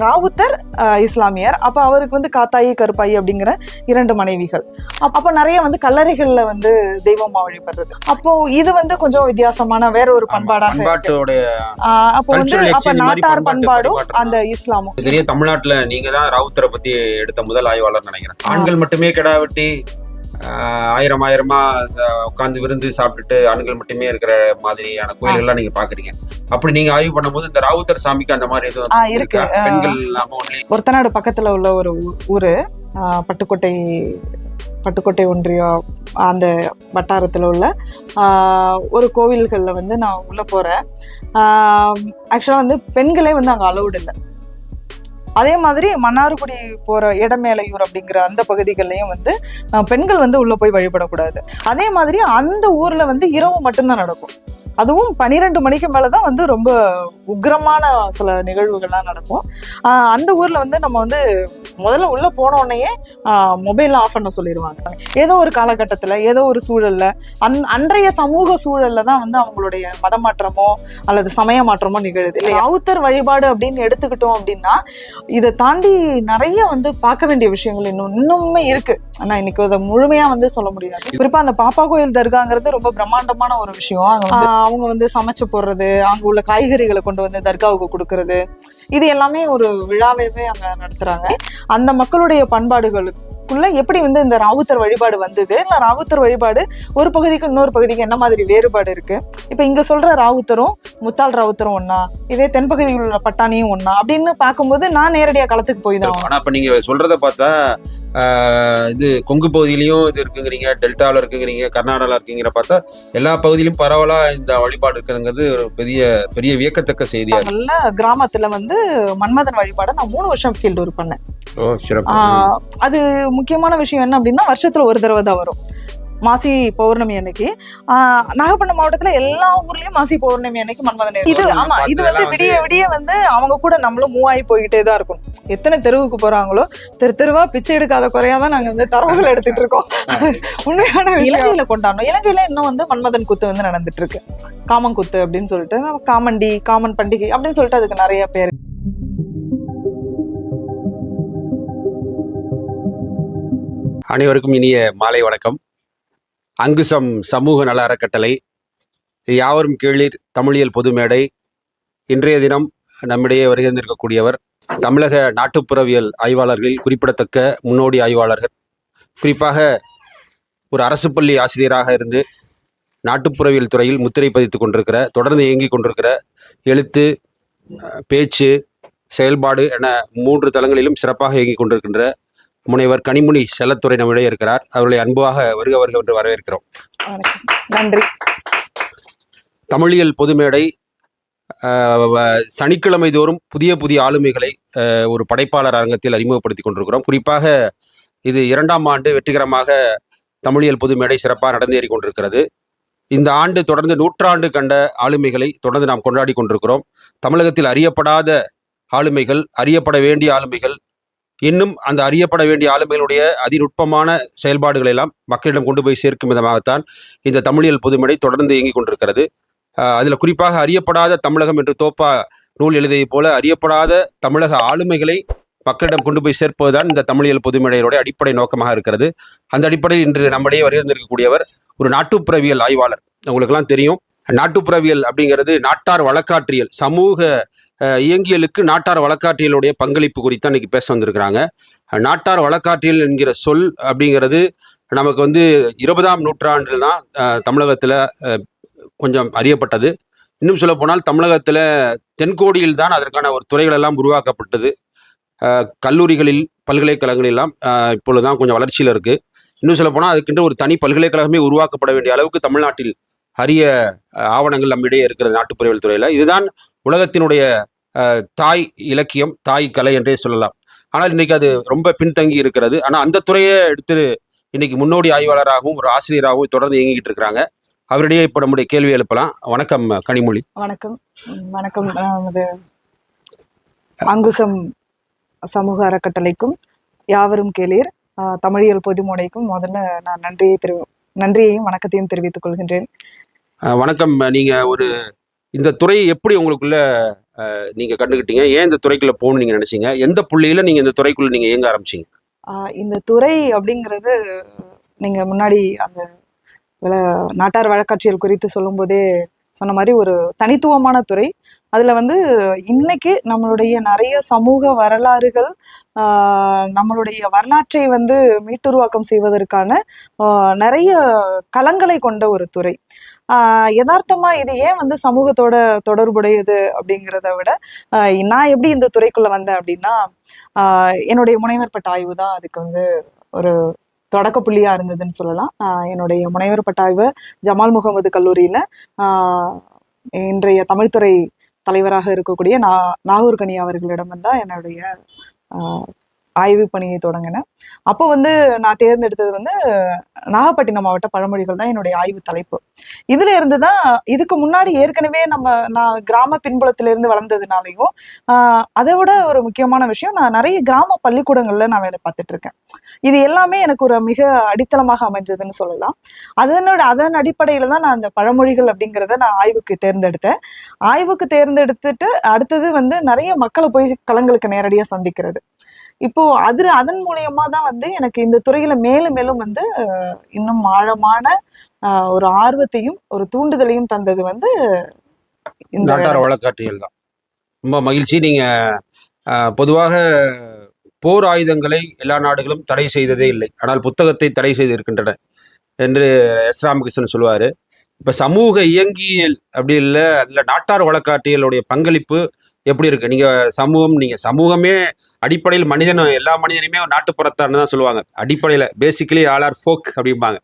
ராவுத்தர் இஸ்லாமியர். அப்போ அவருக்கு வந்து காத்தாயி கருப்பாயி அப்படிங்கிற 2 மனைவிகள். அப்போ நிறைய வந்து கல்லறைகள்ல வந்து தெய்வமா வழிபடுறது. அப்போ இது வந்து கொஞ்சம் வித்தியாசமான வேற ஒரு பண்பாடாக. அப்போ வந்து அப்ப நாட்டார் பண்பாடும் அந்த இஸ்லாமும். பெரிய தமிழ்நாட்டுல நீங்க தான் ராவுத்தரை பத்தி எடுத்த முதல் ஆய்வாளர் நினைக்கிறேன். ஆண்கள் மட்டுமே கிடா வெட்டி ஆயிரமா உட்காந்து விருந்து சாப்பிட்டுட்டு ஆண்கள் மட்டுமே இருக்கிற மாதிரியான கோயில்கள்லாம் நீங்க பாக்குறீங்க. அப்படி நீங்க ஆய்வு பண்ணும்போது இந்த ராவுத்தர் சாமிக்கு அந்த மாதிரி எதுவும் இருக்கு? பெண்கள் இல்லாம ஒன்லி ஒருத்தநாடு பக்கத்துல உள்ள ஒரு ஊரு, பட்டுக்கோட்டை ஒன்றியம் அந்த வட்டாரத்தில் உள்ள ஒரு கோவில்களில் வந்து நான் உள்ளே போகிறேன். ஆக்சுவலாக வந்து பெண்களே வந்து அங்கே அலௌடு இல்லை. அதே மாதிரி மன்னார்குடி போகிற இடமேலையூர் அப்படிங்கிற அந்த பகுதிகள்லையும் வந்து பெண்கள் வந்து உள்ளே போய் வழிபடக்கூடாது. அதே மாதிரி அந்த ஊரில் வந்து இரவு மட்டும்தான் நடக்கும். அதுவும் 12 மணிக்கு மேலே தான் வந்து ரொம்ப உக்ரமான சில நிகழ்வுகள்லாம் நடக்கும். அந்த ஊரில் வந்து நம்ம வந்து முதல்ல உள்ளே போனோடனேயே மொபைலில் ஆஃப் பண்ண சொல்லிடுவாங்க. ஏதோ ஒரு காலகட்டத்தில் ஏதோ ஒரு சூழலில் அன்றைய சமூக சூழலில் தான் வந்து அவங்களுடைய மத மாற்றமோ அல்லது சமய மாற்றமோ நிகழுது. ராவுத்தர் வழிபாடு அப்படின்னு எடுத்துக்கிட்டோம் அப்படின்னா இதை தாண்டி நிறைய வந்து பார்க்க வேண்டிய விஷயங்கள் இன்னுமே இருக்கு. ஆனால் இன்னைக்கு அதை முழுமையாக வந்து சொல்ல முடியாது. குறிப்பாக அந்த பாப்பா கோயில் தர்காங்கிறது ரொம்ப பிரம்மாண்டமான ஒரு விஷயம். அவங்க வந்து சமைச்சு போடுறது, அங்க உள்ள காய்கறிகளை கொண்டு வந்து தர்காவுக்கு கொடுக்கறது, இது எல்லாமே ஒரு விழாவே அங்க நடத்துறாங்க. அந்த மக்களுடைய பண்பாடுகளுக்குள்ள எப்படி வந்து இந்த ராவுத்தர் வழிபாடு வந்தது, இல்ல ராவுத்தர் வழிபாடு ஒரு பகுதிக்கு இன்னொரு பகுதிக்கு என்ன மாதிரி வேறுபாடு இருக்கு, இப்ப இங்க சொல்ற ராவுத்தரும் முத்தாள் ராவுத்தரும் ஒன்னா, இதே தென்பகுதியில் உள்ள பட்டாணியும் ஒன்னா அப்படின்னு பார்க்கும்போது நான் நேரடியா களத்துக்கு போய் தான். ஆனா இப்ப நீங்க சொல்றத பார்த்தா இது கொங்கு பகுதியிலையும் இது இருக்குங்கிறீங்க, டெல்டாவில் இருக்குங்கிறீங்க, கர்நாடகாவில் இருக்குங்கிற பார்த்தா எல்லா பகுதியிலும் பரவலா இந்த வழிபாடு இருக்குங்கிறது ஒரு பெரிய வியக்கத்தக்க செய்தியா இருக்கு. கிராமத்துல வந்து மன்மதன் வழிபாடை நான் 3 வருஷம் ஃபீல்டு ஒர்க் பண்ணேன். அது முக்கியமான விஷயம் என்ன அப்படின்னா வருஷத்துல ஒரு தடவை தான் வரும், மாசி பௌர்ணமி அன்னைக்கு. நாகப்பட்டினம் மாவட்டத்துல எல்லா ஊர்லயும் மாசி பௌர்ணமி அன்னைக்கு மன்மதன். இது இது வந்து விடிய வந்து அவங்க கூட நம்மளும் மூவ் ஆகி போய்கிட்டே தான் இருக்கும். எத்தனை தெருவுக்கு போறாங்களோ தெருவா பிச்சை எடுக்காத குறையாதான் நாங்க வந்து தரவுகள் எடுத்துட்டு இருக்கோம். உண்மையான இலங்கையில கொண்டாடணும். இலங்கையில இன்னும் வந்து மன்மதன் குத்து வந்து நடந்துட்டு இருக்கு. காமன் குத்து அப்படின்னு சொல்லிட்டு, காமண்டி, காமன் பண்டிகை அப்படின்னு சொல்லிட்டு அதுக்கு நிறைய பேர். அனைவருக்கும் இனிய மாலை வணக்கம். அங்குசம் சமூக நல அறக்கட்டளை, யாவரும் கேளீர் தமிழியல் பொது மேடை. இன்றைய தினம் நம்மிடையே வருகின்றிருக்கக்கூடியவர் தமிழக நாட்டுப்புறவியல் ஆய்வாளர்களில் குறிப்பிடத்தக்க முன்னோடி ஆய்வாளர்கள். குறிப்பாக ஒரு அரசு பள்ளி ஆசிரியராக இருந்து நாட்டுப்புறவியல் துறையில் முத்திரை பதித்து கொண்டிருக்கிற, தொடர்ந்து இயங்கி கொண்டிருக்கிற, எழுத்து, பேச்சு, செயல்பாடு என 3 தளங்களிலும் சிறப்பாக இயங்கி கொண்டிருக்கின்ற முனைவர் கனிமொழி செல்லத்துறை நம்மிடையே இருக்கிறார். அவர்களை அன்பாக வருக என்று வரவேற்கிறோம். நன்றி. தமிழியல் பொதுமேடை சனிக்கிழமை தோறும் புதிய ஆளுமைகளை ஒரு படைப்பாளர் அரங்கத்தில் அறிமுகப்படுத்தி கொண்டிருக்கிறோம். குறிப்பாக இது 2ஆம் ஆண்டு வெற்றிகரமாக தமிழியல் பொதுமேடை சிறப்பாக நடந்தேறி கொண்டிருக்கிறது. இந்த ஆண்டு தொடர்ந்து 100 ஆண்டு கண்ட ஆளுமைகளை தொடர்ந்து நாம் கொண்டாடி கொண்டிருக்கிறோம். தமிழகத்தில் அறியப்படாத ஆளுமைகள், அறியப்பட வேண்டிய ஆளுமைகள், இன்னும் அந்த அறியப்பட வேண்டிய ஆளுமைகளுடைய அதிநுட்பமான செயல்பாடுகளை எல்லாம் மக்களிடம் கொண்டு போய் சேர்க்கும் விதமாகத்தான் இந்த தமிழியல் பொதுமேடை தொடர்ந்து இயங்கிக் கொண்டிருக்கிறது. அதில் குறிப்பாக அறியப்படாத தமிழகம் என்று தோப்பா நூல் எழுதியதை போல அறியப்படாத தமிழக ஆளுமைகளை மக்களிடம் கொண்டு போய் சேர்ப்பதுதான் இந்த தமிழியல் பொதுமேடையினுடைய அடிப்படை நோக்கமாக இருக்கிறது. அந்த அடிப்படையில் இன்று நம்மிடையே வருகின்றிருக்கக்கூடியவர் ஒரு நாட்டுப்புறவியல் ஆய்வாளர். உங்களுக்கெல்லாம் தெரியும், நாட்டுப்புறவியல் அப்படிங்கிறது நாட்டார் வழக்காற்றியல், சமூக இயங்கியலுக்கு நாட்டார் வழக்காற்றியலுடைய பங்களிப்பு குறித்து அன்னைக்கு பேச வந்திருக்கிறாங்க. நாட்டார் வழக்காற்றியல் என்கிற சொல் அப்படிங்கிறது நமக்கு வந்து 20ஆம் நூற்றாண்டில் தான் தமிழகத்தில் கொஞ்சம் அறியப்பட்டது. இன்னும் சொல்ல போனால் தமிழகத்தில் தென்கோடியில் தான் அதற்கான ஒரு துறைகள் எல்லாம் உருவாக்கப்பட்டது. கல்லூரிகளில், பல்கலைக்கழகங்களெல்லாம் இப்பொழுதுதான் கொஞ்சம் வளர்ச்சியில் இருக்குது. இன்னும் சொல்ல போனால் அதுக்கென்று ஒரு தனி பல்கலைக்கழகமே உருவாக்கப்பட வேண்டிய அளவுக்கு தமிழ்நாட்டில் அரிய ஆவணங்கள் நம்மிடையே இருக்கிறது நாட்டுப்புறவியல் துறையில். இதுதான் உலகத்தினுடைய தாய் இலக்கியம், தாய் கலை என்றே சொல்லலாம். ஆனால் இன்னைக்கு அது ரொம்ப பின்தங்கி இருக்கிறது. ஆனால் அந்த துறையை எடுத்து இன்னைக்கு முன்னோடி ஆய்வாளராகவும் ஒரு ஆசிரியராகவும் தொடர்ந்து இயங்கிட்டு இருக்கிறாங்க. அவரிடையே இப்போ நம்முடைய கேள்வி எழுப்பலாம். வணக்கம் கனிமொழி. வணக்கம். நமது அங்குசம் சமூக அறக்கட்டளைக்கும் யாவரும் கேளீர் தமிழியல் பொதுமேடைக்கும் முதல்ல நான் நன்றியையும் வணக்கத்தையும் தெரிவித்துக் கொள்கின்றேன். வணக்கம். நீங்க இந்த துறை எப்படி உங்களுக்குள்ள நீங்க கண்டுக்கிட்டீங்க? ஏன் இந்த துறைக்குள்ள போகணும்னு நீங்க நினைச்சீங்க? எந்த புள்ளியில நீங்க இந்த துறைக்குள்ள நீங்க இயங்க ஆரம்பிச்சீங்க? இந்த துறை அப்படிங்கிறது நீங்க முன்னாடி அந்த நாட்டார் வழக்காட்சியல் குறித்து சொல்லும்போதே சொன்ன மாதிரி ஒரு தனித்துவமான துறை. அதுல வந்து இன்னைக்கு நம்மளுடைய நிறைய சமூக வரலாறுகள், நம்மளுடைய வரலாற்றை வந்து மீட்டுருவாக்கம் செய்வதற்கான நிறைய களங்களை கொண்ட ஒரு துறை. யதார்த்தமா இது ஏன் வந்து சமூகத்தோட தொடர்புடையது அப்படிங்கிறத விட, நான் எப்படி இந்த துறைக்குள்ள வந்தேன் அப்படின்னா, என்னுடைய முனைவர் பட்ட ஆய்வு தான் அதுக்கு வந்து ஒரு தொடக்க புள்ளியா இருந்ததுன்னு சொல்லலாம். என்னுடைய முனைவர் பட்ட ஆய்வு ஜமால் முகமது கல்லூரியில இன்றைய தமிழ்துறை தலைவராக இருக்கக்கூடிய நாகூர் கனி அவர்களிடம் தான் என்னுடைய ஆய்வு பணியை தொடங்கினேன். அப்போ வந்து நான் தேர்ந்தெடுத்தது வந்து நாகப்பட்டினம் மாவட்ட பழமொழிகள் தான் என்னுடைய ஆய்வு தலைப்பு. இதுல இருந்துதான் இதுக்கு முன்னாடி ஏற்கனவே நான் கிராம பின்புலத்திலிருந்து வளர்ந்ததுனாலையும் அதை விட ஒரு முக்கியமான விஷயம், நான் நிறைய கிராம பள்ளிக்கூடங்கள்ல நான் வேலை பார்த்துட்டு இருக்கேன். இது எல்லாமே எனக்கு ஒரு மிக அடித்தளமாக அமைஞ்சதுன்னு சொல்லலாம். அதன் அடிப்படையில தான் நான் அந்த பழமொழிகள் அப்படிங்கிறத நான் ஆய்வுக்கு தேர்ந்தெடுத்தேன். ஆய்வுக்கு தேர்ந்தெடுத்துட்டு அடுத்தது வந்து நிறைய மக்களை போய் களங்களுக்கு நேரடியா சந்திக்கிறது. இப்போ அதன் மூலியமா தான் வந்து எனக்கு இந்த துறையில மேலும் மேலும் வந்து இன்னும் ஆழமான ஒரு ஆர்வத்தையும் ஒரு தூண்டுதலையும் தந்தது வந்து இந்த நாட்டார் வழக்காற்றியல் தான். ரொம்ப மகிழ்ச்சி. நீங்க பொதுவாக போர் ஆயுதங்களை எல்லா நாடுகளும் தடை செய்ததே இல்லை, ஆனால் புத்தகத்தை தடை செய்து இருக்கின்றன என்று எஸ் ராமகிருஷ்ணன் சொல்லுவாரு. இப்ப சமூக இயங்கியல் அப்படி இல்லை, அதுல நாட்டார் வழக்காற்றியலுடைய பங்களிப்பு எப்படி இருக்கு? நீங்க சமூகமே அடிப்படையில் எல்லா மனிதனையுமே நாட்டுப்புறத்தான்னு தான் சொல்லுவாங்க. அடிப்படையில பேசிக்கலி ஆல் ஆர் ஃபோக் அப்படிம்பாங்க.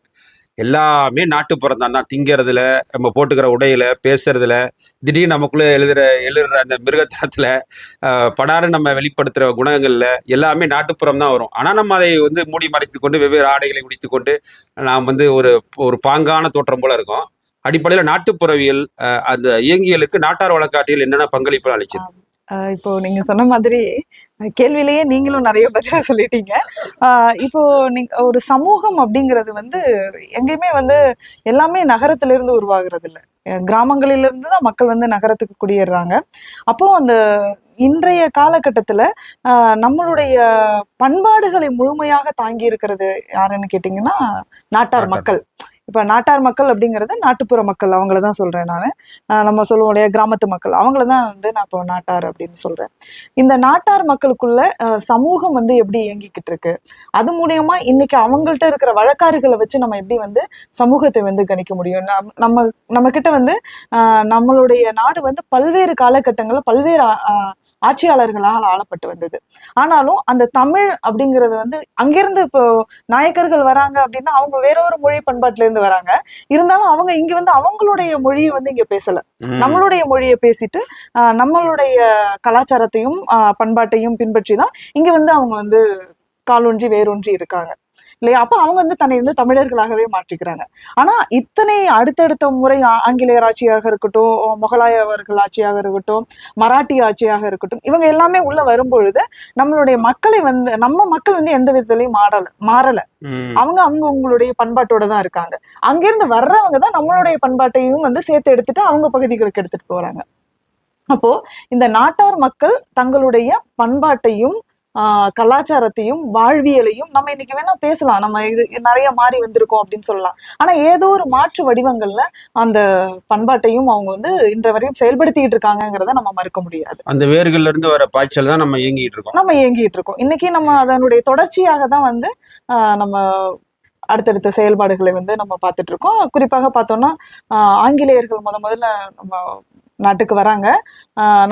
எல்லாமே நாட்டுப்புறத்தான் தான். திங்கிறதுல, நம்ம போட்டுக்கிற உடையில, பேசுறதுல, திடீர்னு நமக்குள்ள எழுதுற அந்த மிருகத்தனத்துல, படாரு நம்ம வெளிப்படுத்துற குணங்கள்ல எல்லாமே நாட்டுப்புறம் தான் வரும். ஆனா நம்ம அதை வந்து மூடி மறைத்து கொண்டு வெவ்வேறு ஆடைகளை உடித்து கொண்டு நாம் வந்து ஒரு பாங்கான தோற்றம் போல இருக்கும். அடிப்படையில நாட்டுப்புறவியல் அந்த இயங்கியலுக்கு நாட்டார் வழக்காட்டியல் என்னென்ன பங்களிப்பு அளிச்சது? இப்போ நீங்க சொன்ன மாதிரி கேள்வியிலேயே நீங்களும் நிறைய பதில சொல்லிட்டீங்க. இப்போ நீங்க ஒரு சமூகம் அப்படிங்கிறது வந்து எங்கேயுமே வந்து எல்லாமே நகரத்திலிருந்து உருவாகிறது இல்லை. கிராமங்களிலிருந்து தான் மக்கள் வந்து நகரத்துக்கு குடியேறாங்க. அப்போ அந்த இன்றைய காலகட்டத்துல நம்மளுடைய பண்பாடுகளை முழுமையாக தாங்கி இருக்கிறது யாருன்னு கேட்டீங்கன்னா நாட்டார் மக்கள். இப்ப நாட்டார் மக்கள் அப்படிங்கிறது நாட்டுப்புற மக்கள், அவங்களதான் சொல்றேன் நானு. நம்ம சொல்லுவோம் இல்லையா கிராமத்து மக்கள், அவங்களதான் வந்து நான் இப்போ நாட்டார் அப்படின்னு சொல்றேன். இந்த நாட்டார் மக்களுக்குள்ள சமூகம் வந்து எப்படி இயங்கிக்கிட்டு இருக்கு, அது மூலியமா இன்னைக்கு அவங்கள்ட்ட இருக்கிற வழக்காறுகளை வச்சு நம்ம எப்படி வந்து சமூகத்தை வந்து கணிக்க முடியும். நம்ம கிட்ட வந்து நம்மளுடைய நாடு வந்து பல்வேறு காலகட்டங்கள்ல பல்வேறு ஆட்சியாளர்களால் ஆளப்பட்டு வந்தது. ஆனாலும் அந்த தமிழ் அப்படிங்கிறது வந்து அங்கிருந்து இப்போ நாயக்கர்கள் வராங்க அப்படின்னா அவங்க வேற ஒரு மொழி பண்பாட்டுல இருந்து வராங்க. இருந்தாலும் அவங்க இங்க வந்து அவங்களுடைய மொழியை வந்து இங்க பேசல, நம்மளுடைய மொழியை பேசிட்டு நம்மளுடைய கலாச்சாரத்தையும் பண்பாட்டையும் பின்பற்றி தான் இங்க வந்து அவங்க வந்து காலூன்றி வேரூன்றி இருக்காங்க இல்லையா? அப்ப அவங்க வந்து தன்னை வந்து தமிழர்களாகவே மாற்றிக்கிறாங்க. ஆனா இத்தனை அடுத்தடுத்த முறை ஆங்கிலேயர் ஆட்சியாக இருக்கட்டும், முகலாயவர்கள் ஆட்சியாக இருக்கட்டும், மராட்டி ஆட்சியாக இருக்கட்டும், இவங்க எல்லாமே உள்ள வரும்பொழுது நம்மளுடைய மக்களை வந்து நம்ம மக்கள் வந்து எந்த விதத்திலையும் மாறல. அவங்க அவங்களுடைய பண்பாட்டோட தான் இருக்காங்க. அங்கிருந்து வர்றவங்க தான் நம்மளுடைய பண்பாட்டையும் வந்து சேர்த்து எடுத்துட்டு அவங்க பகுதிகளுக்கு எடுத்துட்டு போறாங்க. அப்போ இந்த நாட்டார் மக்கள் தங்களுடைய பண்பாட்டையும் கலாச்சாரத்தையும் வாழ்வியலையும் நம்ம இன்னைக்கு வேணா பேசலாம், நம்ம இது நிறைய மாறி வந்திருக்கோம் அப்படின்னு சொல்லலாம். ஆனா ஏதோ ஒரு மாற்று வடிவங்கள்ல அந்த பண்பாட்டையும் அவங்க வந்து இன்ற வரையும் செயல்படுத்திக்கிட்டு இருக்காங்கிறத நம்ம மறுக்க முடியாது. அந்த வேர்கள்ல இருந்து வர பாய்ச்சல் தான் நம்ம இயங்கிட்டு இருக்கோம். இன்னைக்கு நம்ம அதனுடைய தொடர்ச்சியாக தான் வந்து நம்ம அடுத்தடுத்த செயல்பாடுகளை வந்து நம்ம பார்த்துட்டு இருக்கோம். குறிப்பாக பார்த்தோம்னா ஆங்கிலேயர்கள் முதல்ல நம்ம நாட்டுக்கு வராங்க.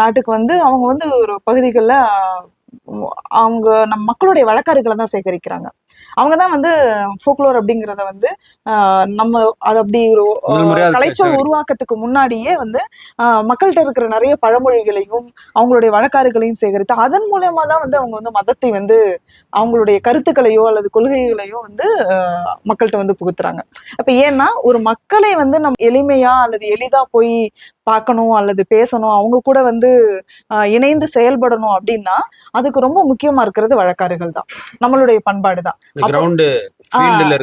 நாட்டுக்கு வந்து அவங்க வந்து ஒரு பகுதிகளில் அவங்க நம்ம மக்களுடைய வழக்காறுகளை தான் சேகரிக்கிறாங்க. அவங்கதான் வந்து ஃபோக்லோர் அப்படிங்கிறத வந்து நம்ம அது அப்படி ஒரு கலைச்சொல் உருவாக்கத்துக்கு முன்னாடியே வந்து மக்கள்கிட்ட இருக்கிற நிறைய பழமொழிகளையும் அவங்களுடைய வழக்காறுகளையும் சேகரித்து அதன் மூலமா தான் வந்து அவங்க வந்து மதத்தை வந்து அவங்களுடைய கருத்துக்களையோ அல்லது கொள்கைகளையோ வந்து மக்கள்கிட்ட வந்து புகுத்துறாங்க. அப்ப ஏன்னா ஒரு மக்களை வந்து நம்ம எளிமையா அல்லது எளிதா போய் பார்க்கணும் அல்லது பேசணும், அவங்க கூட வந்து இணைந்து செயல்படணும் அப்படின்னா அதுக்கு ரொம்ப முக்கியமா இருக்கிறது வழக்காறுகள் தான், நம்மளுடைய பண்பாடு தான். ஃபீல்டுல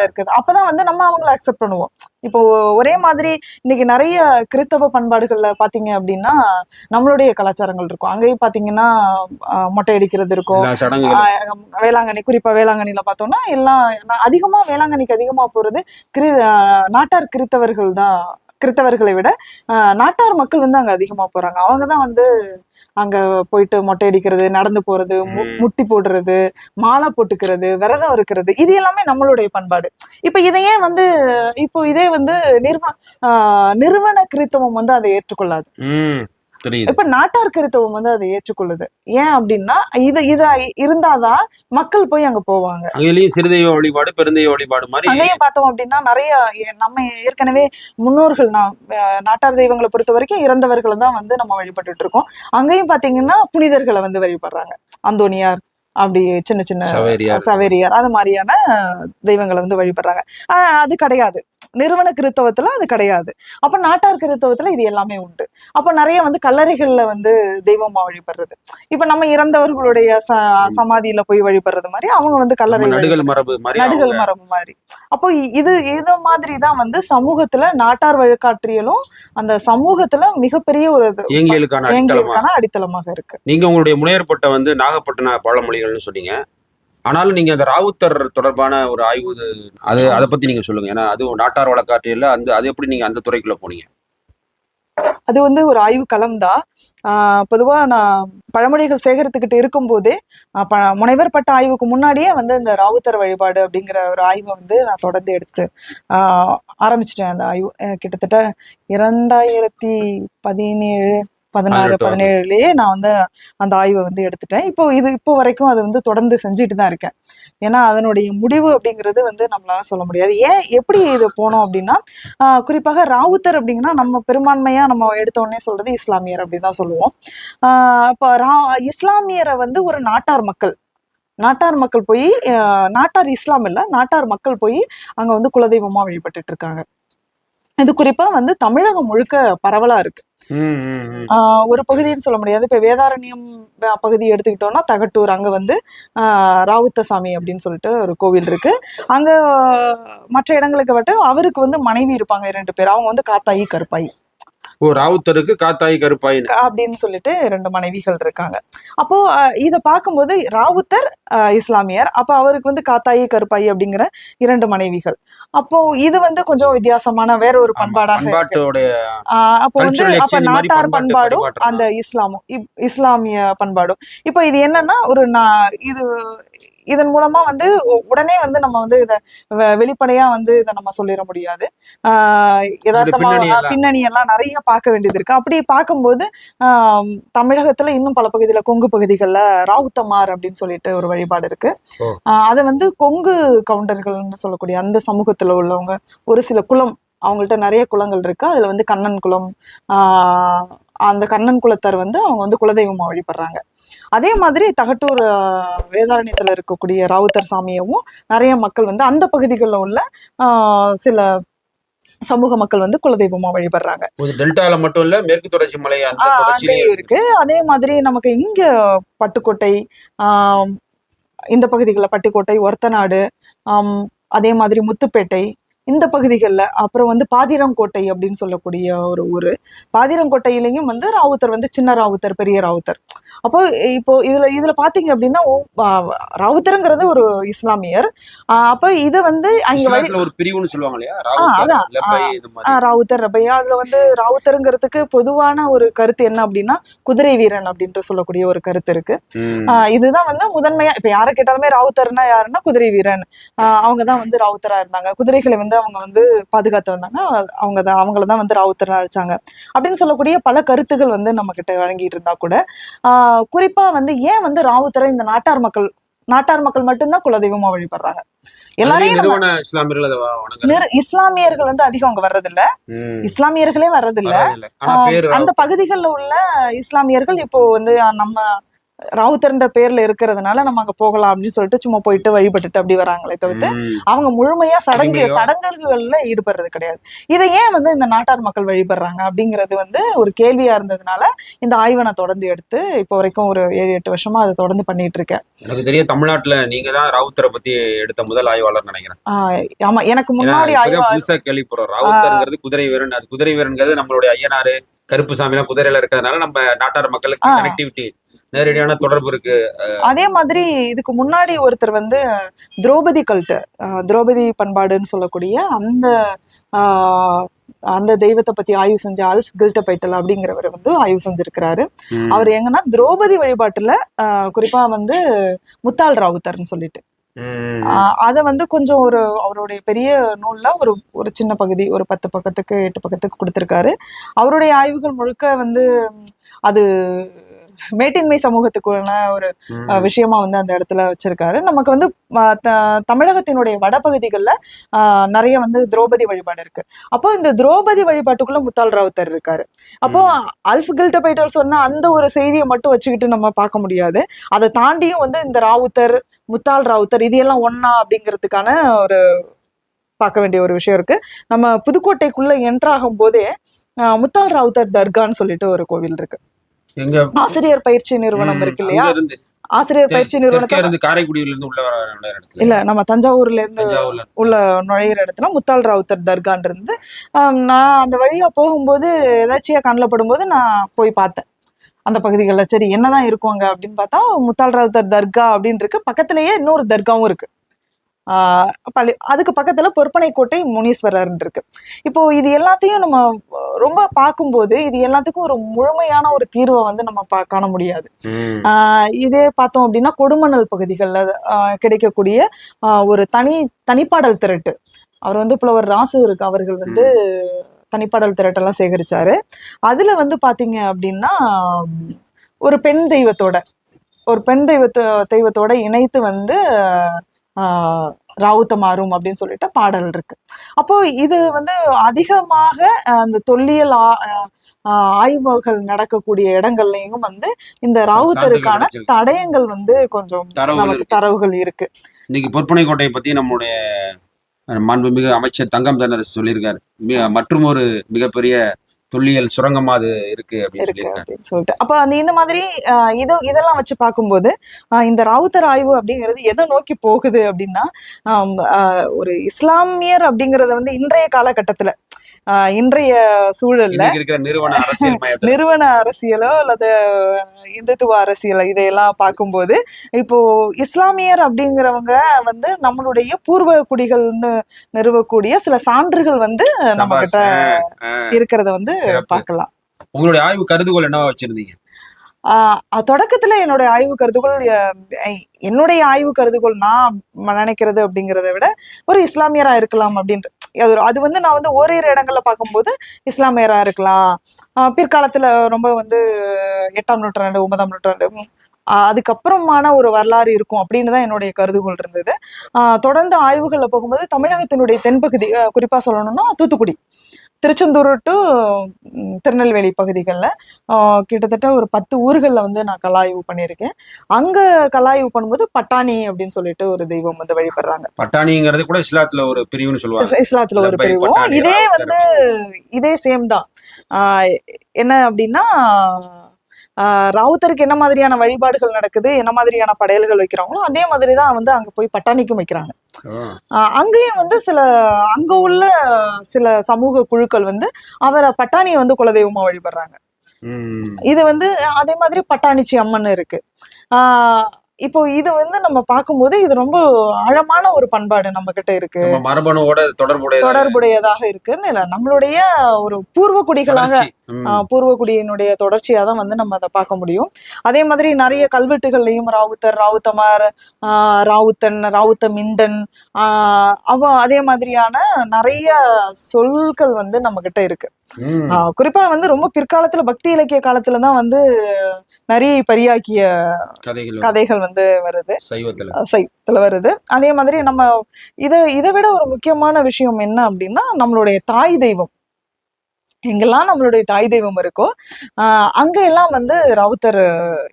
இருக்குது. அப்பதான் வந்து நம்ம அவங்களை அக்செப்ட் பண்ணுவோம். இப்போ ஒரே மாதிரி இன்னைக்கு நிறைய கிறித்தவ பண்பாடுகள்ல பாத்தீங்க அப்படின்னா நம்மளுடைய கலாச்சாரங்கள் இருக்கும். அங்கேயும் பாத்தீங்கன்னா மொட்டை அடிக்கிறது இருக்கும். எல்லா சடங்குகளும் வேளாங்கண்ணி, குறிப்பா வேளாங்கண்ணில பார்த்தோம்னா எல்லாம் அதிகமா வேளாங்கண்ணிக்கு அதிகமா போறது நாட்டார் கிறித்தவர்கள் தான். கிறித்தவர்களை விட நாட்டார் மக்கள் வந்து அங்க அதிகமா போறாங்க. அவங்கதான் வந்து அங்க போயிட்டு மொட்டை அடிக்கிறது, நடந்து போறது, முட்டி போடுறது, மாலை போட்டுக்கிறது, விரதம் இருக்கிறது, இது எல்லாமே நம்மளுடைய பண்பாடு. இப்ப இதையே வந்து இப்போ இதே வந்து நிறுவன கிறித்தவம் வந்து அதை ஏற்றுக்கொள்ளாது. இப்ப நாட்டார் கிறித்தவம் வந்து அதை ஏற்றுக்கொள்ளுது. ஏன் அப்படின்னா இது இருந்தாதான் மக்கள் போய் அங்க போவாங்க. அங்கேயும் சிறுதெய்வ வழிபாடு, பெருந்தெய்வ வழிபாடு மாதிரி அங்கேயும் பார்த்தோம் அப்படின்னா நிறைய நம்ம ஏற்கனவே முன்னோர்கள் நாட்டார் தெய்வங்களை பொறுத்த வரைக்கும் இறந்தவர்களை தான் வந்து நம்ம வழிபட்டுட்டு இருக்கோம். அங்கேயும் பாத்தீங்கன்னா புனிதர்களை வந்து வழிபடுறாங்க. அந்தோனியார், அப்படி சின்ன சின்ன சவேரியார், அது மாதிரியான தெய்வங்களை வந்து வழிபடுறாங்க. அது கிடையாது நிறுவன கிறித்தவத்துல, அது கிடையாது. அப்ப நாட்டார் கிறித்தவத்துல இது எல்லாமே உண்டு. அப்ப நிறைய வந்து கல்லறைகள்ல வந்து தெய்வமா வழிபடுறது, இப்ப நம்ம இறந்தவர்களுடைய சமாதியில போய் வழிபடுறது மாதிரி அவங்க வந்து கல்லறை நடுகள் மரபு மாதிரி. அப்போ இது மாதிரிதான் வந்து சமூகத்துல நாட்டார் வழிகாட்டியலும் அந்த சமூகத்துல மிகப்பெரிய ஒரு இயங்கியலுக்கான அடித்தளமாக இருக்கு. நீங்க உங்களுடைய முனையற்பட்ட வந்து நாகப்பட்டின பழமொழிகள்னு சொன்னீங்க. ஆனாலும் நீங்க அந்த ராவுத்தர் தொடர்பான ஒரு ஆய்வு அதை பத்தி நீங்க சொல்லுங்க. ஏன்னா அது நாட்டார் வழக்காற்றியல்ல அது எப்படி நீங்க அந்த துறைக்குள்ள போனீங்க? அது வந்து ஒரு ஆய்வு களம் தான். பொதுவா நான் பழமொழிகள் சேகரித்துக்கிட்டு இருக்கும் போதே முனைவர் பட்ட ஆய்வுக்கு முன்னாடியே வந்து இந்த ராவுத்தர் வழிபாடு அப்படிங்கிற ஒரு ஆய்வை வந்து நான் தொடர்ந்து எடுத்து ஆரம்பிச்சிட்டேன். அந்த ஆய்வு கிட்டத்தட்ட 2017 நான் வந்து அந்த ஆய்வை வந்து எடுத்துட்டேன். இப்போ வரைக்கும் அது வந்து தொடர்ந்து செஞ்சுட்டு தான் இருக்கேன். ஏன்னா அதனுடைய முடிவு அப்படிங்கிறது வந்து நம்மளால சொல்ல முடியாது. எப்படி இது போனோம் அப்படின்னா, குறிப்பாக ராவுத்தர் அப்படிங்கன்னா நம்ம பெரும்பான்மையா நம்ம எடுத்த உடனே சொல்றது இஸ்லாமியர் அப்படிதான் சொல்லுவோம். இப்போ இஸ்லாமியரை வந்து ஒரு நாட்டார் மக்கள் போய் நாட்டார் இஸ்லாம் இல்ல, நாட்டார் மக்கள் போய் அங்க வந்து குலதெய்வமா வழிபட்டுட்டு இருக்காங்க. இது குறிப்பா வந்து தமிழகம் முழுக்க பரவலா இருக்கு. ஒரு பகுதின்னு சொல்ல முடியாது. இப்ப வேதாரண்யம் பகுதி எடுத்துக்கிட்டோம்னா தகட்டூர், அங்க வந்து ராவுத்தசாமி அப்படின்னு சொல்லிட்டு ஒரு கோவில் இருக்கு. அங்க மற்ற இடங்களுக்கு மட்டும் அவருக்கு வந்து மனைவி இருப்பாங்க 2 பேர். அவங்க வந்து காத்தாயி, கருப்பாயி. ராவுத்தருக்கு காத்தாயி, கருப்பாயி அப்படின்னு சொல்லிட்டு 2 மனைவிகள் இருக்காங்க. அப்போ இத பார்க்கும்போது ராவுத்தர் இஸ்லாமியர், அப்ப அவருக்கு வந்து காத்தாயி, கருப்பாயி அப்படிங்கிற 2 மனைவிகள். அப்போ இது வந்து கொஞ்சம் வித்தியாசமான வேற ஒரு பண்பாடாக இருக்கு. அப்போ வந்து அப்ப நாட்டார் பண்பாடும் அந்த இஸ்லாமிய பண்பாடும் இப்ப இது என்னன்னா இதன் மூலமா வந்து உடனே வந்து நம்ம வந்து இத வெளிப்படையா வந்து இதை நம்ம சொல்லிட முடியாது. யதார்த்தமா பின்னணி எல்லாம் நிறைய பார்க்க வேண்டியது இருக்கு. அப்படி பார்க்கும்போது தமிழகத்துல இன்னும் பல பகுதியில கொங்கு பகுதிகளில் ராவுத்தமார் அப்படின்னு சொல்லிட்டு ஒரு வழிபாடு இருக்கு. அதை வந்து கொங்கு கவுண்டர்கள்னு சொல்லக்கூடிய அந்த சமூகத்துல உள்ளவங்க ஒரு சில குலம், அவங்கள்ட்ட நிறைய குலங்கள் இருக்கு. அதுல வந்து கண்ணன் குலம், அந்த கண்ணன் குலத்தார் வந்து அவங்க வந்து குலதெய்வமா வழிபடுறாங்க. அதே மாதிரி தகட்டூர் வேதாரண்யத்துல இருக்கக்கூடிய ராவுத்தர் சாமியவும் நிறைய மக்கள் வந்து அந்த பகுதிகளில் உள்ள சில சமூக மக்கள் வந்து குலதெய்வமா வழிபடுறாங்க. டெல்டால மட்டும் இல்ல, மேற்கு தொடர்ச்சி மலை இருக்கு. அதே மாதிரி நமக்கு இங்க பட்டுக்கோட்டை, இந்த பகுதிகளில் பட்டுக்கோட்டை, ஒரத்தநாடு, அதே மாதிரி முத்துப்பேட்டை, இந்த பகுதிகளில், அப்புறம் வந்து பாதிரங்கோட்டை அப்படின்னு சொல்லக்கூடிய ஒரு ஊர். பாதிரங்கோட்டையிலையும் வந்து ராவுத்தர் வந்து சின்ன ராவுத்தர், பெரிய ராவுத்தர். அப்போ இப்போ இதுல பாத்தீங்க அப்படின்னா ராவுத்தருங்கிறது ஒரு இஸ்லாமியர். அப்ப இத வந்து ஒரு பிரிவுன்னு சொல்லுவாங்க இல்லையா, ராவுத்தர், ரபையா. அதுல வந்து ராவுத்தருங்கிறதுக்கு பொதுவான ஒரு கருத்து என்ன அப்படின்னா குதிரை வீரன் அப்படின்ட்டு சொல்லக்கூடிய ஒரு கருத்து இருக்கு. இதுதான் வந்து முதன்மையா இப்ப யாரை கேட்டாலுமே ராவுத்தர்னா யாருன்னா குதிரை வீரன், அவங்கதான் வந்து ராவுத்தரா இருந்தாங்க. குதிரைகளை வந்து அவங்க வந்து பாதுகாத்து வந்தாங்க, அவங்களதான் வந்து ராவுத்தரா அழைச்சாங்க அப்படின்னு சொல்லக்கூடிய பல கருத்துகள் வந்து நம்ம கிட்ட வழங்கிட்டு இருந்தா கூட குறிப்பா வந்து ஏன் வந்து ராவுத்தரை இந்த நாட்டார் மக்கள் மட்டும்தான் குலதெய்வமா வழிபடுறாங்க. எல்லாரையும் இஸ்லாமியர்கள் வந்து அதிகம் அங்க வர்றதில்ல, இஸ்லாமியர்களே வர்றதில்ல. அந்த பகுதிகளில் உள்ள இஸ்லாமியர்கள் இப்போ வந்து நம்ம ராவுத்தர்ன்ற பேர்ல இருக்கிறதுனால நம்ம அங்க போகலாம் அப்படின்னு சொல்லிட்டு சும்மா போயிட்டு வழிபட்டுட்டு அப்படி வராங்களே தவிர்த்து அவங்க முழுமையா சடங்குகள்ல ஈடுபடுறது கிடையாது. இதை ஏன் வந்து இந்த நாட்டார் மக்கள் வழிபடுறாங்க அப்படிங்கிறது வந்து ஒரு கேள்வியா இருந்ததுனால இந்த ஆய்வை நான் தொடர்ந்து எடுத்து இப்போ வரைக்கும் ஒரு 7-8 வருஷமா அதை தொடர்ந்து பண்ணிட்டு இருக்கேன். எனக்கு தெரிய தமிழ்நாட்டுல நீங்க தான் ராவுத்தரை பத்தி எடுத்த முதல் ஆய்வாளர் நினைக்கிறேன். ஆமா, எனக்கு முன்னாடி புதுசா கேள்விப்படுறோம். ராவுத்தர்ங்கிறது குதிரை வீரன். அது குதிரை வீரன்கிறது நம்மளுடைய ஐயனாரு கருப்புசாமி எல்லாம் குதிரையில இருக்கிறதுனால நம்ம நாட்டார் மக்களுக்கு கனெக்டிவிட்டி நேரடியான தொடர்பு இருக்கு. அதே மாதிரி இதுக்கு முன்னாடி ஒருத்தர் வந்து திரௌபதி கல்ட்டு, திரௌபதி பண்பாடுன்னு சொல்லக்கூடிய அந்த தெய்வத்தை பத்தி ஆய்வு செஞ்ச அல்ஃப் கில்டபைட்டல் அப்படிங்கிறவர் வந்து ஆய்வு செஞ்சிருக்கிறாரு. அவர் எங்கன்னா திரௌபதி வழிபாட்டுல குறிப்பா வந்து முத்தாள் ராவுத்தர்ன்னு சொல்லிட்டு அத வந்து கொஞ்சம் ஒரு அவருடைய பெரிய நூல்ல ஒரு சின்ன பகுதி, ஒரு 10 பக்கத்துக்கு 8 பக்கத்துக்கு கொடுத்திருக்காரு. அவருடைய ஆய்வுகள் முழுக்க வந்து அது மேட்டின்மை சமூகத்துக்குள்ள ஒரு விஷயமா வந்து அந்த இடத்துல வச்சிருக்காரு. நமக்கு வந்து தமிழகத்தினுடைய வடபகுதிகளில் நிறைய வந்து திரௌபதி வழிபாடு இருக்கு. அப்போ இந்த திரௌபதி வழிபாட்டுக்குள்ள முத்தாள் ராவுத்தர் இருக்காரு. அப்போ அல்ஃப் கில்டபைட்டல் சொன்ன அந்த ஒரு செய்தியை மட்டும் வச்சுக்கிட்டு நம்ம பார்க்க முடியாது. அதை தாண்டியும் வந்து இந்த ராவுத்தர், முத்தாள் ராவுத்தர் இது எல்லாம் ஒன்னா அப்படிங்கிறதுக்கான ஒரு பார்க்க வேண்டிய ஒரு விஷயம் இருக்கு. நம்ம புதுக்கோட்டைக்குள்ள என்ட்ராகும் போதே முத்தாள் ராவுத்தர் தர்கான்னு சொல்லிட்டு ஒரு கோவில் இருக்கு. ஆசிரியர் பயிற்சி நிறுவனம் இருக்கு இல்லையா, ஆசிரியர் பயிற்சி நிறுவனத்தை காரைக்குடியில இருந்து உள்ள இல்ல நம்ம தஞ்சாவூர்ல இருந்து உள்ள நுழையிற இடத்துல முத்தாள் ராவுத்தர் தர்கான் இருந்து நான் அந்த வழியா போகும்போது ஏதாச்சியா கண்ணில் படும்போது நான் போய் பார்த்தேன் அந்த பகுதிகளில். சரி என்னதான் இருக்குவாங்க அப்படின்னு பார்த்தா முத்தாள் ராவுத்தர் தர்கா அப்படின்னு இருக்கு. பக்கத்திலேயே இன்னொரு தர்காவும் இருக்கு. அதுக்கு பக்கத்துல பொற்பனைக்கோட்டை முனீஸ்வரர் இருக்கு. இப்போ இது எல்லாத்தையும் நம்ம ரொம்ப பார்க்கும்போது இது எல்லாத்துக்கும் ஒரு முழுமையான ஒரு தீர்வை வந்து நம்ம காண முடியாது. இதே பார்த்தோம் அப்படின்னா கொடுமணல் பகுதிகள்ல கிடைக்கக்கூடிய ஒரு தனிப்பாடல் திரட்டு, அவர் வந்து புலவர் ராசு இருக்கு, அவர்கள் வந்து தனிப்பாடல் திரட்டெல்லாம் சேகரிச்சாரு. அதுல வந்து பாத்தீங்க அப்படின்னா ஒரு பெண் தெய்வத்தோட இணைத்து வந்து ராவுத்த மாறும் அப்படின்னு சொல்லிட்டு பாடல் இருக்கு. அப்போ இது வந்து அதிகமாக அந்த தொல்லியல் ஆய்வுகள் நடக்கக்கூடிய இடங்கள்லயும் வந்து இந்த ராவுத்தருக்கான தடயங்கள் வந்து கொஞ்சம் நமக்கு தரவுகள் இருக்கு. இன்னைக்கு பொற்பனைக்கோட்டையை பத்தி நம்முடைய மாண்புமிகு அமைச்சர் தங்கம் தென்னரசு சொல்லியிருக்காரு. மற்றும் ஒரு மிகப்பெரிய தொல்லியல் சுரங்கமா அது இருக்கு அப்படின்னு சொல்லிட்டு அப்ப இந்த மாதிரி இதெல்லாம் வச்சு பார்க்கும்போது இந்த ராவுத்தர் ஆய்வு அப்படிங்கிறது எதை நோக்கி போகுது அப்படின்னா ஒரு இஸ்லாமியர் அப்படிங்கறத வந்து இன்றைய காலகட்டத்துல இன்றைய சூழல்ல நிறுவன அரசியலோ அல்லது இந்துத்துவ அரசியலோ இதையெல்லாம் பார்க்கும்போது இப்போ இஸ்லாமியர் அப்படிங்கிறவங்க வந்து நம்மளுடைய பூர்வ குடிகள்னு நிறுவக்கூடிய சில சான்றுகள் வந்து நம்ம கிட்ட இருக்கிறத வந்து பார்க்கலாம். உங்களுடைய ஆய்வு கருதுகோள் என்னவா வச்சிருந்தீங்க? தொடக்கத்துல என்னுடைய ஆய்வு கருதுகோள் நான் நினைக்கிறது அப்படிங்கிறத விட ஒரு இஸ்லாமியரா இருக்கலாம் அப்படின்ற அது வந்து நான் வந்து ஓரிரு இடங்கள்ல பார்க்கும்போது இஸ்லாமியரா இருக்கலாம். பிற்காலத்துல ரொம்ப வந்து 8ஆம் நூற்றாண்டு 9ஆம் நூற்றாண்டு அதுக்கப்புறமான ஒரு வரலாறு இருக்கும் அப்படின்னு தான் என்னுடைய கருதுகோள் இருந்தது. தொடர்ந்து ஆய்வுகள்ல போகும்போது தமிழகத்தினுடைய தென்பகுதி, குறிப்பா சொல்லணும்னா தூத்துக்குடி, திருச்செந்தூர் டு திருநெல்வேலி பகுதிகளில் கிட்டத்தட்ட ஒரு 10 ஊர்களில் வந்து நான் கலாய்வு பண்ணியிருக்கேன். அங்க கலாய்வு பண்ணும்போது பட்டாணி அப்படின்னு சொல்லிட்டு ஒரு தெய்வம் வந்து வழிபடுறாங்க. பட்டாணிங்கிறது கூட இஸ்லாத்துல ஒரு பிரிவுன்னு சொல்லுவாங்க. இஸ்லாத்துல ஒரு பிரிவும் இதே சேம் தான். என்ன அப்படின்னா ராவுத்தருக்கு என்ன மாதிரியான வழிபாடுகள் நடக்குது, என்ன மாதிரியான படையல்கள் வைக்கிறாங்களோ அதே மாதிரிதான் வந்து அங்க போய் பட்டாணிக்கும் வைக்கிறாங்க. அங்கேயும் வந்து அங்க உள்ள சில சமூக குழுக்கள் வந்து அவரை பட்டாணியை வந்து குலதெய்வமா வழிபடுறாங்க. இது வந்து அதே மாதிரி பட்டாணிச்சி அம்மன் இருக்கு. இப்போ இது வந்து நம்ம பார்க்கும்போது இது ரொம்ப ஆழமான ஒரு பண்பாடு நம்ம கிட்ட இருக்கு, மரபணுவோட தொடர்புடையதாக இருக்குன்னு இல்ல, நம்மளுடைய ஒரு பூர்வகுடியினுடைய தொடர்ச்சியா தான் வந்து நம்ம அதை பார்க்க முடியும். அதே மாதிரி நிறைய கல்வெட்டுகள்லையும் ராவுத்தர், ராவுத்தமார், ராவுத்தன், ராவுத்த மிண்டன் அதே மாதிரியான நிறைய சொற்கள் வந்து நம்ம கிட்ட இருக்கு. குறிப்பா வந்து ரொம்ப பிற்காலத்துல பக்தி இலக்கிய காலத்துலதான் வந்து நிறைய பரியாக்கிய கதைகள் வந்து வருது, சைவத்துல வருது. அதே மாதிரி நம்ம இதை விட ஒரு முக்கியமான விஷயம் என்ன அப்படின்னா நம்மளுடைய தாய் தெய்வம் எங்கெல்லாம் நம்மளுடைய தாய் தெய்வம் இருக்கோ அங்க எல்லாம் வந்து ராவுத்தர்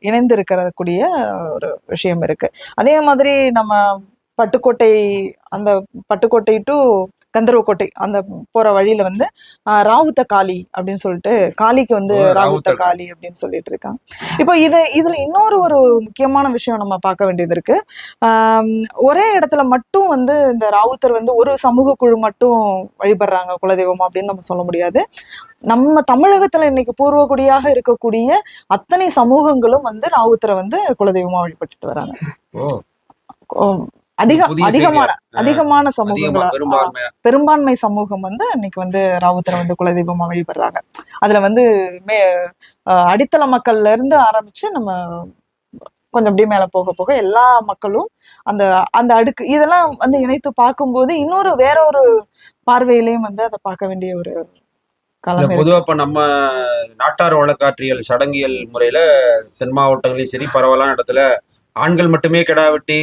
இணைந்து இருக்கக்கூடிய ஒரு விஷயம் இருக்கு. அதே மாதிரி நம்ம பட்டுக்கோட்டை, அந்த பட்டுக்கோட்டை டு கந்தர்வக்கோட்டை அந்த போற வழியில வந்து ராவுத்த காளி அப்படின்னு சொல்லிட்டு, காளிக்கு வந்து ராவுத்த காளி அப்படின்னு சொல்லிட்டு இருக்காங்க. இப்போ இதுல இன்னொரு ஒரு முக்கியமான விஷயம் நம்ம பார்க்க வேண்டியது இருக்கு. ஒரே இடத்துல மட்டும் வந்து இந்த ராவுத்தர் வந்து ஒரு சமூக குழு மட்டும் வழிபடுறாங்க குலதெய்வம் அப்படின்னு நம்ம சொல்ல முடியாது. நம்ம தமிழகத்துல இன்னைக்கு பூர்வகுடியாக இருக்கக்கூடிய அத்தனை சமூகங்களும் வந்து ராவுத்தரை வந்து குலதெய்வமா வழிபட்டுட்டு வராங்க. அதிகமான சமூகங்களா, பெரும்பான்மை சமூகம் வந்து இன்னைக்கு வந்து ராவுத்தரை வந்து குலதெய்வமா வழிபடுறாங்க. அதுல வந்து அடித்தள மக்கள்ல இருந்து ஆரம்பிச்சு நம்ம கொஞ்சம் அப்படியே மேல போக போக எல்லா மக்களும் அந்த அந்த அடுக்கு இதெல்லாம் வந்து இணைத்து பார்க்கும்போது இன்னொரு வேற ஒரு பார்வையிலையும் வந்து அதை பார்க்க வேண்டிய ஒரு காலம். பொதுவா இப்ப நம்ம நாட்டார் வழக்காற்றியல் சடங்கியல் முறையில தென் மாவட்டங்களையும் சரி பரவலான இடத்துல ஆண்கள் மட்டுமே கிடா வெட்டி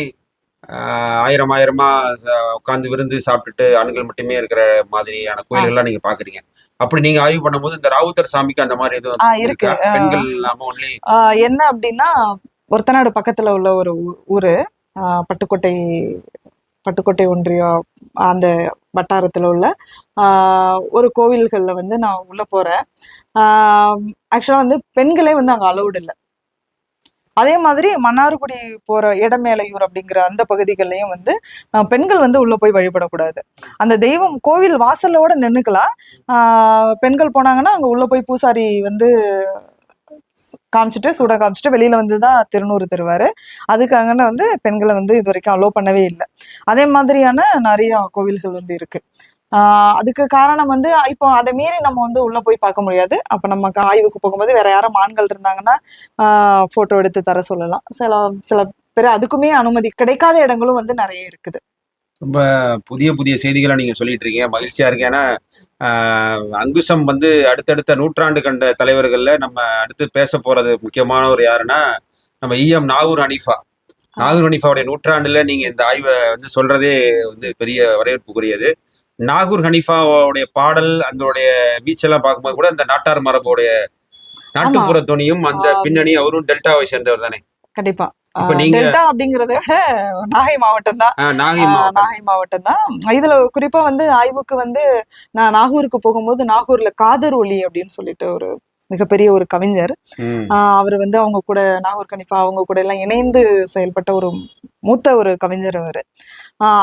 ஆயிரமா உட்காந்து விருந்து சாப்பிட்டுட்டு ஆண்கள் மட்டுமே இருக்கிற மாதிரியான கோயில்கள்லாம் நீங்க பாக்குறீங்க. அப்படி நீங்க ஆய்வு பண்ணும்போது இந்த ராவுத்தர் சாமிக்கு அந்த மாதிரி எதுவும் இருக்கு? பெண்கள் இல்லாம ஒன்லி என்ன அப்படின்னா, ஒருத்தநாடு பக்கத்துல உள்ள ஒரு ஊரு, பட்டுக்கோட்டை ஒன்றியம் அந்த வட்டாரத்துல உள்ள ஒரு கோவில்கள்ல வந்து நான் உள்ள போறேன். ஆக்சுவலா வந்து பெண்களே வந்து அங்க அலௌடு இல்லை. அதே மாதிரி மன்னார்குடி போற இடமேலையூர் அப்படிங்கிற அந்த பகுதிகள்லயும் வந்து பெண்கள் வந்து உள்ள போய் வழிபடக்கூடாது. அந்த தெய்வம் கோவில் வாசலோட நின்னுக்கலாம். பெண்கள் போனாங்கன்னா அங்க உள்ள போய் பூசாரி வந்து காமிச்சிட்டு சூடம் காமிச்சிட்டு வெளியில வந்துதான் திருநூறு தருவாரு. அதுக்கு அங்கே வந்து பெண்களை வந்து இது வரைக்கும் அலோவ் பண்ணவே இல்லை. அதே மாதிரியான நிறைய கோவில்கள் வந்து இருக்கு. அதுக்கு காரணம் வந்து இப்போ அதை மீறி நம்ம வந்து உள்ள போய் பார்க்க முடியாது. அப்ப நமக்கு ஆய்வுக்கு போகும்போது வேற யாரும் ஆண்கள் இருந்தாங்கன்னா போட்டோ எடுத்து தர சொல்லலாம். சில பேர் அதுக்குமே அனுமதி கிடைக்காத இடங்களும் வந்து நிறைய இருக்குது. ரொம்ப புதிய செய்திகளை நீங்க சொல்லிட்டு இருக்கீங்க, மகிழ்ச்சியா இருக்கு. ஏன்னா அங்குசம் வந்து அடுத்தடுத்த நூற்றாண்டு கண்ட தலைவர்கள்ல நம்ம அடுத்து பேச போறது முக்கியமான ஒரு யாருன்னா நம்ம ஈஎம் நாகூர் ஹனீஃபாவுடைய நூற்றாண்டுல நீங்க இந்த ஆய்வை வந்து சொல்றதே வந்து பெரிய வரவேற்புக்குரியது. நாகூர் ஹனீஃபாவுடைய பாடல் அதனுடைய வீச்செல்லாம் பார்க்கும்போது கூட அந்த நாட்டார் மரபுடைய நாட்டுப்புற துணியும் அந்த பின்னணி, அவரும் டெல்டாவை சேர்ந்தவர் தானே? கண்டிப்பா. டெல்டா அப்படிங்கறத விட நாகை மாவட்டம் தான். இதுல குறிப்பா வந்து ஆய்வுக்கு வந்து நான் நாகூருக்கு போகும்போது நாகூர்ல காதர் ஒலி அப்படின்னு சொல்லிட்டு ஒரு மிகப்பெரிய ஒரு கவிஞர், அவர் வந்து அவங்க கூட நாகூர் ஹனீஃபா அவங்க கூட எல்லாம் இணைந்து செயல்பட்ட ஒரு மூத்த ஒரு கவிஞர் அவரு.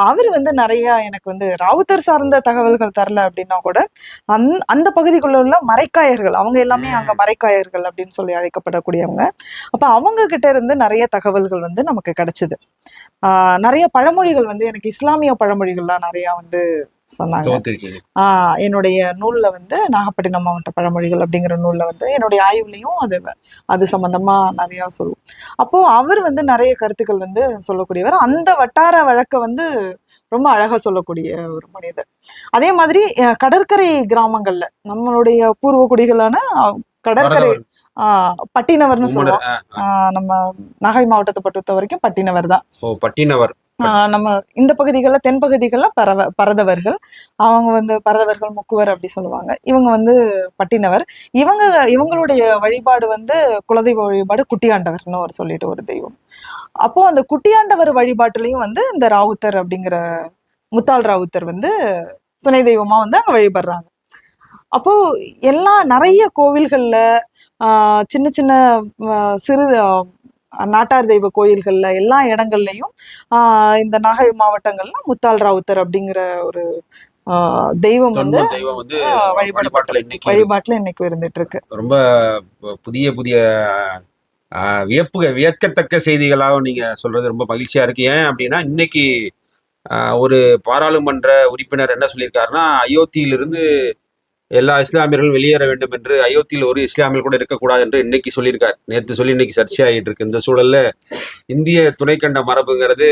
அவர் வந்து நிறைய எனக்கு வந்து ராவுத்தர் சார்ந்த தகவல்கள் தரல அப்படின்னா கூட அந்த பகுதிக்குள்ள உள்ள மரைக்காயர்கள், அவங்க எல்லாமே அங்க மரைக்காயர்கள் அப்படின்னு சொல்லி அழைக்கப்படக்கூடியவங்க. அப்ப அவங்க கிட்ட இருந்து நிறைய தகவல்கள் வந்து நமக்கு கிடைச்சது. நிறைய பழமொழிகள் வந்து எனக்கு இஸ்லாமிய பழமொழிகள்லாம் நிறைய வந்து சொன்னாங்க. என்னுடைய நூல்ல வந்து நாகப்பட்டினம் மாவட்ட பழமொழிகள் அப்படிங்கிற நூல்ல வந்து என்னுடைய ஆய்வுலையும் அது சம்பந்தமா நிறைய சொல்லுவோம். அப்போ அவர் வந்து நிறைய கருத்துக்கள் வந்து சொல்லக்கூடியவர். அந்த வட்டார வழக்க வந்து ரொம்ப அழகா சொல்லக்கூடிய ஒரு மனிதர். அதே மாதிரி கடற்கரை கிராமங்கள்ல நம்மளுடைய பூர்வ குடிகளான கடற்கரை பட்டினவர்னு சொல்லுவோம். நம்ம நாகை மாவட்டத்தை பொறுத்த வரைக்கும் பட்டினவர் தான். நம்ம இந்த பகுதிகளில் தென்பகுதிகளில் பரதவர்கள், அவங்க வந்து பரதவர்கள் முக்குவர் அப்படி சொல்லுவாங்க. இவங்க வந்து பட்டினவர். இவங்களுடைய வழிபாடு வந்து குலதெய்வ வழிபாடு குட்டியாண்டவர்னு ஒரு சொல்லிட்டு ஒரு தெய்வம். அப்போ அந்த குட்டியாண்டவர் வழிபாட்டுலையும் வந்து இந்த ராவுத்தர் அப்படிங்கிற முத்தாள் ராவுத்தர் வந்து துணை தெய்வமா வந்து அங்க வழிபடுறாங்க. அப்போ நிறைய கோவில்கள்ல சின்ன சின்ன சிறு நாட்டார் தெய்வ கோயில்கள்ல எல்லா இடங்கள்லயும் இந்த நாகை மாவட்டங்கள்ல முத்தாள் ராவுத்தர் அப்படிங்கிற ஒரு தெய்வம் வந்து வழிபாட்டுல இன்னைக்கு இருந்துட்டு இருக்கு. ரொம்ப புதிய வியக்கத்தக்க செய்திகளாக நீங்க சொல்றது ரொம்ப மகிழ்ச்சியா இருக்கு. ஏன் அப்படின்னா இன்னைக்கு ஒரு பாராளுமன்ற உறுப்பினர் என்ன சொல்லியிருக்காருன்னா, அயோத்தியிலிருந்து எல்லா இஸ்லாமியர்களும் வெளியேற வேண்டும் என்று, அயோத்தியில் ஒரு இஸ்லாமியர் கூட இருக்கக்கூடாது என்று இன்னைக்கு சொல்லியிருக்காரு. நேற்று சொல்லி இன்னைக்கு சர்ச்சையாகிட்டு இருக்கு. இந்த சூழல்ல இந்திய துணைக்கண்ட மரபுங்கிறது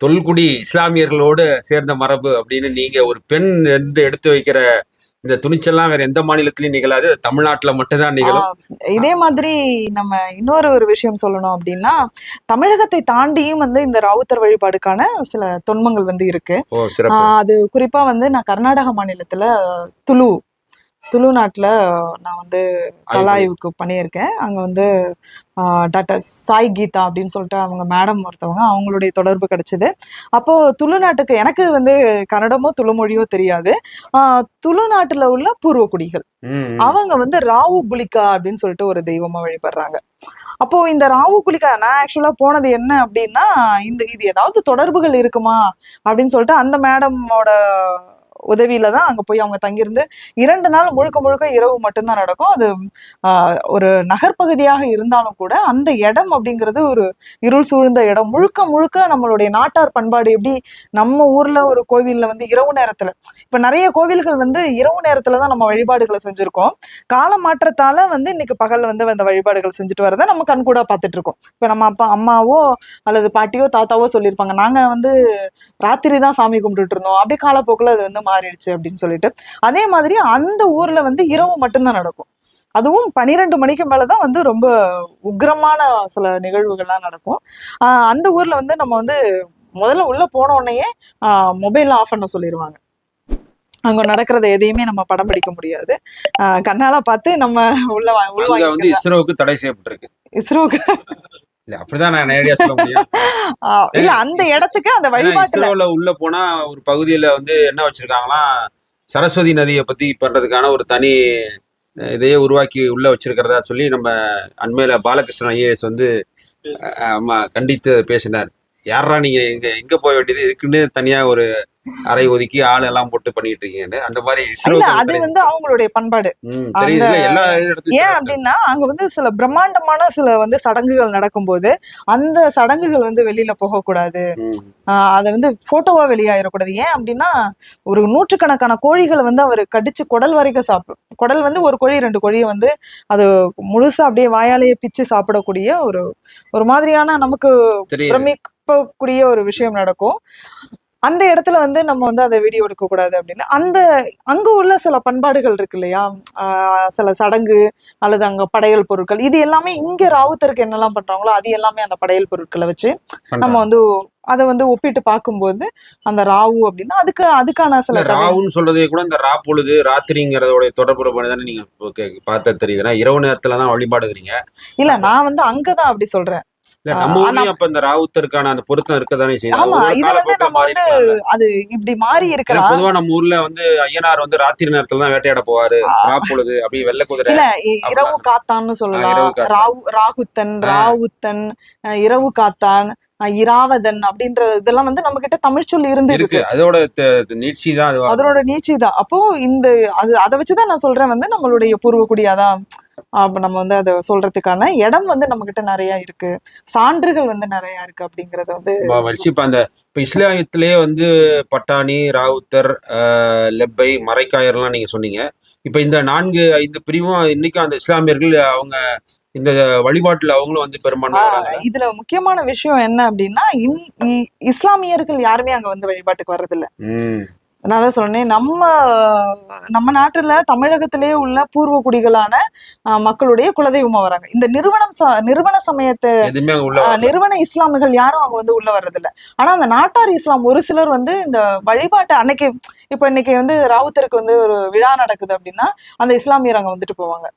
தொல்குடி இஸ்லாமியர்களோடு சேர்ந்த மரபு அப்படின்னு நீங்க ஒரு பெண் எடுத்து வைக்கிற இந்த துணிச்சல்லாம் வேற எந்த மாநிலத்திலயும் நிகழாது, தமிழ்நாட்டுல மட்டும்தான் நிகழும். இதே மாதிரி நம்ம இன்னொரு விஷயம் சொல்லணும் அப்படின்னா, தமிழகத்தை தாண்டியும் வந்து இந்த ராவுத்தர் வழிபாடுக்கான சில தொன்மங்கள் வந்து இருக்கு. அது குறிப்பா வந்து நான் கர்நாடக மாநிலத்துல துளு துளுநாட்டுல நான் வந்து கல ஆய்வுக்கு பண்ணியிருக்கேன். அங்க வந்து டாக்டர் சாய் கீதா அப்படின்னு சொல்லிட்டு அவங்க மேடம் ஒருத்தவங்க, அவங்களுடைய தொடர்பு கிடைச்சது. அப்போ துளுநாட்டுக்கு எனக்கு வந்து கன்னடமோ துளுமொழியோ தெரியாது. துளுநாட்டுல உள்ள பூர்வகுடிகள் அவங்க வந்து ராவு குலிகா அப்படின்னு சொல்லிட்டு ஒரு தெய்வமா வழிபடுறாங்க. அப்போ இந்த ராவு குலிகா நான் ஆக்சுவலா போனது என்ன அப்படின்னா, இது ஏதாவது தொடர்புகள் இருக்குமா அப்படின்னு சொல்லிட்டு அந்த மேடமோட உதவியில தான் அங்க போய் அவங்க தங்கியிருந்து 2 நாள் முழுக்க முழுக்க இரவு மட்டும்தான் நடக்கும். அது ஒரு நகர்ப்பகுதியாக இருந்தாலும் கூட அந்த இடம் அப்படிங்கிறது ஒரு இருள் சூழ்ந்த இடம். முழுக்க முழுக்க நம்மளுடைய நாட்டார் பண்பாடு எப்படி நம்ம ஊர்ல ஒரு கோவில்ல வந்து இரவு நேரத்துல, இப்ப நிறைய கோவில்கள் வந்து இரவு நேரத்துலதான் நம்ம வழிபாடுகளை செஞ்சிருக்கோம். கால மாற்றத்தால வந்து இன்னைக்கு பகல்ல வந்து அந்த வழிபாடுகள் செஞ்சுட்டு வரதை நம்ம கண்கூடா பார்த்துட்டு இருக்கோம். இப்ப நம்ம அப்பா அம்மாவோ அல்லது பாட்டியோ தாத்தாவோ சொல்லியிருப்பாங்க, நாங்க வந்து ராத்திரி தான் சாமி கும்பிட்டுட்டு இருந்தோம், அப்படியே காலப்போக்குல அது வந்து மாறிடுச்சு அப்படின்னு சொல்லிட்டு. அதே மாதிரி அந்த ஊர்ல வந்து இரவு மட்டும்தான் நடக்கும். அதுவும் 12 மணிக்கு மேலதான் வந்து ரொம்ப உக்கிரமான சில நிகழ்வுகள்லாம் நடக்கும். அந்த ஊர்ல வந்து நம்ம வந்து முதல்ல உள்ள போன உடனேயே மொபைல் ஆஃப் பண்ண சொல்லிடுவாங்க. அங்க நடக்கிறத எதையுமே நம்ம படம் பிடிக்க முடியாது. கண்ணால பார்த்து நம்ம வந்து இஸ்ரோவுக்கு தடை செய்யப்பட்டிருக்கு. இஸ்ரோவுக்கு இல்ல அப்படிதான் நான் நேரடியா சொல்ல முடியும். இல்ல அந்த இடத்துக்கு அந்த வழிபாட்டுல உள்ள போனா ஒரு பகுதியில வந்து என்ன வச்சிருக்காங்களா, சரஸ்வதி நதியை பத்தி பண்றதுக்கான ஒரு தனி இதையே உருவாக்கி உள்ள வச்சிருக்கிறதா சொல்லி நம்ம அண்மையில பாலகிருஷ்ணன் ஐஏஎஸ் வந்து கண்டித்து பேசினார். யாரா நீங்க எங்க போக வேண்டியது, இதுக்குன்னு தனியா ஒரு அறை ஒதுக்கி ஆள் எல்லாம் போட்டு பண்ணிட்டு இருக்கீங்க. அந்த மாதிரி அது வந்து அவங்களுடைய பண்பாடு. ஏன் அப்படின்னா அங்க வந்து சில பிரம்மாண்டமான சில வந்து சடங்குகள் நடக்கும்போது அந்த சடங்குகள் வந்து வெளியில போகக்கூடாது, அதை வந்து போட்டோவா வெளியாயிடக்கூடாது. ஏன் அப்படின்னா ஒரு நூற்றுக்கணக்கான கோழிகளை வந்து அவர் கடிச்சு குடல் வரைக்கும் சாப்பிடும். குடல் வந்து ஒரு கோழி 2 கோழியை வந்து அது முழுசா அப்படியே வாயாலேயே பிச்சு சாப்பிடக்கூடிய ஒரு மாதிரியான நமக்கு பிரமிக்கக்கூடிய ஒரு விஷயம் நடக்கும். அந்த இடத்துல வந்து நம்ம வந்து அதை வீடியோ எடுக்க கூடாது அப்படின்னு அங்க உள்ள சில பண்பாடுகள் இருக்கு இல்லையா, சில சடங்கு அல்லது அங்க படையல் பொருட்கள், இது எல்லாமே இங்க ராவுத்தருக்கு என்னெல்லாம் பண்றாங்களோ அது எல்லாமே அந்த படையல் பொருட்களை வச்சு நம்ம வந்து அதை வந்து ஒப்பிட்டு பார்க்கும்போது அந்த ராவு அப்படின்னா அதுக்கான சில ராவுன்னு சொல்றதே கூட இந்த ரா பொழுது ராத்திரிங்கிறதோட தொடர்பு தானே நீங்க பார்த்த தெரியுதுன்னா இரவு நேரத்துலதான் வழிபாடுகிறீங்க. இல்ல நான் வந்து அங்கதான் அப்படி சொல்றேன். அப்ப இந்த ராவுத்தருக்கான அந்த பொருத்தம் இருக்கதானே அது இப்படி மாறி இருக்கலாம். பொதுவா நம்ம ஊர்ல வந்து ஐயனார் வந்து ராத்திரி நேரத்துல தான் வேட்டையாட போவாரு, ராப்பொழுது அப்படி வெள்ளை குதிரை, இல்ல இரவு காத்தான்னு சொல்லலாம், ராகுத்தன், ராவுத்தன், இரவு காத்தான், இராவதன் அப்படின்ற இதெல்லாம் வந்து நம்ம கிட்ட தமிழ் சொல்லி இருக்கு. அதோட நீட்சி தான், அதோட நீட்சி தான். அப்போ அதை வச்சுதான் நான் சொல்றேன் வந்து நம்மளுடைய பூர்வகுடியாதான் நம்ம வந்து அதை சொல்றதுக்கான இடம் வந்து நம்ம கிட்ட நிறைய இருக்கு, சான்றுகள் வந்து நிறைய இருக்கு அப்படிங்கறத வந்து இப்ப இஸ்லாமியத்திலேயே வந்து பட்டாணி, ராவுத்தர், லெப்பை, மரைக்காயர்லாம் நீங்க சொன்னீங்க. இப்ப இந்த 4-5 பிரிவும் இன்னைக்கும் அந்த இஸ்லாமியர்கள் அவங்க இந்த வழிபாட்டுல அவங்களும் வந்து பெரும்பான்மை. இதுல முக்கியமான விஷயம் என்ன அப்படின்னா இஸ்லாமியர்கள் யாருமே அங்க வந்து வழிபாட்டுக்கு வர்றதில்ல. நான் தான் சொன்னேன், நம்ம நாட்டுல தமிழகத்திலேயே உள்ள பூர்வ குடிகளான மக்களுடைய குலதெய்வமா வராங்க. இந்த நிறுவன சமயத்தை நிறுவன இஸ்லாமியர்கள் யாரும் அவங்க வந்து உள்ள வர்றதில்ல. ஆனா அந்த நாட்டார் இஸ்லாம் ஒரு சிலர் வந்து இந்த வழிபாட்டை இன்னைக்கு வந்து ராவுத்தருக்கு வந்து ஒரு விழா நடக்குது அப்படின்னா அந்த இஸ்லாமியர் அங்க வந்துட்டு போவாங்க.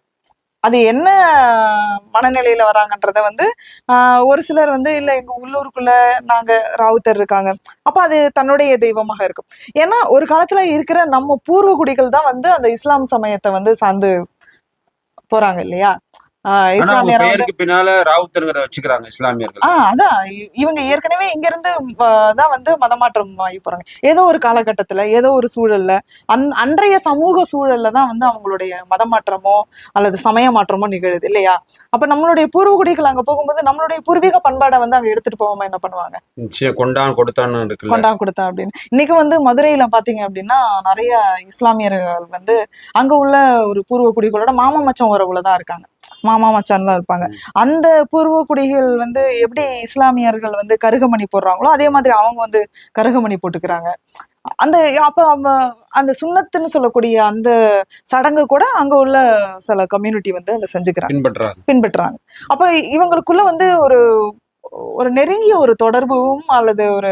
அது என்ன மனநிலையில வராங்கன்றத வந்து ஒரு சிலர் வந்து இல்ல எங்க உள்ளூருக்குள்ள நாங்க ராவுத்தர் இருக்காங்க, அப்ப அது தன்னுடைய தெய்வமாக இருக்கும். ஏன்னா ஒரு காலத்துல இருக்கிற நம்ம பூர்வ குடிகள் தான் வந்து அந்த இஸ்லாம் சமயத்தை வந்து சார்ந்து போறாங்க இல்லையா. பின்னால ராவுத்தர்ங்கிறத வச்சுக்கிறாங்க இஸ்லாமியர்கள். அதான் இவங்க ஏற்கனவே இங்க இருந்து தான் வந்து மதமாற்றம் ஆகி போறாங்க. ஏதோ ஒரு காலகட்டத்துல ஏதோ ஒரு சூழல்ல அன்றைய சமூக சூழல்ல தான் வந்து அவங்களுடைய மதமாற்றமோ அல்லது சமய மாற்றமோ நிகழுது இல்லையா. அப்ப நம்மளுடைய பூர்வகுடிகள் அங்க போகும்போது நம்மளுடைய பூர்வீக பண்பாடை வந்து அங்க எடுத்துட்டு போகாம என்ன பண்ணுவாங்க, கொண்டான் கொடுத்தான் அப்படின்னு. இன்னைக்கு வந்து மதுரையில பாத்தீங்க அப்படின்னா நிறைய இஸ்லாமியர்கள் வந்து அங்க உள்ள ஒரு பூர்வகுடிகளோட மாமா மச்சம் உறவுலதான் இருக்காங்க, மாமா மச்சான் தான் இருப்பாங்க. அந்த பூர்வ குடிகள் வந்து எப்படி இஸ்லாமியர்கள் வந்து கருகமணி போடுறாங்களோ அதே மாதிரி அவங்க வந்து கருகமணி போட்டுக்கிறாங்க. அப்ப அந்த சுண்ணத்துன்னு சொல்லக்கூடிய அந்த சடங்கு கூட அங்க உள்ள சில கம்யூனிட்டி வந்து அதை செஞ்சுக்கிறாங்க, பின்பற்றுறாங்க. அப்ப இவங்களுக்குள்ள வந்து ஒரு நெருங்கிய ஒரு தொடர்பும் அல்லது ஒரு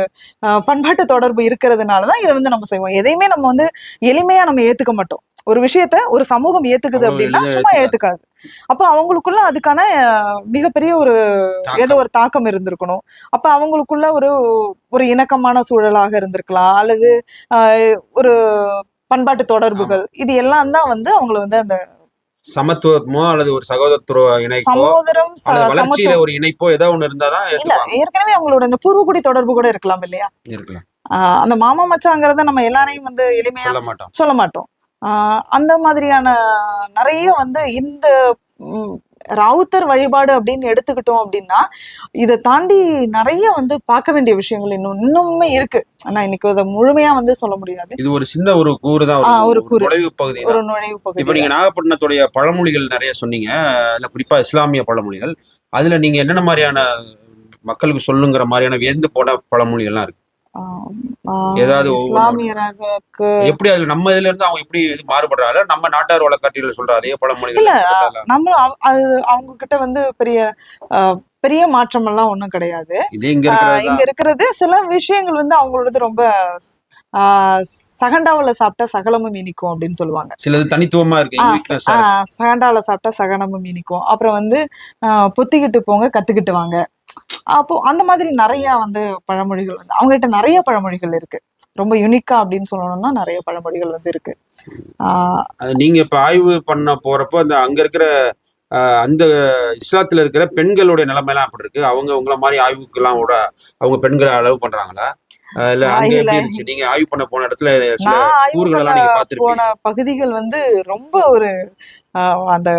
பண்பாட்டு தொடர்பு இருக்கிறதுனாலதான் இதை வந்து நம்ம செய்வோம். எதையுமே நம்ம வந்து எளிமையா நம்ம ஏத்துக்க மாட்டோம். ஒரு விஷயத்த ஒரு சமூகம் ஏத்துக்குது அப்படின்னா சும்மா ஏத்துக்காது. அப்ப அவங்களுக்குள்ள அதுக்கான மிகப்பெரிய ஒரு ஏதோ ஒரு தாக்கம் இருந்திருக்கணும். அப்ப அவங்களுக்குள்ள ஒரு ஒரு இணக்கமான சூழலாக இருந்திருக்கலாம், அல்லது ஒரு பண்பாட்டு தொடர்புகள், இது எல்லாம் தான் வந்து அவங்களை வந்து அந்த சமத்துவமோ அல்லது ஒரு சகோதரத்துவ இணைப்போ சமோதரம் அல்லது வளர்ச்சியில ஒரு இணைப்போ ஏதோ ஒண்ணு இருந்தாதான் இல்ல. ஏற்கனவே அவங்களோட இந்த பூர்வகுடி தொடர்பு கூட இருக்கலாம் இல்லையா? இருக்கலாம். அந்த மாமா மச்சாங்கிறத நம்ம எல்லாரையும் வந்து எளிமையா சொல்ல மாட்டோம். அந்த மாதிரியான நிறைய வந்து இந்த ராவுத்தர் வழிபாடு அப்படின்னு எடுத்துக்கிட்டோம் அப்படின்னா, இதை தாண்டி நிறைய வந்து பார்க்க வேண்டிய விஷயங்கள் இன்னுமே இருக்கு. ஆனா இன்னைக்கு அதை முழுமையா வந்து சொல்ல முடியாது. இது ஒரு சின்ன ஒரு கூறு தான், ஒரு நுழைவு பகுதி. ஒரு நுழைவு பகுதி. இப்ப நீங்க நாகப்பட்டினத்துடைய பழமொழிகள் நிறைய சொன்னீங்க, இல்ல குறிப்பா இஸ்லாமிய பழமொழிகள். அதுல நீங்க என்னென்ன மாதிரியான மக்களுக்கு சொல்லுங்கிற மாதிரியான வியந்து போன பழமொழிகள்லாம் இருக்கு? ஏதாவது இஸ்லாமியர்களுக்கு எப்படி அதுல நம்ம இதுல இருந்து அவங்க எப்படி இது மாறுபடுறாங்க? நம்ம நாட்டார் வழக்காட்டில சொல்ற அதே பழமொழிகள் இல்ல, நம்ம அது அவங்க கிட்ட வந்து பெரிய மாற்றம் எல்லாம் ஒண்ணும் கிடையாது. இங்க இருக்கிறது சில விஷயங்கள் வந்து அவங்களோடது ரொம்ப சகண்டாவில சாப்பிட்டா சகலமும் இனிக்கும் அப்படின்னு சொல்லுவாங்க. சிலது தனித்துவமா இருக்கு. சகண்டாவில சாப்பிட்டா சகலமும் இனிக்கும். அப்புறம் வந்து பொத்திக்கிட்டு போங்க, கத்துக்கிட்டு வாங்க. அப்போ அந்த மாதிரி நிறைய வந்து பழமொழிகள் வந்து அவங்ககிட்ட நிறைய பழமொழிகள் இருக்கு. ரொம்ப யூனிக்கா அப்படின்னு சொல்லணும்னா நிறைய பழமொழிகள் வந்து இருக்கு. நீங்க இப்ப ஆய்வு பண்ண போறப்போ அந்த அங்க இருக்கிற அந்த இஸ்லாத்துல இருக்கிற பெண்களுடைய நிலைமையெல்லாம் அப்படி இருக்கு? அவங்க உங்களை மாதிரி ஆய்வுக்கு எல்லாம் கூட அவங்க பெண்களை அளவு பண்றாங்களா? இல்ல அங்க எப்படி இருந்துச்சு? நீங்க ஆய்வு பண்ண போன இடத்துல சில ஊர்கள் எல்லாம் நீங்க பாத்துருப்பீங்க. போன பகுதிகள் வந்து ரொம்ப ஒரு அந்த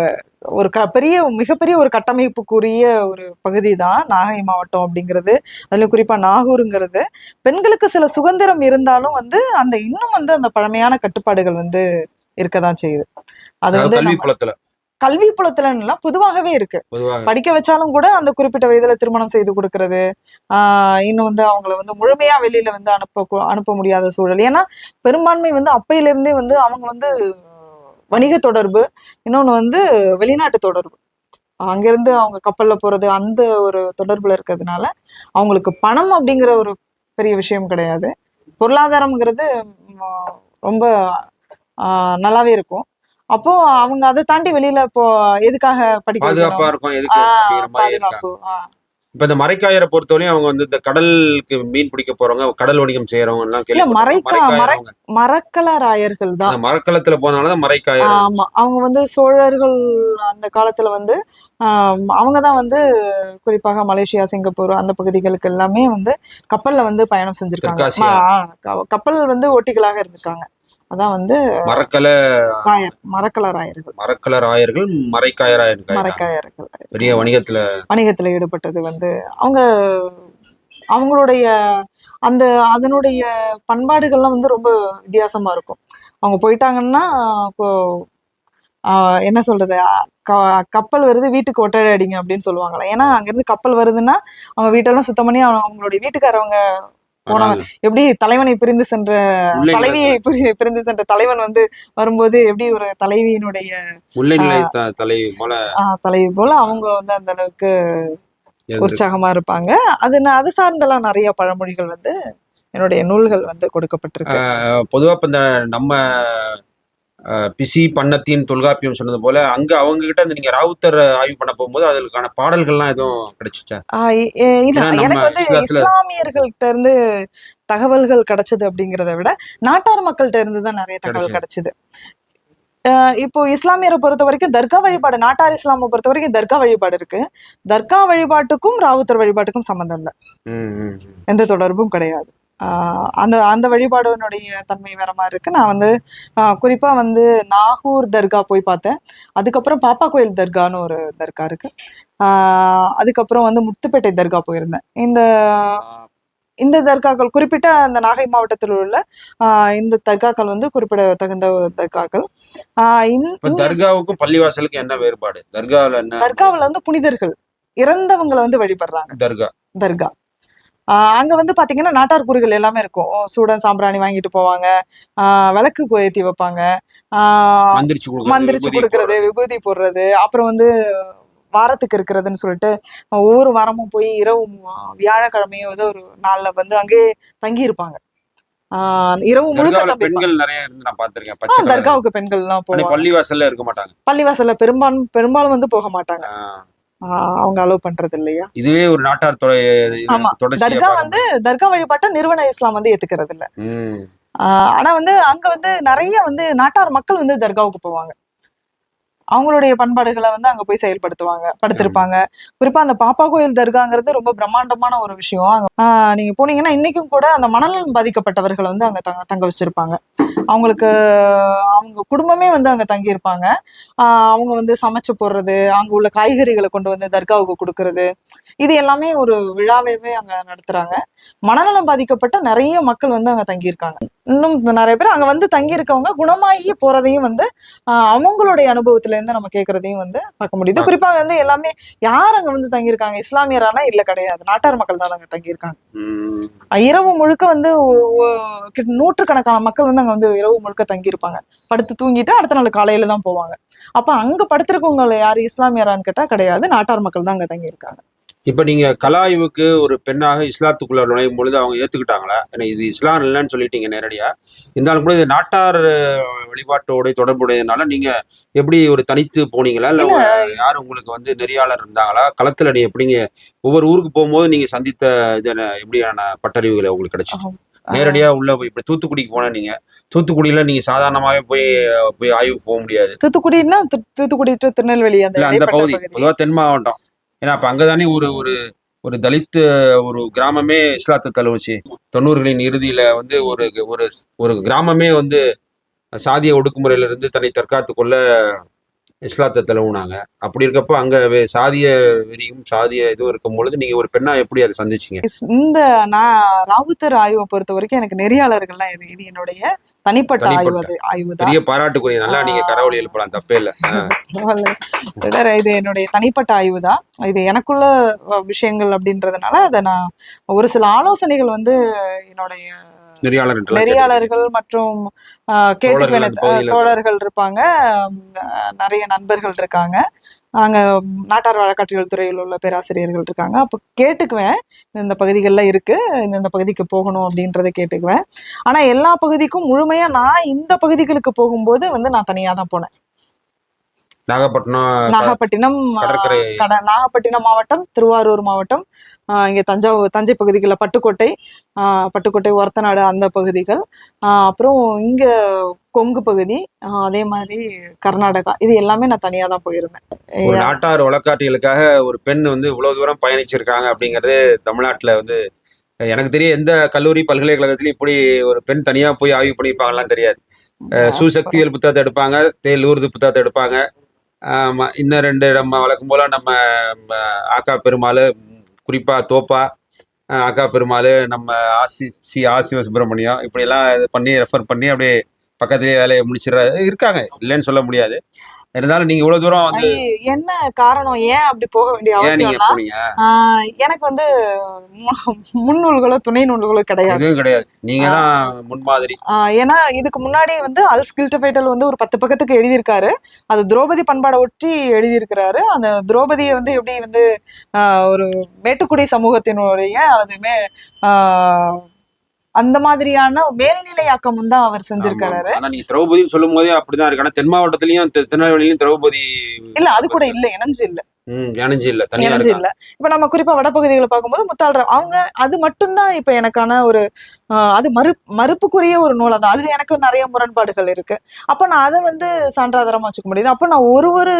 ஒரு மிகப்பெரிய ஒரு கட்டமைப்புக்குரிய ஒரு பகுதி தான் நாகை மாவட்டம் அப்படிங்கிறது. அதுல குறிப்பா நாகூருங்கிறது. பெண்களுக்கு சில சுதந்திரம் இருந்தாலும் வந்து அந்த இன்னும் வந்து அந்த பழமையான கட்டுப்பாடுகள் வந்து இருக்கதான் செய்யுது. அது வந்து கல்வி புலத்துல பொதுவாகவே இருக்கு. படிக்க வச்சாலும் கூட அந்த குறிப்பிட்ட வயதுல திருமணம் செய்து கொடுக்கறது, இன்னும் வந்து அவங்கள வந்து முழுமையா வெளியில வந்து அனுப்ப முடியாத சூழல். ஏன்னா பெரும்பான்மை வந்து அப்பையில இருந்தே வந்து அவங்க வந்து வணிக தொடர்பு, இன்னொன்னு வந்து வெளிநாட்டு தொடர்பு. அங்கிருந்து அவங்க கப்பல்ல போறது அந்த ஒரு தொடர்புல இருக்கிறதுனால அவங்களுக்கு பணம் அப்படிங்கிற ஒரு பெரிய விஷயம் கிடையாது. பொருளாதாரம்ங்கிறது ரொம்ப நல்லாவே இருக்கும். அப்போ அவங்க அதை தாண்டி வெளியில இப்போ எதுக்காக பாதுகாப்பா இருக்கும், பாதுகாப்பு. இப்ப இந்த மரைக்காயரை பொறுத்தவரையும் அவங்க வந்து இந்த கடலுக்கு மீன் பிடிக்க போறவங்க, கடல் வணிகம் செய்யறவங்க மரக்கலராயர்கள் தான். மரக்கலத்துல போனாலதான் மரைக்காயர். ஆமா, அவங்க வந்து சோழர்கள் அந்த காலத்துல வந்து அவங்கதான் வந்து குறிப்பாக மலேசியா, சிங்கப்பூர் அந்த பகுதிகளுக்கு எல்லாமே வந்து கப்பல்ல வந்து பயணம் செஞ்சிருக்காங்க. கப்பல் வந்து ஓட்டிகளாக இருந்திருக்காங்க. அதான் வந்து மரக்கலராயர்கள், மரைக்காயர்கள் பெரிய வணிகத்துல ஈடுபட்டது வந்து அவங்களுடைய அதனுடைய பண்பாடுகள்லாம் வந்து ரொம்ப வித்தியாசமா இருக்கும். அவங்க போயிட்டாங்கன்னா இப்போ என்ன சொல்றது, கப்பல் வருது வீட்டுக்கு ஒட்டடை அடிங்க அப்படின்னு சொல்லுவாங்களா. ஏன்னா அங்கிருந்து கப்பல் வருதுன்னா அவங்க வீட்டெல்லாம் சுத்தம் பண்ணி அவங்களுடைய வீட்டுக்காரவங்க போனவன் எப்படி தலைவனை பிரிந்து சென்ற தலைவியை பிரிந்து சென்ற தலைவன் வந்து வரும்போது எப்படி ஒரு தலைவியினுடைய தலைவி போல அவங்க வந்து அந்த அளவுக்கு உற்சாகமா இருப்பாங்க. அது சார்ந்தெல்லாம் நிறைய பழமொழிகள் வந்து என்னுடைய நூல்கள் வந்து கொடுக்கப்பட்டிருக்கு. பொதுவா இப்ப இந்த நம்ம பிசி பண்ணத்தின் தொல்காப்பியம் சொன்னது போல அங்க அவங்க கிட்ட நீங்க ராவுத்தர் ஆய்வு பண்ண போகும்போது அதுக்கான பாடல்கள்லாம் எதுவும் கிடைச்சிச்சா? எனக்கு வந்து இஸ்லாமியர்கள்ட்ட இருந்து தகவல்கள் கிடைச்சது அப்படிங்கிறத விட நாட்டார் மக்கள்கிட்ட இருந்து தான் நிறைய தகவல் கிடைச்சது. இப்போ இஸ்லாமியரை பொறுத்த வரைக்கும் தர்கா வழிபாடு, நாட்டார் இஸ்லாமை பொறுத்த வரைக்கும் தர்கா வழிபாடு இருக்கு. தர்கா வழிபாட்டுக்கும் ராவுத்தர் வழிபாட்டுக்கும் சம்பந்தம் இல்லை, எந்த தொடர்பும் கிடையாது. அந்த வழிபாடுனுடைய தன்மை வேற மாதிரி இருக்கு. நான் வந்து குறிப்பா வந்து நாகூர் தர்கா போய் பார்த்தேன். அதுக்கப்புறம் பாப்பா கோயில் தர்கான்னு ஒரு தர்கா இருக்கு. அதுக்கப்புறம் வந்து முத்துப்பேட்டை தர்கா போயிருந்தேன். இந்த தர்காக்கள் குறிப்பிட்ட அந்த நாகை மாவட்டத்தில் உள்ள இந்த தர்காக்கள் வந்து குறிப்பிட தகுந்த தர்காக்கள். தர்காவுக்கும் பள்ளிவாசலுக்கு என்ன வேறுபாடு? தர்காவில் வந்து புனிதர்கள் இறந்தவங்களை வந்து வழிபடுறாங்க. தர்கா அங்க வந்து பாத்தீங்கன்னா நாட்டார் கூறுகள் எல்லாமே இருக்கும். சூடன் சாம்பிராணி வாங்கிட்டு போவாங்க, விளக்கு ஏத்தி வைப்பாங்க, மந்திரிச்சு கொடுக்கறது, விபூதி போடுறது, அப்புறம் வந்து வாரத்துக்கு இருக்கிறதுன்னு சொல்லிட்டு ஒவ்வொரு வாரமும் போய் இரவு வியாழக்கிழமையோ ஏதோ ஒரு நாள்ல வந்து அங்கே தங்கி இருப்பாங்க. இரவு முழுக்க தர்காவுல தம்பிப்பாங்க. பெண்கள் நிறைய இருந்து நான் பார்த்திருக்கேன். பச்சை கலர் தர்காவுக்கு பெண்கள் எல்லாம் ஆனா போவாங்க. பள்ளிவாசல்ல இருக்க மாட்டாங்க. பள்ளிவாசல்ல பெரும்பாலும் வந்து போக மாட்டாங்க. அவங்க அலோவ் பண்றது இல்லையா. இதுவே ஒரு நாட்டார் ஆமா, தொடர்ச்சியா தர்கா பார்க்க வந்து தர்கா வழிபாட்டை நிறுவன இஸ்லாம் வந்து ஏத்துக்கிறது இல்ல. முடியும். ஆனா வந்து அங்க வந்து நிறைய வந்து நாட்டார் மக்கள் வந்து தர்காவுக்கு போவாங்க. அவங்களுடைய பண்பாடுகளை வந்து அங்க போய் படுத்திருப்பாங்க. குறிப்பா அந்த பாப்பா கோயில் தர்காங்கிறது ரொம்ப பிரம்மாண்டமான ஒரு விஷயம். நீங்க போனீங்கன்னா இன்னைக்கும் கூட அந்த மனநலம் பாதிக்கப்பட்டவர்களை வந்து அங்க தங்க வச்சிருப்பாங்க. அவங்களுக்கு அவங்க குடும்பமே வந்து அங்க தங்கி இருப்பாங்க. அவங்க வந்து சமைச்சு போடுறது, அங்க உள்ள காய்கறிகளை கொண்டு வந்து தர்காவுக்கு கொடுக்கறது, இது எல்லாமே ஒரு விழாவே அங்க நடத்துறாங்க. மனநலம் பாதிக்கப்பட்ட நிறைய மக்கள் வந்து அங்க தங்கியிருக்காங்க. இன்னும் நிறைய பேர் அங்க வந்து தங்கி இருக்கவங்க குணமாகி போறதையும் வந்து அவங்களுடைய அனுபவத்துல இருந்து நம்ம கேட்கறதையும் வந்து பார்க்க முடியுது. குறிப்பா வந்து எல்லாமே யார் அங்க வந்து தங்கியிருக்காங்க, இஸ்லாமியரானா இல்ல, கிடையாது, நாட்டார் மக்கள் தான் அங்க தங்கியிருக்காங்க. இரவு முழுக்க வந்து நூற்றுக்கணக்கான மக்கள் வந்து அங்க வந்து இரவு முழுக்க தங்கியிருப்பாங்க. படுத்து தூங்கிட்டு அடுத்த நாள் காலையில தான் போவாங்க. அப்ப அங்க படுத்திருக்கவங்க யாரு இஸ்லாமியரான்னு கேட்டா கிடையாது, நாட்டார் மக்கள் தான் அங்க தங்கியிருக்காங்க. இப்ப நீங்க கலாய்வுக்கு ஒரு பெண்ணாக இஸ்லாத்துக்குள்ள நுழையும் பொழுது அவங்க ஏத்துக்கிட்டாங்களா? ஏன்னா இது இஸ்லாம் இல்லைன்னு சொல்லிட்டீங்க நேரடியா. இருந்தாலும் கூட இது நாட்டார் வழிபாட்டோட தொடர்புடையதுனால நீங்க எப்படி ஒரு தனித்து போனீங்களா, இல்ல யாரும் உங்களுக்கு வந்து நெறியாளர் இருந்தாங்களா? களத்துல நீ எப்படிங்க ஒவ்வொரு ஊருக்கு போகும்போது நீங்க சந்தித்த எப்படியான பட்டறிவுகளை உங்களுக்கு கிடைச்சிச்சு? நேரடியா உள்ள போய் இப்ப தூத்துக்குடிக்கு போன நீங்க, தூத்துக்குடியில நீங்க சாதாரணமாவே போய் ஆய்வுக்கு போக முடியாது. தூத்துக்குடின்னா தூத்துக்குடி டு திருநெல்வேலி அந்த பகுதி பொதுவா தென் மாவட்டம். ஏன்னா அப்ப அங்கதானே ஒரு ஒரு ஒரு தலித் ஒரு கிராமமே இஸ்லாத்தை தழுவுச்சு. 90களின் இறுதியில வந்து ஒரு ஒரு ஒரு கிராமமே வந்து சாதிய ஒடுக்குமுறையில இருந்து தன்னை தற்காத்துக் கொள்ள இஸ்லாத்தை தழுவுனாங்க. அப்படி இருக்கப்போ அங்க சாதிய வெறியும் சாதிய இதுவும் இருக்கும் பொழுது நீங்க ஒரு பெண்ணா எப்படி அதை சந்திச்சீங்க? இந்த நான் ராவுத்தர் ஆய்வை பொறுத்த வரைக்கும் எனக்கு நெறியாளர்கள்லாம் இது என்னுடைய தனிப்பட்ட ஆய்வு தான். பெரிய பாராட்டுக்குரிய, நல்லா நீங்க கரவொலி எழுப்பலாம், தப்பே இல்ல. இது என்னுடைய தனிப்பட்ட ஆய்வு தான். இது எனக்குள்ள விஷயங்கள் அப்படின்றதுனால அதை நான் ஒரு சில ஆலோசனைகள் வந்து என்னுடைய நெறியாளர்கள் மற்றும் தோழர்கள் இருப்பாங்க, நிறைய நண்பர்கள் இருக்காங்க, அங்க நாட்டார் வழக்காற்றுகள் துறையில் உள்ள பேராசிரியர்கள் இருக்காங்க. அப்ப கேட்டுக்குவேன், இந்த பகுதிகளில் இருக்கு, இந்த பகுதிக்கு போகணும் அப்படின்றத கேட்டுக்குவேன். ஆனா எல்லா பகுதிக்கும் முழுமையா நான் இந்த பகுதிகளுக்கு போகும்போது வந்து நான் தனியா தான் போனேன். நாகப்பட்டினம் மாவட்டம், திருவாரூர் மாவட்டம், இங்க தஞ்சை பகுதிகளில் பட்டுக்கோட்டை, ஒரத்தநாடு அந்த பகுதிகள், அப்புறம் இங்க கொங்கு பகுதி, அதே மாதிரி கர்நாடகா, இது எல்லாமே நான் தனியா தான் போயிருந்தேன். ஒரு நாட்டார் வழக்காட்டிகளுக்காக ஒரு பெண் வந்து இவ்வளவு தூரம் பயணிச்சிருக்காங்க அப்படிங்கறது தமிழ்நாட்டுல வந்து எனக்கு தெரிய எந்த கல்லூரி பல்கலைக்கழகத்திலும் இப்படி ஒரு பெண் தனியா போய் ஆய்வு பண்ணியிருப்பாங்கலாம் தெரியாது. சுசக்திகள் புத்தகத்தை எடுப்பாங்க, லூர்து புத்தகத்தை எடுப்பாங்க, இன்னும் 2 நம்ம வழக்கம் போல நம்ம ஆக்கா பெருமாள், குறிப்பா தோப்பா ஆக்கா பெருமாள், நம்ம ஆசிவ சுப்பிரமணியம், இப்படி எல்லாம் இது பண்ணி ரெஃபர் பண்ணி அப்படியே பக்கத்துலேயே வேலையை இருக்காங்க, இல்லைன்னு சொல்ல முடியாது. இருந்தாலும் நீங்க இவ்வளவு தூரம் வந்து என்ன காரணம், ஏன் அப்படி போக வேண்டிய அவசியம்னா, எனக்கு வந்து முன்னூல்களோ துணை நூல்களோ கிடையாது. நீங்க தான் முன்மாதிரி. ஏன்னா இதுக்கு முன்னாடி வந்து அல்ஃப் கில்டஃபைட்டல் வந்து ஒரு 10 பக்கத்துக்கு எழுதியிருக்காரு. அது திரௌபதி பண்பாடை ஒட்டி எழுதியிருக்கிறாரு. அந்த திரௌபதியை வந்து எப்படி வந்து ஒரு மேட்டுக்குடி சமூகத்தினுடைய அதுவுமே அந்த மாதிரியான மேல்நிலையாக்கமும் தான் அவர் செஞ்சிருக்காரு. ஆனா நீங்க திரௌபதி சொல்லும் போதே அப்படிதான் இருக்கு. ஆனா தென் மாவட்டத்திலயும் திருநெல்வேலியும் திரௌபதி இல்ல, அது கூட இல்ல, இணைஞ்சு இல்ல. இப்ப நம்ம குறிப்பா வடபகுதிகளை பார்க்கும்போது முத்தாள்ற அவங்க அது மட்டும்தான் இப்ப எனக்கான ஒரு அது மறுப்புக்குரிய ஒரு நூலை தான். அதுல எனக்கு நிறைய முரண்பாடுகள் இருக்கு. அப்ப நான் அதை வந்து சான்றாதாரமா வச்சுக்க முடியுது. அப்ப நான் ஒரு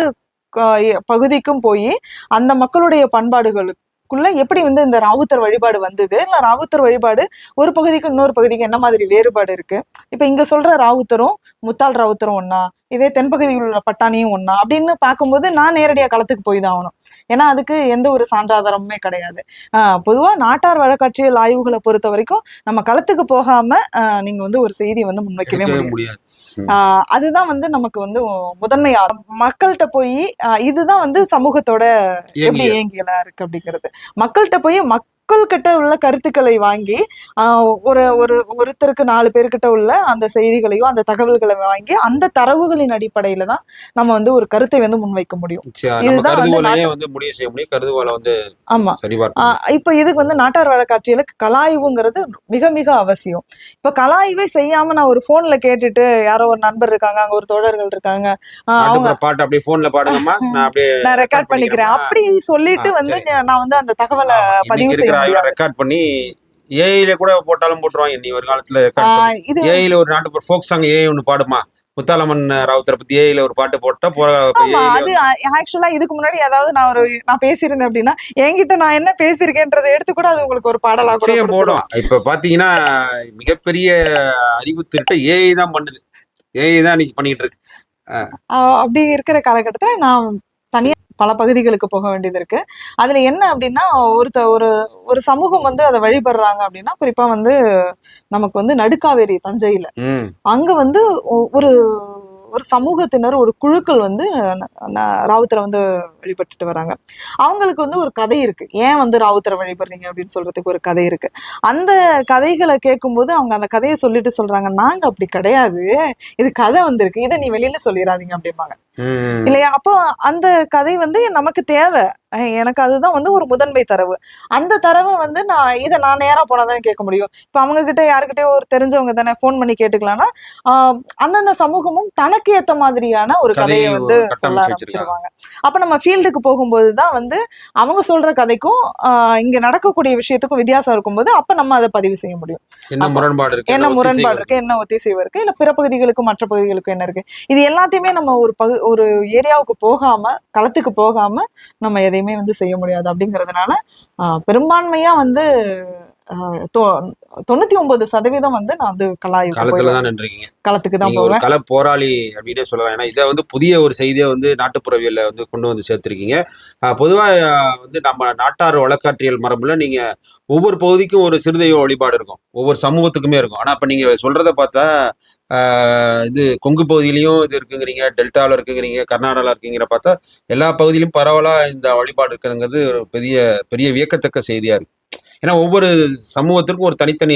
பகுதிக்கும் போய் அந்த மக்களுடைய பண்பாடுகளுக்கு எப்படி வந்து இந்த ராவுத்தர் வழிபாடு வந்தது, இல்ல ராவுத்தர் வழிபாடு ஒரு பகுதிக்கு இன்னொரு பகுதிக்கு என்ன மாதிரி வேறுபாடு இருக்கு, இப்ப இங்க சொல்ற ராவுத்தரும் முத்தாள் ராவுத்தரும் ஒன்னா, இதே தென்பகுதியில் உள்ள பட்டாணியும் ஒன்னா அப்படின்னு பார்க்கும்போது நான் நேரடியா களத்துக்கு போய் தான் ஆகணும். ஏன்னா அதுக்கு எந்த ஒரு சான்றாதாரமுமே கிடையாது. பொதுவா நாட்டார் வழக்காற்றியல் ஆய்வுகளை பொறுத்த வரைக்கும் நம்ம களத்துக்கு போகாம நீங்க வந்து ஒரு செய்தியை வந்து முன்வைக்கவே முடியாது. அதுதான் வந்து நமக்கு வந்து முதன்மை. மக்கள்கிட்ட போய் இதுதான் வந்து சமூகத்தோட எப்படி இயங்கியலா இருக்கு அப்படிங்கிறது. மக்கள்கிட்ட போய் மக்கள் கிட்ட உள்ள கருத்துக்களை வாங்கி ஒரு ஒரு ஒருத்தருக்கு 4 பேர்கிட்ட உள்ள அந்த செய்திகளையோ அந்த தகவல்களை வாங்கி அந்த தரவுகளின் அடிப்படையில தான் நம்ம வந்து ஒரு கருத்தை வந்து முன்வைக்க முடியும். இதுதான் வந்து முடிவு செய்ய முடியும். கருதுகோளை வந்து ஆமா. இப்ப இதுக்கு வந்து நாட்டார் வழக்காட்சியலுக்கு கலாய்வுங்கிறது மிக மிக அவசியம். இப்ப கலாய்வே செய்யாம நான் ஒரு போன்ல கேட்டுட்டு யாரோ ஒரு நண்பர் இருக்காங்க, அங்க ஒரு தோழர்கள் இருக்காங்க, அவங்க பாட்டு அப்படியே போன்ல பாடுங்கம்மா, நான் ரெக்கார்ட் பண்ணிக்கிறேன் அப்படி சொல்லிட்டு வந்து நான் வந்து அந்த தகவலை பதிவு செய்ய முடியாது. ரெக்கார்ட் பண்ணி ஏஐல கூட போட்டாலும் போட்டுருவாங்க. நீ ஒரு காலத்துல ஏஐல ஒரு நாட்டு ஃபோக் சாங் ஏஐ ஒண்ணு பாடுமா, முத்தாலம்மன் ராவுத்தரை பத்தி ஏஐல ஒரு பாட்டு போட்டா அது ஆக்சுவலா இதுக்கு முன்னாடி ஏதாவது நான் பேசியிருந்தேன் அப்படின்னா என்கிட்ட நான் என்ன பேசியிருக்கேன்றதை எடுத்து கூட அது உங்களுக்கு ஒரு பாடலா கூட போடும். இப்ப பாத்தீங்கன்னா மிகப்பெரிய அறிவு திருட்ட ஏஐ தான் பண்ணுது. ஏஐ தான் இன்னைக்கு பண்ணிட்டு இருக்கு. அப்படி இருக்கிற காலகட்டத்துல நான் தனியா பல பகுதிகளுக்கு போக வேண்டியது இருக்கு. அதுல என்ன அப்படின்னா ஒரு ஒரு சமூகம் வந்து அதை வழிபடுறாங்க அப்படின்னா, குறிப்பா வந்து நமக்கு வந்து நடுக்காவேரி தஞ்சையில அங்க வந்து ஒரு ஒரு சமூகத்தினர் ஒரு குழுக்கள் வந்து ராவுத்தரை வந்து வழிபட்டுட்டு வராங்க. அவங்களுக்கு வந்து ஒரு கதை இருக்கு. ஏன் வந்து ராவுத்தரை வழிபடுறீங்க அப்படின்னு சொல்றதுக்கு ஒரு கதை இருக்கு. அந்த கதைகளை கேட்கும்போது அவங்க அந்த கதையை சொல்லிட்டு சொல்றாங்க, நாங்க அப்படி கிடையாது, இது கதை வந்திருக்கு, இதை நீ வெளியில சொல்லிடாதீங்க அப்படிம்பாங்க இல்லையா. அப்போ அந்த கதை வந்து நமக்கு தேவை, எனக்கு அதுதான் வந்து ஒரு முதன்மை தரவு. அந்த தரவை வந்து நான் நேரா போனாதான் கேட்க முடியும். இப்ப அவங்க கிட்ட யாருக்கிட்டயோ ஒரு தெரிஞ்சவங்க தானே போன் பண்ணி கேட்டுக்கலாம்னா அந்தந்த சமூகமும் தனக்கு ஏத்த மாதிரியான ஒரு கதையை வந்து சொல்ல ஆரம்பிச்சிருவாங்க. அப்ப நம்ம ஃபீல்டுக்கு போகும்போதுதான் வந்து அவங்க சொல்ற கதைக்கும் இங்க நடக்கக்கூடிய விஷயத்துக்கும் வித்தியாசம் இருக்கும்போது அப்ப நம்ம அதை பதிவு செய்ய முடியும். என்ன முரண்பாடு இருக்கு, என்ன ஒத்திசைவு இருக்கு, இல்ல பிற பகுதிகளுக்கும் மற்ற பகுதிகளுக்கும் என்ன இருக்கு, இது எல்லாத்தையுமே நம்ம ஒரு ஏரியாவுக்கு போகாம, களத்துக்கு போகாம நம்ம எதையுமே வந்து செய்ய முடியாது. அப்படிங்கிறதுனால பெரும்பான்மையா வந்து 99% வந்து நான் வந்து களத்துக்கு தான் போவேன். கள போராளி அப்படின்னே சொல்லலாம். ஏன்னா இதை வந்து புதிய ஒரு செய்தியை வந்து நாட்டுப்புறவியல்ல வந்து கொண்டு வந்து சேர்த்திருக்கீங்க. பொதுவா வந்து நம்ம நாட்டார் வழக்காற்றியல் மரபுல நீங்க ஒவ்வொரு பகுதிக்கும் ஒரு சிறுதெய்வ வழிபாடு இருக்கும், ஒவ்வொரு சமூகத்துக்குமே இருக்கும். ஆனா இப்ப நீங்க சொல்றத பார்த்தா இது கொங்கு பகுதியிலையும் இது இருக்குங்கிறீங்க, டெல்டாவில் இருக்குங்கிறீங்க, கர்நாடகாவில் இருக்குங்கிற பார்த்தா எல்லா பகுதியிலும் பரவலா இந்த வழிபாடு இருக்குங்கிறது ஒரு பெரிய வியக்கத்தக்க செய்தியா இருக்கு. ஏன்னா ஒவ்வொரு சமூகத்திற்கும் ஒரு தனித்தனி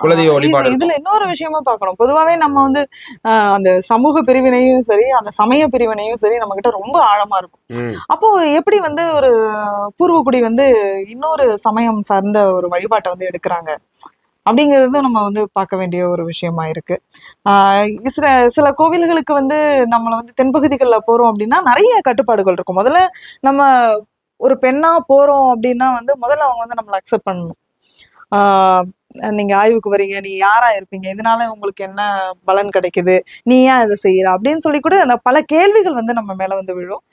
குலதெய்வ வழிபாடு. இதுல இன்னொரு விஷயமா பார்க்கணும். பொதுவாவே நம்ம வந்து அந்த சமூக பிரிவினையும் சரி, அந்த சமய பிரிவினையும் சரி நம்ம கிட்ட ரொம்ப ஆழமா இருக்கும். அப்போ எப்படி வந்து ஒரு பூர்வக்குடி வந்து இன்னொரு சமயம் சார்ந்த ஒரு வழிபாட்டை வந்து எடுக்கிறாங்க அப்படிங்கிறது நம்ம வந்து பார்க்க வேண்டிய ஒரு விஷயமா இருக்கு. சில கோவில்களுக்கு வந்து நம்மளை வந்து தென்பகுதிகளில் போறோம் அப்படின்னா நிறைய கட்டுப்பாடுகள் இருக்கும். முதல்ல நம்ம ஒரு பெண்ணா போறோம் அப்படின்னா வந்து முதல்ல அவங்க வந்து நம்மளை அக்செப்ட் பண்ணணும். நீங்க ஆய்வுக்கு வரீங்க, நீ யாரா இருப்பீங்க, இதனால உங்களுக்கு என்ன பலன் கிடைக்குது, நீ ஏன் இதை செய்யற அப்படின்னு சொல்லி கூட பல கேள்விகள் வந்து நம்ம மேல வந்து விழும்.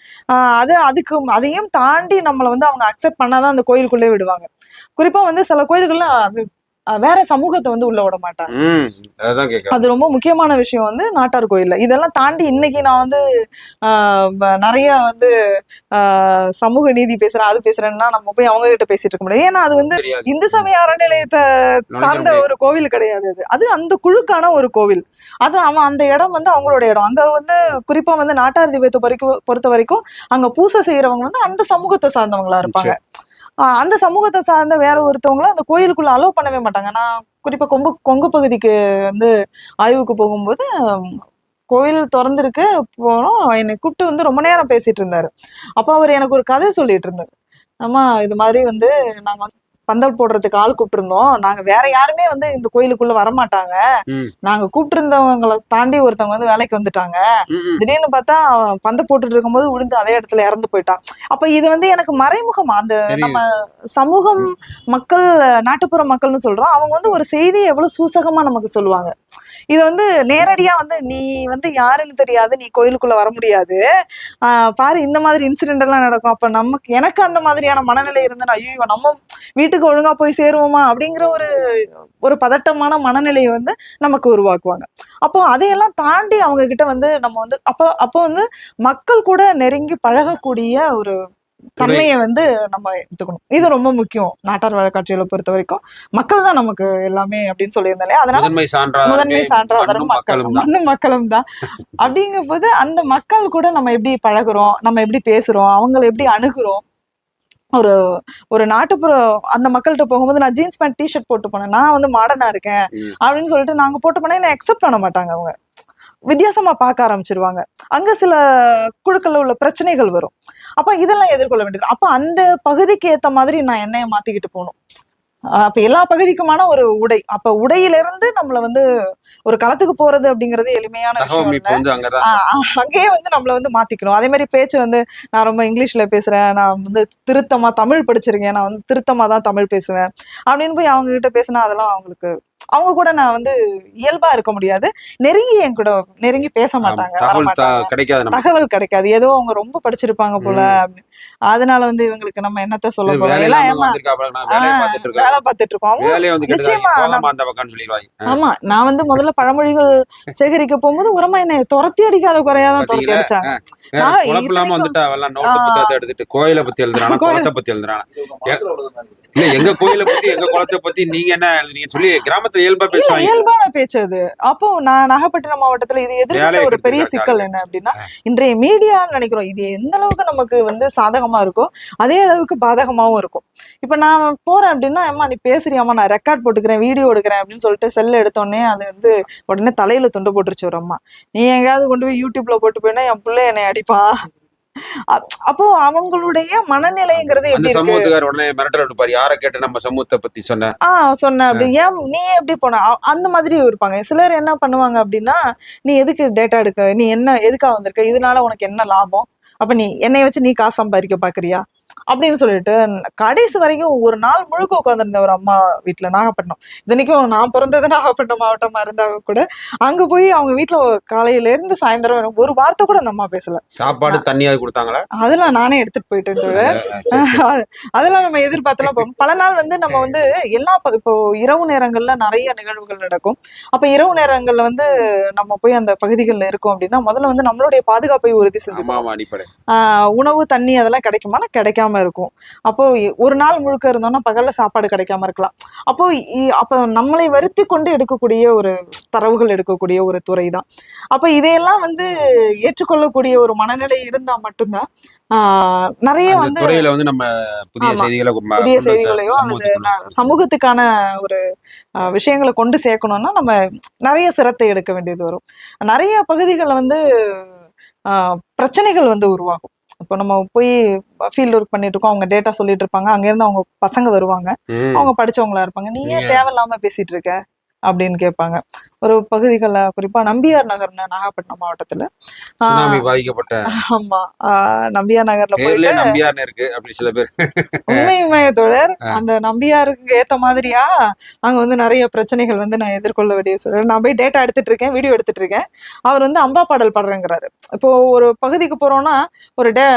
அதையும் தாண்டி நம்மளை வந்து அவங்க அக்செப்ட் பண்ணாதான் அந்த கோயிலுக்குள்ளே விடுவாங்க. குறிப்பா வந்து சில கோயில்கள்ல வேற சமூகத்தை வந்து உள்ள விட மாட்டாங்க. அது ரொம்ப முக்கியமான விஷயம் வந்து நாட்டார் கோயில்ல. இதெல்லாம் தாண்டி இன்னைக்கு நான் வந்து நிறைய வந்து சமூக நீதி பேசுறேன், அது பேசுறேன்னா நம்ம போய் அவங்க கிட்ட பேசிட்டு இருக்க முடியாது. ஏன்னா அது வந்து இந்து சமய அறநிலையத்தை சார்ந்த ஒரு கோவில் கிடையாது. அது அந்த குழுக்கான ஒரு கோவில். அது அந்த இடம் வந்து அவங்களோட இடம். அங்க வந்து குறிப்பா வந்து நாட்டார் தெய்வத்தை பொறுத்த வரைக்கும் அங்க பூசை செய்யறவங்க வந்து அந்த சமூகத்தை சார்ந்தவங்களா இருப்பாங்க. அந்த சமூகத்தை சார்ந்த வேற ஒருத்தவங்களும் அந்த கோயிலுக்குள்ள அலோவ் பண்ணவே மாட்டாங்க. நான் குறிப்பா கொங்கு பகுதிக்கு வந்து ஆய்வுக்கு போகும்போது கோயில் திறந்திருக்கு போனோம், என்னை கூப்பிட்டு வந்து ரொம்ப நேரம் பேசிட்டு இருந்தாரு. அப்ப அவர் எனக்கு ஒரு கதை சொல்லிட்டு இருந்தாரு. ஆமா, இது மாதிரி வந்து நாங்க வந்து பந்தல் போடுறதுக்கு ஆள் கூப்பிட்டு இருந்தோம், நாங்க வேற யாருமே வந்து இந்த கோயிலுக்குள்ள வரமாட்டாங்க, நாங்க கூப்பிட்டு இருந்தவங்களை தாண்டி ஒருத்தவங்க வந்து வேலைக்கு வந்துட்டாங்க, திடீர்னு பார்த்தா பந்த போட்டுட்டு இருக்கும்போது விழுந்து அதே இடத்துல இறந்து போயிட்டான். அப்ப இது வந்து எனக்கு மறைமுகமா அந்த நம்ம சமூகம் மக்கள் நாட்டுப்புற மக்கள்னு சொல்றோம், அவங்க வந்து ஒரு செய்தியை எவ்வளவு சூசகமா நமக்கு சொல்லுவாங்க. இது வந்து நேரடியா வந்து நீ வந்து யாருன்னு தெரியாது, நீ கோயிலுக்குள்ள வர முடியாது, பாரு இந்த மாதிரி இன்சிடென்ட் எல்லாம் நடக்கும். அப்ப எனக்கு அந்த மாதிரியான மனநிலை இருந்தா ஐயோ நம்ம வீட்டுக்கு ஒழுங்கா போய் சேருவோமா அப்படிங்கிற ஒரு பதட்டமான மனநிலையை வந்து நமக்கு உருவாக்குவாங்க. அப்போ அதையெல்லாம் தாண்டி அவங்க கிட்ட வந்து நம்ம வந்து அப்போ வந்து மக்கள் கூட நெருங்கி பழகக்கூடிய ஒரு தன்மையை வந்து நம்ம எடுத்துக்கணும். இது ரொம்ப முக்கியம். நாட்டார் வழக்காட்சிகளை பொறுத்த வரைக்கும் மக்கள் தான் நமக்கு எல்லாமே அப்படின்னு சொல்லியிருந்தாலே, அதனால முதன்மை சான்றாதரும் மக்களும் தான். அப்படிங்கும் போது அந்த மக்கள் கூட நம்ம எப்படி பழகுறோம், நம்ம எப்படி பேசுறோம், அவங்களை எப்படி அணுகுறோம், ஒரு ஒரு நாட்டுப்புற அந்த மக்கள்கிட்ட போகும்போது நான் ஜீன்ஸ் பேண்ட் டிஷர்ட் போட்டு போனேன், நான் வந்து மாடர்னா இருக்கேன் ம். அப்படின்னு சொல்லிட்டு நாங்க போட்டு போனா என்ன அக்செப்ட் பண்ண மாட்டாங்க. அவங்க வித்தியாசமா பார்க்க ஆரம்பிச்சிருவாங்க. அங்க சில குழுக்கள்ல உள்ள பிரச்சனைகள் வரும். அப்ப இதெல்லாம் எதிர்கொள்ள வேண்டியது. அப்ப அந்த பகுதிக்கு ஏத்த மாதிரி நான் என்னைய மாத்திக்கிட்டு போகணும். அப்ப எல்லா பகுதிக்குமான ஒரு உடை. அப்ப உடையிலிருந்து நம்மள வந்து ஒரு களத்துக்கு போறது அப்படிங்கிறது எளிமையான விஷயம் இல்ல. தகவமைப்பு வந்து அங்கதான். அங்கேயே வந்து நம்மள வந்து மாத்திக்கணும். அதே மாதிரி பேச்சு வந்து நான் ரொம்ப இங்கிலீஷ்ல பேசுறேன், நான் வந்து திருத்தமா தமிழ் படிச்சிருக்கேன், நான் வந்து திருத்தமா தான் தமிழ் பேசுவேன் அப்படின்னு போய் அவங்க கிட்ட பேசினா அதெல்லாம் அவங்களுக்கு அவங்க கூட நான் வந்து இயல்பா இருக்க முடியாது. என் கூட நெருங்கி பேச மாட்டாங்க, வர தகவல் மாட்டாங்க. கிடைக்காது நமக்கு. தகவல் கிடைக்காது. ஏதோ அவங்க ரொம்ப படிச்சிருப்பாங்க போல ம். அப்படின்னு. அதனால வந்து இவங்களுக்கு நம்ம என்னத்த சொல்ல இது போறோம்? வேலை எல்லாம் இல்லாம ஏமா வந்திருக்காப்புல, நான் வேலையை பார்த்துட்டு இருக்கேன். வேலை பார்த்துட்டு இருக்கோம். அவங்க வேலையை வந்து நிச்சயமா கெடுக்காதீங்க, போகாம அந்த பக்கம்னு சொல்லிடுவாங்க. ஆமா. நான் வந்து முதல்ல பழமொழிகள் சேகரிக்க போகும்போது உரமா என்னை துரத்தி அடிக்காத குறையாதான் துரத்தி பாத்தீங்களா? அடிச்சாங்க. வேற நான் குழப்பம் இல்லாம இத்தனைக்கும் வந்துட்டா அவெல்லாம் நோட்டு ஆஹ் புத்தகத்தை எடுத்துட்டு கோயிலை பத்தி எழுதுறானா, கோயில் குளத்தை பத்தி எழுதுறானா. இல்ல, எங்க கோயிலை பத்தி எங்க குளத்தை பத்தி நீங்க என்ன எழுதுறீங்கன்னு சொல்லி கிராமத்துல இயல்பா இல்ல பேசுவாங்க. இயல்பான பேச்சு அது. அப்போ நான் நாகப்பட்டினம் மாவட்டத்துல இது எதிர்கொண்ட வேலையை ஒரு பெரிய கெடுத்துருக்காங்க சிக்கல் ஆளுங்க. என்ன அப்படின்னா, இன்றைய மீடியான்னு நினைக்கிறோம். இது எந்த அளவுக்கு நமக்கு வந்து சாதகமா இருக்கோ, அதே அளவுக்கு பாதகமாவும் இருக்கும். இப்ப நான் போறேன் அப்படின்னா, "அம்மா நீ பேசுறியாம்மா, நான் ரெக்கார்ட் போட்டுக்கிறேன், வீடியோ எடுக்கிறேன்" அப்படின்னு சொல்லிட்டு செல்ல எடுத்தோடனே அது வந்து உடனே தலையில துண்டு போட்டுருச்சு ஒரு அம்மா. "நீ எங்கேயாவது கொண்டு போய் யூடியூப்ல போட்டு போயினா என் புள்ள என்னை அடிப்பான்." அப்போ அவங்களுடைய மனநிலைங்கிறது அந்த எப்படி இருக்கு? சமூகத்துக்கார உடனே மிரட்டல் விடுப்பாரு, யாரை கேட்டு நம்ம சமூகத்தை பத்தி சொன்ன. சொன்னேன் அப்படி. "ஏன் நீ ஏன் எப்படி போன?" அந்த மாதிரி இருப்பாங்க. சிலர் என்ன பண்ணுவாங்க அப்படின்னா, "நீ எதுக்கு டேட்டா எடுக்க? நீ என்ன எதுக்காக வந்திருக்க? இதனால உனக்கு என்ன லாபம்? அப்ப நீ என்னைய வச்சு நீ காசு சம்பாதிக்க பார்க்கிறியா?" அப்படின்னு சொல்லிட்டு கடைசி வரைக்கும் ஒரு நாள் முழுக்க உட்கார்ந்திருந்தேன் ஒரு அம்மா வீட்ல, நாகப்பட்டினம். இத்தனைக்கும் நான் பிறந்தது நாகப்பட்டினம் மாவட்டமா இருந்தா கூட, அங்க போய் அவங்க வீட்ல காலையில இருந்து சாயந்தரம் வரை ஒரு வார்த்தை கூட அந்த அம்மா பேசல. சாப்பாடு தண்ணியாவது கொடுத்தாங்களா? அதெல்லாம் நானே எடுத்துட்டு போயிட்டேன் தோழர். சரி, சரி. அதெல்லாம் நம்ம எதிர்பார்த்தெல்லாம் போகும். பல நாள் வந்து நம்ம வந்து இப்போ இரவு நேரங்கள்ல நிறைய நிகழ்வுகள் நடக்கும். அப்ப இரவு நேரங்கள்ல வந்து நம்ம போய் அந்த பகுதிகள்ல இருக்கோம் அப்படின்னா, முதல்ல வந்து நம்மளுடைய பாதுகாப்பை உறுதி ஆமா செஞ்சுக்கணும். ஆமா, அடிப்படை. உணவு, தண்ணி அதெல்லாம் கிடைக்குமானா கிடைக்காம இருக்கும். அப்போ ஒரு நாள் முழுக்க இருந்தோம்னா பகல்ல சாப்பாடு கிடைக்காம இருக்கலாம். அப்போ அப்ப நம்மளை வருத்திக் கொண்டு எடுக்கக்கூடிய ஒரு தரவுகள் எடுக்கக்கூடிய ஒரு துறைதான். அப்ப இதையெல்லாம் வந்து ஏற்றுக்கொள்ளக்கூடிய ஒரு மனநிலை இருந்தா மட்டும்தான் நிறைய அந்த வந்து துறையில வந்து நம்ம புதிய ஆமா செய்திகளை புதிய செய்திகளையோ அல்லது சமூகத்துக்கு சமூகத்துக்கான ஒரு விஷயங்களை கொண்டு சேர்க்கணும்னா நம்ம நிறைய சிரத்தை எடுக்க வேண்டியது வரும். நிறைய பகுதிகளில் வந்து பிரச்சனைகள் வந்து உருவாகும். இப்போ நம்ம போய் ஃபீல்ட் ஒர்க் பண்ணிட்டு இருக்கோம், அவங்க டேட்டா சொல்லிட்டு இருப்பாங்க, அங்க இருந்து அவங்க பசங்க வருவாங்க, அவங்க படிச்சவங்களா இருப்பாங்க. நீ ஏன் தேவையில்லாம பேசிட்டு இருக்க அப்படின்னு கேட்பாங்க. ஒரு பகுதிகள்ல குறிப்பா நம்பியார் நகர்னு நாகப்பட்டினம் மாவட்டத்துல சுனாமி பாதிக்கப்பட்ட. ஆமா நம்பியார் நகர்ல பேர்லயே போயிட்டு நம்பியார்னு இருக்கு அப்படி சில பேர். உண்மையுமே தோழர், அந்த நம்பியாருக்கு ஏத்த மாதிரியா அங்க வந்து நிறைய பிரச்சனைகள் வந்து நான் எதிர்கொள்ள வேண்டிய சூழல். நான் போய் டேட்டா எடுத்துட்டு இருக்கேன், வீடியோ எடுத்துட்டு இருக்கேன். அவர் வந்து அம்பா பாடல் பாடுறேங்கிறாரு. இப்போ ஒரு பகுதிக்கு போறோம்னா ஒரு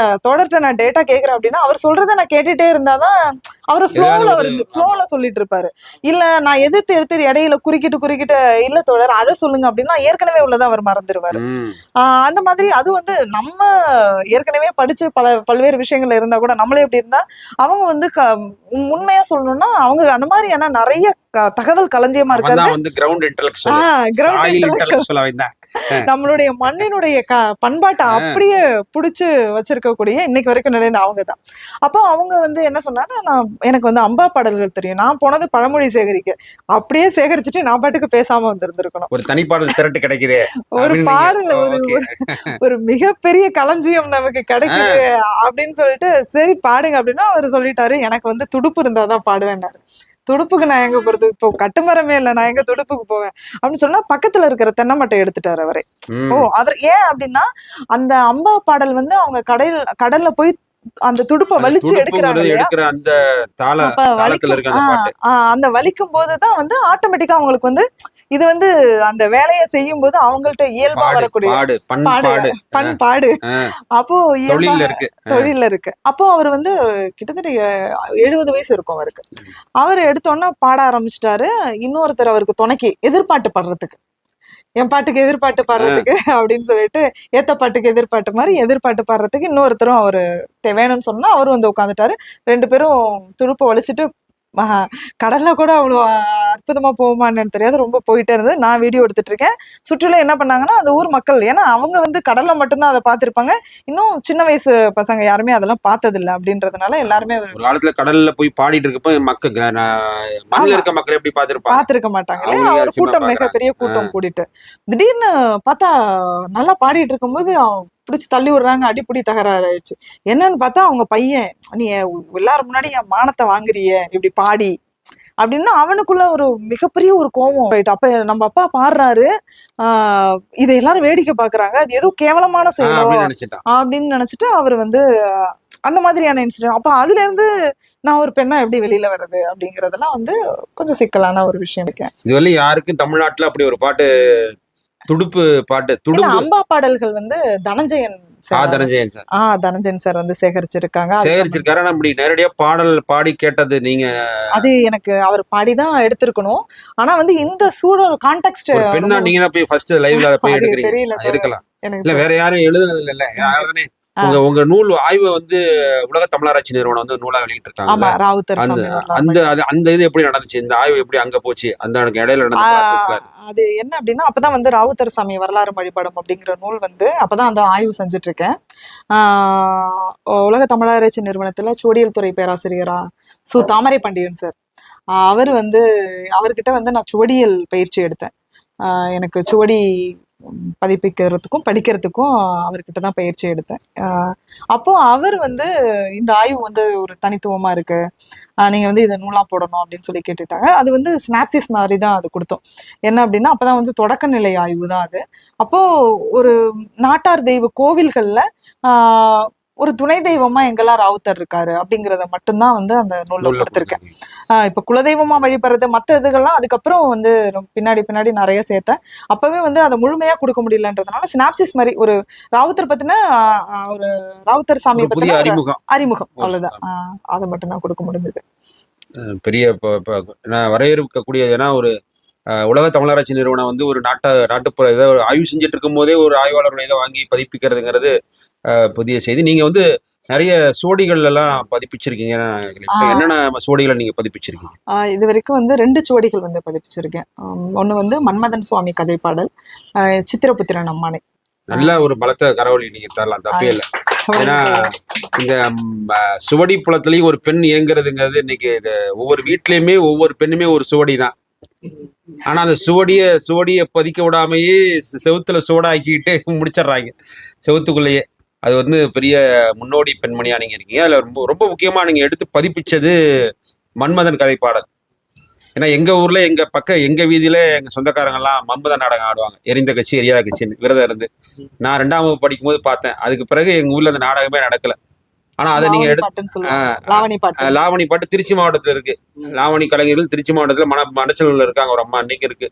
தோழர்கிட்ட நான் டேட்டா கேட்கிறேன் அப்படின்னா அவர் சொல்றதை நான் கேட்டுட்டே இருந்தாதான் அவரு ஃப்ளோல சொல்லிட்டு இருப்பாரு. இல்ல நான் எதிர்த்து எடுத்து இடையில குறுக்கிட்டு இல்ல தோழர் அதை சொல்லுங்க அப்படின்னா ஏற்கனவே உள்ளதை அவர் மறந்துடுவாரு. அந்த மாதிரி அது வந்து நம்ம ஏற்கனவே படிச்சு பல்வேறு விஷயங்கள்ல இருந்தா கூட நம்மளே எப்படி இருந்தா அவங்க வந்து உண்மையா சொல்லணும்னா அவங்க அந்த மாதிரியான நிறைய தகவல் களஞ்சியமா இருக்கிறது. நம்மளுடைய மண்ணினுடைய பண்பாட்டை அப்படியே புடிச்சு வச்சிருக்கக்கூடிய இன்னைக்கு வரைக்கும் நிலையில அவங்கதான். அப்போ அவங்க வந்து என்ன சொன்னாரு, எனக்கு வந்து அம்பா பாடல்கள் தெரியும், நான் போனது பழமொழி சேகரிக்க, அப்படியே சேகரிச்சுட்டு நான் பாட்டுக்கு பேசாம வந்திருந்திருக்கணும். ஒரு தனிப்பாடல் திரட்டு கிடைக்குது, ஒரு பாடல் ஒரு மிகப்பெரிய களஞ்சியம் நமக்கு கிடைக்குது அப்படின்னு சொல்லிட்டு சரி பாடுங்க அப்படின்னா அவர் சொல்லிட்டாரு, எனக்கு வந்து துடுப்பு இருந்தாதான் பாடுவேன்னாரு. துடுப்புக்கு நான் எங்க போறது, இப்போ கட்டுமரமே இல்ல, நான் எங்க துடுப்புக்கு போவேன் அப்படின்னு சொன்னா பக்கத்துல இருக்கிற தென்னை மட்டை எடுத்துட்டாரு அவரே. அவர் ஏன் அப்படின்னா அந்த அம்பா பாடல் வந்து அவங்க கடல்ல போய் அந்த துடுப்பை வலிச்சு எடுக்கிறாங்க. அந்த வலிக்கும் போதுதான் வந்து ஆட்டோமேட்டிக்கா அவங்களுக்கு வந்து இது வந்து அந்த வேலையை செய்யும் போது அவங்கள்ட்ட இயல்பா வரக்கூடிய பண்பாடு அப்போ தொழில இருக்கு. அப்போ அவர் வந்து கிட்டத்தட்ட 70 வயசு இருக்கும் அவருக்கு. அவர் எடுத்தோன்னா பாட ஆரம்பிச்சிட்டாரு. இன்னொருத்தர் அவருக்கு துணைக்கு எதிர்பாட்டு பாடுறதுக்கு, என் பாட்டுக்கு எதிர்பாட்டு பாடுறதுக்கு அப்படின்னு சொல்லிட்டு ஏத்த பாட்டுக்கு எதிர்பாட்டு மாதிரி எதிர்பாட்டு பாடுறதுக்கு இன்னொருத்தரும் அவரு வேணும்னு சொன்னா அவரும் வந்து உட்காந்துட்டாரு. 2 பேரும் துடுப்பை வலிச்சுட்டு கடல்ல கூட அவ்வளவு அற்புதமா போகுமான்னு தெரியாது, ரொம்ப போயிட்டே இருந்தது. நான் வீடியோ எடுத்துட்டு இருக்கேன். சுற்றுலா என்ன பண்ணாங்கன்னா, அந்த ஊர் மக்கள், ஏன்னா அவங்க வந்து கடல்ல மட்டும்தான் அதை பார்த்திருப்பாங்க. இன்னும் சின்ன வயசு பசங்க யாருமே அதெல்லாம் பார்த்ததில்ல அப்படின்றதுனால எல்லாருமே ஒரு காலத்துல கடல்ல போய் பாடிட்டு இருக்கப்ப மண்ணில் ஆமா இருக்க மக்கள் எப்படி பார்த்திருப்பாங்க, பார்த்திருக்க மாட்டாங்க இல்லையா? அவங்களே ஒரு அதிசயமா கூட்டம், பாக்குறாங்க. மிகப்பெரிய கூட்டம் கூடிட்டு திடீர்னு பார்த்தா நல்லா பாடிட்டு இருக்கும்போது பிடிச்சி தள்ளி விடுறாங்க, அடிப்புடி தகராறு ஆயிடுச்சு. என்னன்னு பார்த்தா அவங்க பையன், நீ எல்லாரும் முன்னாடி என் மானத்தை வாங்குறிய இப்படி பாடி அப்படின்னு அவனுக்குள்ள ஒரு மிகப்பெரிய ஒரு கோபம் போயிட்டு. அப்ப நம்ம அப்பா பாடுறாரு, இதை எல்லாரும் வேடிக்கை பாக்குறாங்க, அது ஏதோ கேவலமான செயலோ அப்படின்னு நினைச்சிட்டான். அப்படின்னு நினைச்சிட்டு அவர் வந்து அந்த மாதிரியான இன்சிடென்ட். அப்ப அதுல இருந்து நான் ஒரு பெண்ணா எப்படி வெளியில வர்றது அப்படிங்கறதெல்லாம் வந்து கொஞ்சம் சிக்கலான ஒரு விஷயம் இருக்கேன். இதுவரை யாருக்கும் தமிழ்நாட்டுல அப்படி ஒரு பாட்டு, துடுப்பு பாட்டு, இல்ல, துடுப்பு அம்பா பாடல்கள் வந்து Dhananjayan sir Dhananjayan sir Dhananjayan sir வந்து சேகரிச்சிருக்காங்க. சேகரிச்சிருக்காரு. ஆனா அப்படி நேரடியா பாடல் பாடி கேட்டது நீங்க, அது எனக்கு அவர் பாடிதான் எடுத்திருக்கணும். ஆனா வந்து இந்த சூழல் கான்டெக்ட் ஒரு பெண்ணா நீங்க தான் போய் ஃபர்ஸ்ட் லைவ்ல போய் அது எடுக்கிறீங்க. தெரியல சார் இருக்கலாம். எனக்கு. இல்ல வேற யாரும் எழுதுனது இல்ல. யாருதானே உங்க நூல் ஆய்வை வந்து உலக தமிழராட்சி நிறுவனம் வந்து நூலா வெளியிட்டு இருக்காங்க. ஆமா, ராவுத்தர் அந்த சாமி வரலாறு. அந்த இது எப்படி நடந்துச்சு, இந்த ஆய்வு எப்படி அங்க போச்சு, அந்த இடையில நடந்த ப்ராசஸ்ல? அது என்ன அப்படின்னா, அப்பதான் வந்து ராவுத்தர் சாமி வரலாறு வழிபடம் அப்படிங்கிற நூல் வந்து அப்பதான் அந்த ஆய்வு செஞ்சுட்டு இருக்கேன். உலக தமிழராட்சி நிறுவனத்துல சுவடியல் துறை பேராசிரியரா தாமரை பாண்டியன் சார், அவர் வந்து அவர்கிட்ட வந்து நான் சுவடியல் பயிற்சி எடுத்தேன். எனக்கு சுவடி பதிப்பிக்கிறதுக்கும் படிக்கிறதுக்கும் அவர்கிட்ட தான் பயிற்சி எடுத்தேன். அப்போ அவர் வந்து இந்த ஆய்வு வந்து ஒரு தனித்துவமா இருக்கு, நீங்க வந்து இதை நூலா போடணும் அப்படின்னு சொல்லி கேட்டுட்டாங்க. அது வந்து ஸ்னாப்சிஸ் மாதிரி தான் அது கொடுத்தோம். என்ன அப்படின்னா, அப்பதான் வந்து தொடக்க நிலை ஆய்வு தான் அது. அப்போ ஒரு நாட்டார் தெய்வ கோவில்கள்ல ஒரு துணை தெய்வமா எங்கெல்லாம் ராவுத்தர் இருக்காரு அப்படிங்கறத மட்டும்தான் வந்து அந்த நூல்ல கொடுத்திருக்கேன். இப்ப குலதெய்வமா வழிபடுறது மத்த இதுகள்லாம் அதுக்கப்புறம் வந்து பின்னாடி பின்னாடி நிறைய சேர்த்தேன். அப்பவே வந்து அதை முழுமையா கொடுக்க முடியலன்றதுனால சினாப்சிஸ் மாதிரி ஒரு ராவுத்தர் பத்தின ஒரு ராவுத்தர் சாமி பத்தின அறிமுகம் அவ்வளவுதான். அதை மட்டும்தான் கொடுக்க முடிஞ்சது. பெரிய நான் வரையறுக்கக்கூடிய, ஏன்னா ஒரு உலக தமிழராட்சி நிறுவனம் வந்து ஒரு நாட்டுப்புற இதை ஆய்வு செஞ்சுட்டு இருக்கும் போதே ஒரு ஆய்வாளருடைய இதை வாங்கி பதிப்பிக்கிறதுங்கிறது புதிய செய்தி. நீங்க வந்து நிறைய சுவடிகள் எல்லாம் பதிப்பிச்சிருக்கீங்க. என்னென்ன சுவடிகளை நீங்க பதிப்பிச்சிருக்கீங்க? இது வரைக்கும் வந்து 2 சுவடிகள் வந்து பதிப்பிச்சிருக்கேன். ஒண்ணு வந்து மன்மதன் சுவாமி கதைப்பாடல், சித்திரபுத்திரன் அம்மானை. நல்ல ஒரு பலத்த கரவொலி நீங்க தரலாம், தப்பே இல்லை. ஏன்னா இந்த சுவடி புலத்திலையும் ஒரு பெண் இயங்குறதுங்கிறது இன்னைக்கு ஒவ்வொரு வீட்லயுமே ஒவ்வொரு பெண்ணுமே ஒரு சுவடி தான். ஆனா அந்த சுவடிய பதிக்க விடாமையே செவுத்துல சோடாக்கிட்டு முடிச்சிடுறாங்க செவுத்துக்குள்ளேயே. அது வந்து பெரிய முன்னோடி பெண்மணியா நீங்க இருக்கீங்க. அதுல ரொம்ப ரொம்ப முக்கியமா நீங்க எடுத்து பதிப்பிச்சது மன்மதன் கதைப்பாடல். ஏன்னா எங்க ஊர்ல எங்க வீதியில எங்க சொந்தக்காரங்க எல்லாம் மன்மதன் நாடகம் ஆடுவாங்க, எரிந்த கட்சி எரியாத கட்சின்னு விரதம் இருந்து. நான் 2ஆம் வகுப்பு படிக்கும் போது பார்த்தேன். அதுக்கு பிறகு எங்க ஊர்ல அந்த நாடகமே நடக்கல. ஆனா அதை நீங்க லாவணி பாட்டு திருச்சி மாவட்டத்துல இருக்கு. லாவணி கலைஞர்கள் திருச்சி மாவட்டத்துல மணச்சலூர்ல இருக்காங்க, ஒரு அம்மா இன்னைக்கு இருக்கு.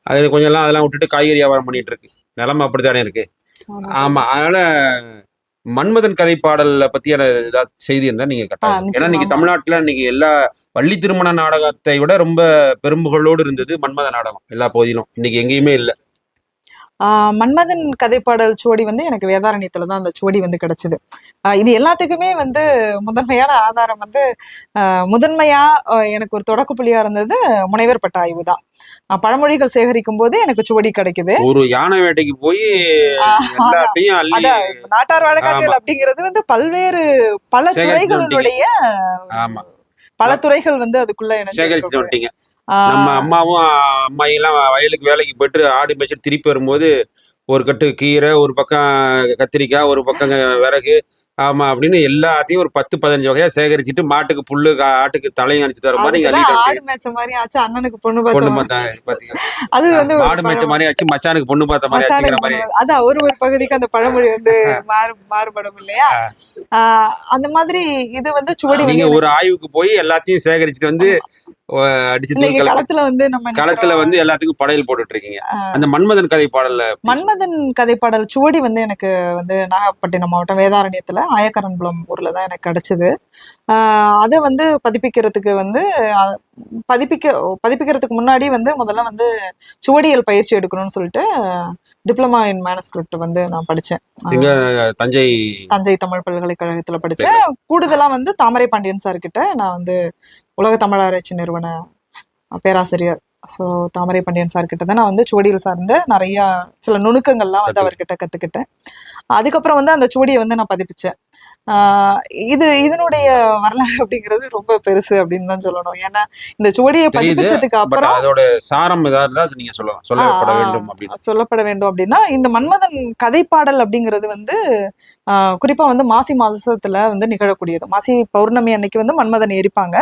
அது கொஞ்சம் எல்லாம் அதெல்லாம் விட்டுட்டு காய்கறி வியாபாரம் பண்ணிட்டு இருக்கு. நிலைமை அப்படித்தானே இருக்கு. ஆமா, அதனால மன்மதன் கதை பாடல்ல பத்தியான ஏதாவது செய்தி இருந்தா நீங்க கட்டாயம். ஏன்னா இன்னைக்கு தமிழ்நாட்டுல இன்னைக்கு எல்லா வள்ளி திருமண நாடகத்தை விட ரொம்ப பெரும்புகளோடு இருந்தது மன்மத நாடகம் எல்லா பகுதியிலும். இன்னைக்கு எங்கேயுமே இல்லை. மன்மதன் கதைப்பாடல் சுவடி வந்து எனக்கு வேதாரண்யத்துல தான் அந்த சுவடி வந்து கிடைச்சது. இது எல்லாத்துக்குமே வந்து முதன்மையான ஆதாரம் வந்து முதன்மையா எனக்கு ஒரு தொடக்க புள்ளியா இருந்தது முனைவர் பட்ட ஆய்வு தான். பழமொழிகள் சேகரிக்கும் போது எனக்கு சுவடி கிடைக்குது. ஒரு யானை வேட்டைக்கு போய் நாட்டார் வழக்காற்றல் அப்படிங்கிறது வந்து பல துறைகளுடைய பல துறைகள் வந்து அதுக்குள்ள சேகரிச்சுட்டு. நம்ம அம்மாவும் அம்மாயெல்லாம் வயலுக்கு வேலைக்கு போயிட்டு ஆடு மேய்ச்சிட்டு திருப்பி வரும்போது ஒரு கட்டு கீரை, ஒரு பக்கம் கத்திரிக்காய், ஒரு பக்கம் விறகு, ஆமா அப்படின்னு எல்லாத்தையும் ஒரு 10-15 வகையா சேகரிச்சுட்டு மாட்டுக்கு புல்லு, ஆட்டுக்கு தலையும் அடிச்சுட்டு வர மாதிரி ஆடு மேய்ச்ச மாதிரி ஆச்சு, அண்ணனுக்கு பொண்ணு பார்த்தேன். அது வந்து ஆடு மேய்ச்ச மாதிரி ஆச்சு, மச்சானுக்கு பொண்ணு பார்த்த மாதிரி ஆச்சுங்கிற மாதிரி. அதான் ஒரு பகுதிக்கு அந்த பழமொழி வந்து மாறுபடும் இல்லையா? அந்த மாதிரி இது வந்து சுவடி. நீங்க ஒரு ஆய்வுக்கு போய் எல்லாத்தையும் சேகரிச்சுட்டு வந்து அடிச்சு களத்துல வந்து எல்லாத்துக்கும் படையல் போட்டுட்டு இருக்கீங்க. அந்த மன்மதன் கதை பாடல்ல மன்மதன் கதைப்பாடல் சுவடி வந்து எனக்கு வந்து நாகப்பட்டினம் மாவட்டம் வேதாரண்யத்துல ஆயக்கரன்புலம் ஊர்ல தான் எனக்கு கிடைச்சது. அதை வந்து பதிப்பிக்கிறதுக்கு வந்து பதிப்பிக்கிறதுக்கு முன்னாடி வந்து முதல்ல வந்து சுவடியல் பயிற்சி எடுக்கணும்னு சொல்லிட்டு டிப்ளமா இன் மேனஸ்கிரிப்ட் வந்து நான் படிச்சேன். தஞ்சை தமிழ் பல்கலைக்கழகத்துல படிச்சேன். கூடுதலா வந்து தாமரை பாண்டியன் சார் கிட்ட நான் வந்து உலக தமிழராட்சி நிறுவன பேராசிரியர் ஸோ தாமரை பாண்டியன் சார் கிட்ட தான் நான் வந்து சுவடியில் சார்ந்த நிறைய சில நுணுக்கங்கள்லாம் வந்து அவர்கிட்ட கற்றுக்கிட்டேன். அதுக்கப்புறம் வந்து அந்த சுவடியை வந்து நான் பதிப்பிச்சேன். இதனுடைய வரலாறு அப்படிங்கிறது ரொம்ப பெருசு அப்படின்னு தான் சொல்லணும். ஏன்னா இந்த சுவடியை பதிப்பிச்சதுக்கு அப்புறம் அதோட சாரம் ஏதாவது நீங்க சொல்லப்பட வேண்டும் அப்படின்னு சொல்லப்பட வேண்டும் அப்படின்னா, இந்த மன்மதன் கதைப்பாடல் அப்படிங்கிறது வந்து குறிப்பா வந்து மாசி மாசத்துல வந்து நிகழக்கூடியது. மாசி பௌர்ணமி அன்னைக்கு வந்து மன்மதன் எரிப்பாங்க.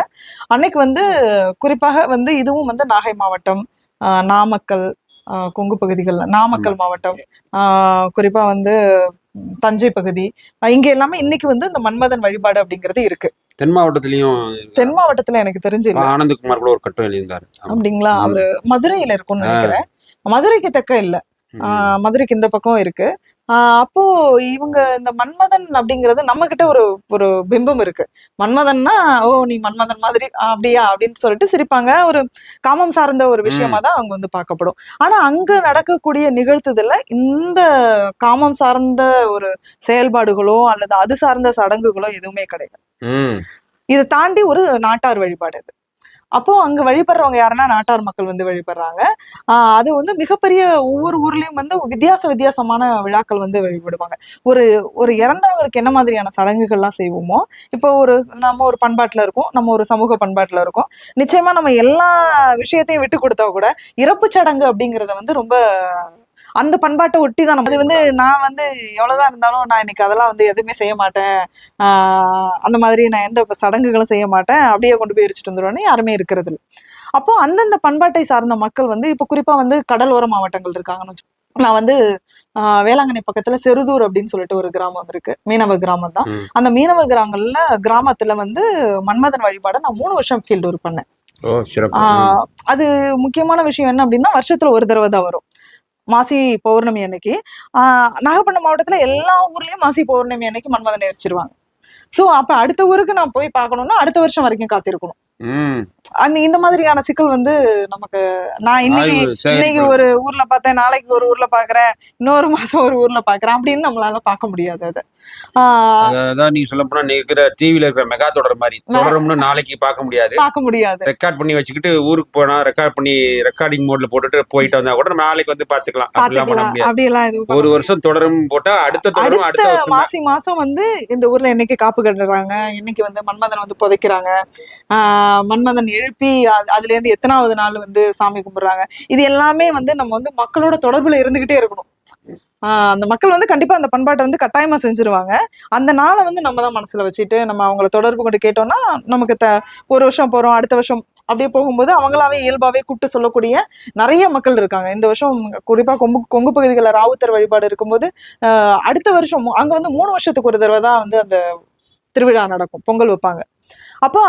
அன்னைக்கு வந்து குறிப்பாக வந்து இதுவும் வந்து நாகை மாவட்டம், நாமக்கல், கொங்கு பகுதிகள், நாமக்கல் மாவட்டம், குறிப்பா வந்து தஞ்சை பகுதி, இங்க எல்லாமே இன்னைக்கு வந்து இந்த மன்மதன் வழிபாடு அப்படிங்கிறது இருக்கு. தென் மாவட்டத்துல எனக்கு தெரிஞ்சு ஆனந்தகுமார் கூட ஒரு கட்டம் எழுதியிருந்தாரு அப்படிங்களா? அவரு மதுரையில இருக்கும்னு நினைக்கிறேன். மதுரைக்கு தக்க இல்ல, மதுரைக்கு இந்த பக்கம் இருக்கு. அப்போ இவங்க இந்த மன்மதன் அப்படிங்கிறது நம்ம கிட்ட ஒரு ஒரு பிம்பம் இருக்கு. மன்மதன்னா ஓ நீ மன்மதன் மாதிரி அப்படியா அப்படின்னு சொல்லிட்டு சிரிப்பாங்க. ஒரு காமம் சார்ந்த ஒரு விஷயமா தான் அவங்க வந்து பார்க்கப்படும். ஆனா அங்க நடக்கக்கூடிய நிகழ்த்துதல்ல இந்த காமம் சார்ந்த ஒரு செயல்பாடுகளோ அல்லது அது சார்ந்த சடங்குகளோ எதுவுமே கிடையாது. இதை தாண்டி ஒரு நாட்டார் வழிபாடு அது. அப்போ அங்க வழிபடுறவங்க யாருன்னா நாட்டார் மக்கள் வந்து வழிபடுறாங்க. அது வந்து மிகப்பெரிய ஒவ்வொரு ஊர்லயும் வந்து வித்தியாசமான விழாக்கள் வந்து வழிபடுவாங்க. ஒரு ஒரு இறந்தவங்களுக்கு என்ன மாதிரியான சடங்குகள்லாம் செய்வோமோ, இப்போ நம்ம ஒரு பண்பாட்டுல இருக்கோம், நம்ம ஒரு சமூக பண்பாட்டுல இருக்கோம். நிச்சயமா நம்ம எல்லா விஷயத்தையும் விட்டு கொடுத்தா கூட இறப்பு சடங்கு அப்படிங்கறத வந்து ரொம்ப அந்த பண்பாட்டை ஒட்டி தான் அது வந்து நான் வந்து எவ்வளவுதான் இருந்தாலும் நான் இன்னைக்கு அதெல்லாம் வந்து எதுவுமே செய்ய மாட்டேன், அந்த மாதிரி நான் எந்த சடங்குகளும் செய்ய மாட்டேன், அப்படியே கொண்டு போய் எரிச்சுட்டு வந்துருவேன்னு யாருமே இருக்கிறது இல்லை. அப்போ அந்தந்த பண்பாட்டை சார்ந்த மக்கள் வந்து இப்ப குறிப்பா வந்து கடலோர மாவட்டங்கள் இருக்காங்கன்னு நான் வந்து வேளாங்கண்ணி பக்கத்துல செருதூர் அப்படின்னு சொல்லிட்டு ஒரு கிராமம் இருக்கு, மீனவ கிராமம் தான். அந்த மீனவ கிராமத்துல வந்து மன்மதன் வழிபாட நான் 3 வருஷம் ஃபீல்டு ஒர்க் பண்ணேன். அது முக்கியமான விஷயம் என்ன அப்படின்னா, வருஷத்துல ஒரு தடவை தான் வரும் மாசி பௌர்ணமி அன்னைக்கு. நாகப்பட்டினம் மாவட்டத்துல எல்லா ஊர்லயும் மாசி பௌர்ணமி அன்னைக்கு மன்மதனை எரிச்சிருவாங்க. சோ அப்ப அடுத்த ஊருக்கு நான் போய் பார்க்கணும்னா அடுத்த வருஷம் வரைக்கும் காத்திருக்கணும். இந்த மாதிரியான சிக்கல் வந்து நமக்கு, நான் இன்னைக்கு ஒரு ஊர்ல பார்த்தேன், நாளைக்கு ஒரு ஊர்ல பாக்குறேன், இன்னொரு மாசம் ஒரு ஊர்ல பாக்குறேன் அப்படின்னு நம்மளால பார்க்க முடியாது. அது அதான் நீங்க சொல்ல போனா நீங்க டிவில இருக்கிற மெகா தொடர் மாதிரி தொடரும்னு நாளைக்கு பார்க்க முடியாது. ரெக்கார்ட் பண்ணி வச்சுக்கிட்டு ஊருக்கு போனா ரெக்கார்டிங் மோட்ல போட்டுட்டு போயிட்டு வந்தா கூட நம்ம நாளைக்கு வந்து பாத்துக்கலாம். அப்படியெல்லாம் ஒரு வருஷம் தொடரும் போட்டா அடுத்த தொடரும் அடுத்த மாசி மாசம் வந்து இந்த ஊர்ல என்னைக்கு காப்பு கட்டுறாங்க, இன்னைக்கு வந்து மன்மதன் வந்து புதைக்கிறாங்க, மன்மதன் எழுப்பி அதுல இருந்து எத்தனாவது நாள் வந்து சாமி கும்பிடுறாங்க, இது எல்லாமே வந்து நம்ம வந்து மக்களோட தொடர்புல இருந்துகிட்டே இருக்கணும். அந்த மக்கள் வந்து கண்டிப்பா அந்த பண்பாட்டை வந்து கட்டாயமா செஞ்சிருவாங்க. அந்த நாளை வந்து நம்ம தான் மனசுல வச்சுட்டு நம்ம அவங்கள தொடர்பு கொண்டு கேட்டோம்னா நமக்கு ஒரு வருஷம் போறோம், அடுத்த வருஷம் அப்படியே போகும்போது அவங்களாவே இயல்பாவே கூப்பிட்டு சொல்லக்கூடிய நிறைய மக்கள் இருக்காங்க. இந்த வருஷம் குறிப்பா கொங்கு பகுதிகளில் ராவுத்தர் வழிபாடு இருக்கும்போது அடுத்த வருஷம் அங்க வந்து 3 வருஷத்துக்கு ஒரு தடவை தான் வந்து அந்த திருவிழா நடக்கும், பொங்கல் வைப்பாங்க. அப்போ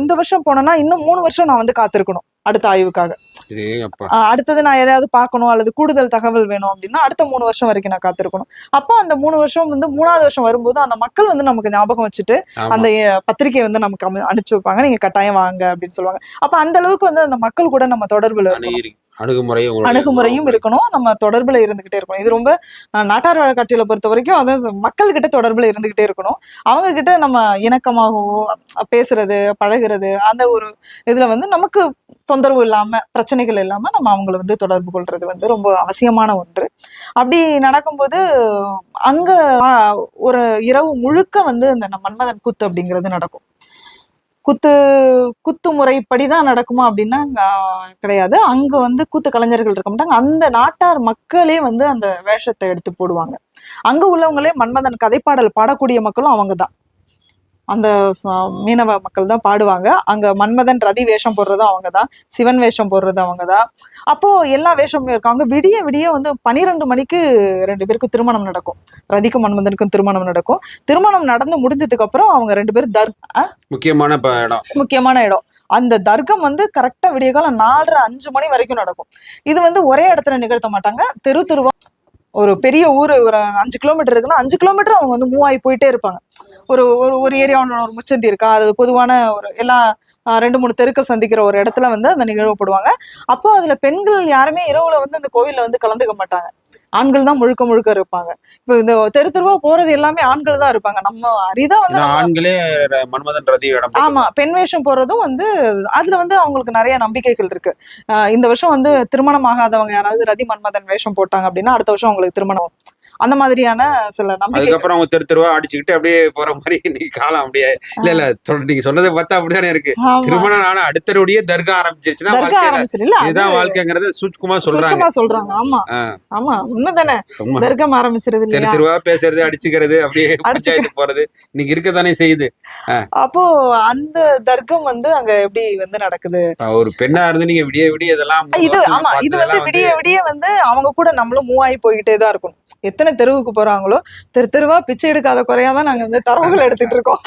இந்த வருஷம் போனோம்னா இன்னும் 3 வருஷம் நான் வந்து காத்திருக்கணும் அடுத்த ஆய்வுக்காக. அடுத்தது நான் எதாவது பார்க்கணும் அல்லது கூடுதல் தகவல் வேணும் அப்படின்னா அடுத்த 3 வருஷம் வரைக்கும் நான் காத்திருக்கணும். அப்போ அந்த 3 வருஷம் வந்து 3வது வருஷம் வரும்போது அந்த மக்கள் வந்து நமக்கு ஞாபகம் வச்சுட்டு அந்த பத்திரிகை வந்து நமக்கு அனுப்பிச்சு வைப்பாங்க, நீங்க கட்டாயம் வாங்க அப்படின்னு சொல்லுவாங்க. அப்ப அந்த அளவுக்கு வந்து அந்த மக்கள் கூட நம்ம தொடர்புல அணுகுமுறையும் இருக்கணும், நம்ம தொடர்புல இருந்துகிட்டே இருக்கணும். இது ரொம்ப நாட்டார் வழக்காட்சியில பொறுத்த வரைக்கும் அதான் மக்கள் கிட்ட தொடர்புல இருந்துகிட்டே இருக்கணும். அவங்க கிட்ட நம்ம இணக்கமாகவோ பேசுறது பழகுறது அந்த ஒரு இதுல வந்து நமக்கு தொந்தரவு இல்லாம பிரச்சனைகள் இல்லாம நம்ம அவங்களை வந்து தொடர்பு கொள்றது வந்து ரொம்ப அவசியமான ஒன்று. அப்படி நடக்கும்போது அங்க ஒரு இரவு முழுக்க வந்து இந்த மன்மதன் கூத்து அப்படிங்கிறது நடக்கும். குத்து முறைப்படிதான் நடக்குமா அப்படின்னா கிடையாது. அங்க வந்து கூத்து கலைஞர்கள் இருக்க மாட்டாங்க, அந்த நாட்டார் மக்களே வந்து அந்த வேஷத்தை எடுத்து போடுவாங்க. அங்க உள்ளவங்களே மன்மதன் கதைப்பாடல் பாடக்கூடிய மக்களும் அவங்கதான், அந்த மீனவ மக்கள் தான் பாடுவாங்க. அங்க மன்மதன் ரதி வேஷம் போடுறதும் அவங்கதான், சிவன் வேஷம் போடுறது அவங்கதான். அப்போ எல்லா வேஷமும் இருக்காங்க. விடிய விடிய வந்து 12 மணிக்கு 2 பேருக்கும் திருமணம் நடக்கும், ரதிக்கும் மன்மதனுக்கும் திருமணம் நடக்கும். திருமணம் நடந்து முடிஞ்சதுக்கு அப்புறம் அவங்க 2 பேரும் முக்கியமான இடம் அந்த தர்க்கம் வந்து கரெக்டா விடிய காலம் 4:30-5 மணி வரைக்கும் நடக்கும். இது வந்து ஒரே இடத்துல நிகழ்த்த மாட்டாங்க, தெருவா ஒரு பெரிய ஊரு ஒரு 5 கிலோமீட்டர் இருக்குன்னா 5 கிலோமீட்டர் அவங்க வந்து மூவ் ஆகி போயிட்டே இருப்பாங்க. ஒரு ஏரியாவோட ஒரு முச்சந்தி இருக்கா, அது பொதுவான ஒரு எல்லா 2-3 தெருக்கள் சந்திக்கிற ஒரு இடத்துல வந்து அந்த நிகழ்வு போடுவாங்க. அப்போ அதுல பெண்கள் யாருமே இரவுல வந்து அந்த கோவில்ல வந்து கலந்துக்க மாட்டாங்க. ஆண்கள் தான் முழுக்க முழுக்க இருப்பாங்க. இப்போ இந்த தெரு தெருவா போறது எல்லாமே ஆண்கள் தான் இருப்பாங்க. நம்ம அரிதா வந்து ஆண்களே மன்மதன் ரதி இடம் ஆமா பெண் வேஷம் போறதும் வந்து அதுல வந்து அவங்களுக்கு நிறைய நம்பிக்கைகள் இருக்கு. இந்த வருஷம் வந்து திருமணம் ஆகாதவங்க யாராவது ரதி மன்மதன் வேஷம் போட்டாங்க அப்படின்னா அடுத்த வருஷம் அவங்களுக்கு திருமணம் அந்த மாதிரியான சில நம்பிக்கை. அதுக்கப்புறம் அவங்க தெரு தெருவா அடிச்சுக்கிட்டு அப்படியே போற மாதிரி இன்னைக்கு காலம் அப்படியே இல்ல நீங்க சொன்னதை பார்த்தா அப்படிதானே இருக்கு. திருமணம் ஆனா அடுத்த நொடியே தர்கா ஆரம்பிச்சிருச்சுன்னா இதுதான் வாழ்க்கைங்கிறத சூட்சுமா சொல்றாங்க. ஆமா ஆமா உண்மைதானே. தர்கம் ஆரம்பிச்சிருது தெரு தெருவா பேசுறது அடிச்சுக்கிறது அப்படியே பஞ்சாயத்து போறது இன்னைக்கு இருக்கத்தானே செய்யுது. அப்போ அந்த தர்க்கம் வந்து அங்க எப்படி வந்து நடக்குது. ஒரு பெண்ணா இருந்து நீங்க விடிய விடிய இதெல்லாம் இது ஆமா இது வந்து விடிய விடிய வந்து அவங்க கூட நம்மளும் மூவ் ஆகி போய்கிட்டே தான் இருக்கும். எத்தனை தெருவுக்கு போறாங்களோ தெரு தெருவா பிச்சை எடுக்காத குறையாதான் நாங்க வந்து தரவுகள் எடுத்துட்டு இருக்கோம்.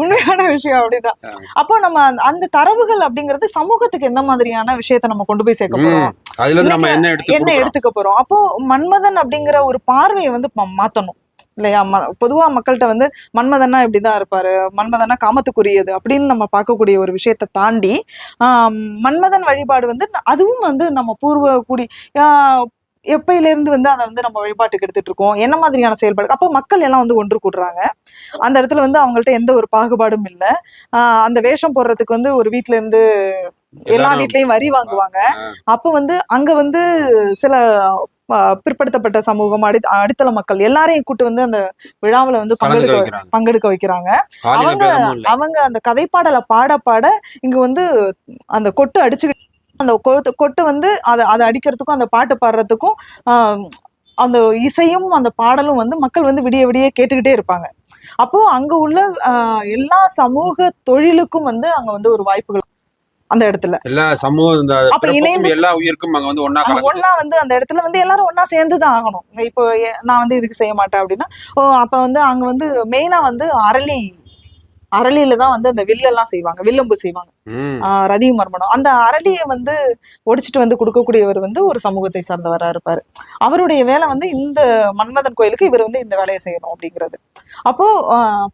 உண்மையான விஷயம் அப்படிதான். அப்போ நம்ம அந்த தரவுகள் அப்படிங்கிறது சமூகத்துக்கு எந்த மாதிரியான விஷயத்த நம்ம கொண்டு போய் சேர்க்க போறோம், என்ன எடுத்துக்க போறோம். அப்போ மன்மதன் அப்படிங்கிற ஒரு பார்வையை வந்து மாத்தணும் இல்லையா. பொதுவா மக்கள்கிட்ட வந்து மன்மதன்னா இப்படிதான் இருப்பாரு, மன்மதன்னா காமத்துக்குரியது அப்படின்னு நம்ம பார்க்கக்கூடிய ஒரு விஷயத்தை தாண்டி மன்மதன் வழிபாடு வந்து அதுவும் வந்து நம்ம பூர்வ கூடி எப்பயில இருந்து வந்து அதை வந்து நம்ம வழிபாட்டுக்கு எடுத்துட்டு இருக்கோம், என்ன மாதிரியான செயல்பாடு. அப்போ மக்கள் எல்லாம் வந்து ஒன்று கூடுறாங்க. அந்த இடத்துல வந்து அவங்கள்ட்ட எந்த ஒரு பாகுபாடும் இல்லை. அந்த வேஷம் போடுறதுக்கு வந்து ஒரு வீட்டுல இருந்து எல்லா வீட்லயும் வரி வாங்குவாங்க. அப்ப வந்து அங்க வந்து சில பிற்படுத்தப்பட்ட சமூகம் அடித்தள மக்கள் எல்லாரையும் கூட்டு வந்து அந்த விழாவில வந்து பங்கெடுக்க வைக்கிறாங்க. அவங்க அந்த கதைப்பாடலை பாட பாட இங்க வந்து அந்த கொட்டு அடிச்சுக்கிட்டு அந்த கொட்டு வந்து அதை அடிக்கிறதுக்கும் அந்த பாட்டு பாடுறதுக்கும் அந்த இசையும் அந்த பாடலும் வந்து மக்கள் வந்து விடிய விடிய கேட்டுக்கிட்டே இருப்பாங்க. அப்போ அங்க உள்ள எல்லா சமூக தொழிலுக்கும் வந்து அங்க வந்து ஒரு வாய்ப்புகள் அந்த இடத்துல எல்லா சமூகம் எல்லா உயிருக்கும் அங்க வந்து ஒன்னா வந்து அந்த இடத்துல வந்து எல்லாரும் ஒன்னா சேர்ந்துதான் ஆகணும். இப்போ நான் வந்து இதுக்கு செய்ய மாட்டேன் அப்படின்னா அப்ப வந்து அங்க வந்து மெயினா வந்து அரளியில தான் வந்து அந்த வில்லெல்லாம் செய்வாங்க, வில்லம்பு செய்வாங்க. ரதி மர்மனம் அந்த அரளியை வந்து ஒடிச்சிட்டு வந்து கொடுக்கக்கூடியவர் வந்து ஒரு சமூகத்தை சார்ந்தவரா இருப்பாரு. அவருடைய வேலை வந்து இந்த மன்மதன் கோயிலுக்கு இவர் வந்து இந்த வேலையை செய்யணும் அப்படிங்கிறது. அப்போ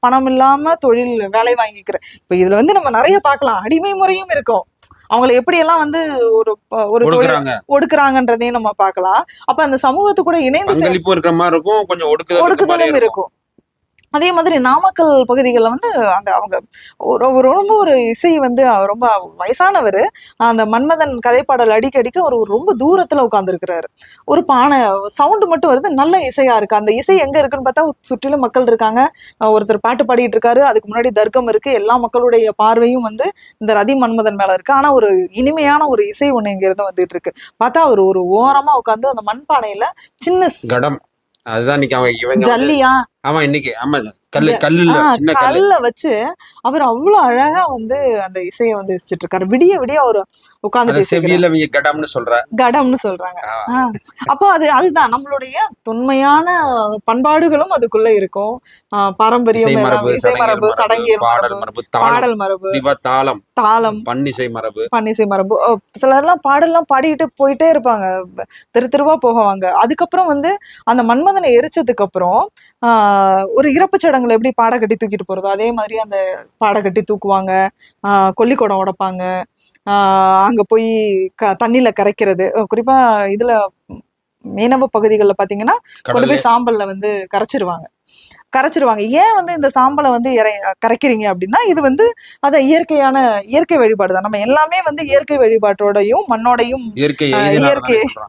பணம் இல்லாம தொழில் வேலை வாங்கிக்கிற இப்ப இதுல வந்து நம்ம நிறைய பார்க்கலாம். அடிமை முறையும் இருக்கும். அவங்களை எப்படி எல்லாம் வந்து ஒரு ஒடுக்குறாங்கன்றதையும் நம்ம பார்க்கலாம். அப்ப அந்த சமூகத்து கூட இணைந்து ஒடுக்குதலும் இருக்கும். அதே மாதிரி நாமக்கல் பகுதிகளில் வந்து அந்த அவங்க ரொம்ப ஒரு இசை வந்து ரொம்ப வயசானவர் அந்த மன்மதன் கதைப்பாடல் அடிக்க ஒரு ரொம்ப தூரத்துல உட்கார்ந்துருக்கிறாரு. ஒரு பானை சவுண்டு மட்டும் வருது, நல்ல இசையா இருக்கு. அந்த இசை எங்க இருக்குன்னு பார்த்தா சுற்றிலும் மக்கள் இருக்காங்க, ஒருத்தர் பாட்டு பாடிட்டு இருக்காரு, அதுக்கு முன்னாடி தர்க்கம் இருக்கு, எல்லா மக்களுடைய பார்வையும் வந்து இந்த ரதி மன்மதன் மேல இருக்கு. ஆனா ஒரு இனிமையான ஒரு இசை ஒண்ணு இங்க இருந்து வந்துட்டு இருக்கு. பார்த்தா அவர் ஒரு ஓரமா உட்காந்து அந்த மண்பானையில சின்ன கடம் அதுதான் ஜல்லியா ஆமா இன்னைக்கு ஆமா கல்லுல வச்சு அவர் அவ்வளவு அழகா வந்து அந்த இசையை வந்து இசைச்சிட்டு இருக்காரு. விடிய விடிய அவரு உட்கார்ந்து கடம்னு சொல்றாங்க. அப்போ அதுதான் நம்மளுடைய தொன்மையான பண்பாடுகளும் அதுக்குள்ள இருக்கும். பாரம்பரியம், இசை மரபு, சடங்கியல் மரபு, பாடல் மரபு, தாளம், பன்னிசை மரபு. சிலர்லாம் பாடல்லாம் பாடிட்டு போயிட்டே இருப்பாங்க, தெரு தெருவா போவாங்க. அதுக்கப்புறம் வந்து அந்த மன்மதனை எரிச்சதுக்கு அப்புறம் ஒரு இறப்பு சடங்குல எப்படி பாடை கட்டி தூக்கிட்டு போறதோ அதே மாதிரி அந்த பாடை கட்டி தூக்குவாங்க, கொல்லிக்குடம் உடைப்பாங்க, அங்க போய் தண்ணியில கரைக்கிறது. குறிப்பா இதுல மீனவ பகுதிகளில் பாத்தீங்கன்னா கொண்டு போய் சாம்பல்ல வந்து கரைச்சிருவாங்க. ஏன் வந்து இந்த சாம்பலை வந்து கரைக்கிறீங்க அப்படின்னா இது வந்து அத இயற்கை வழிபாடு தான். நம்ம எல்லாமே வந்து இயற்கை வழிபாட்டோடையும் மண்ணோடையும்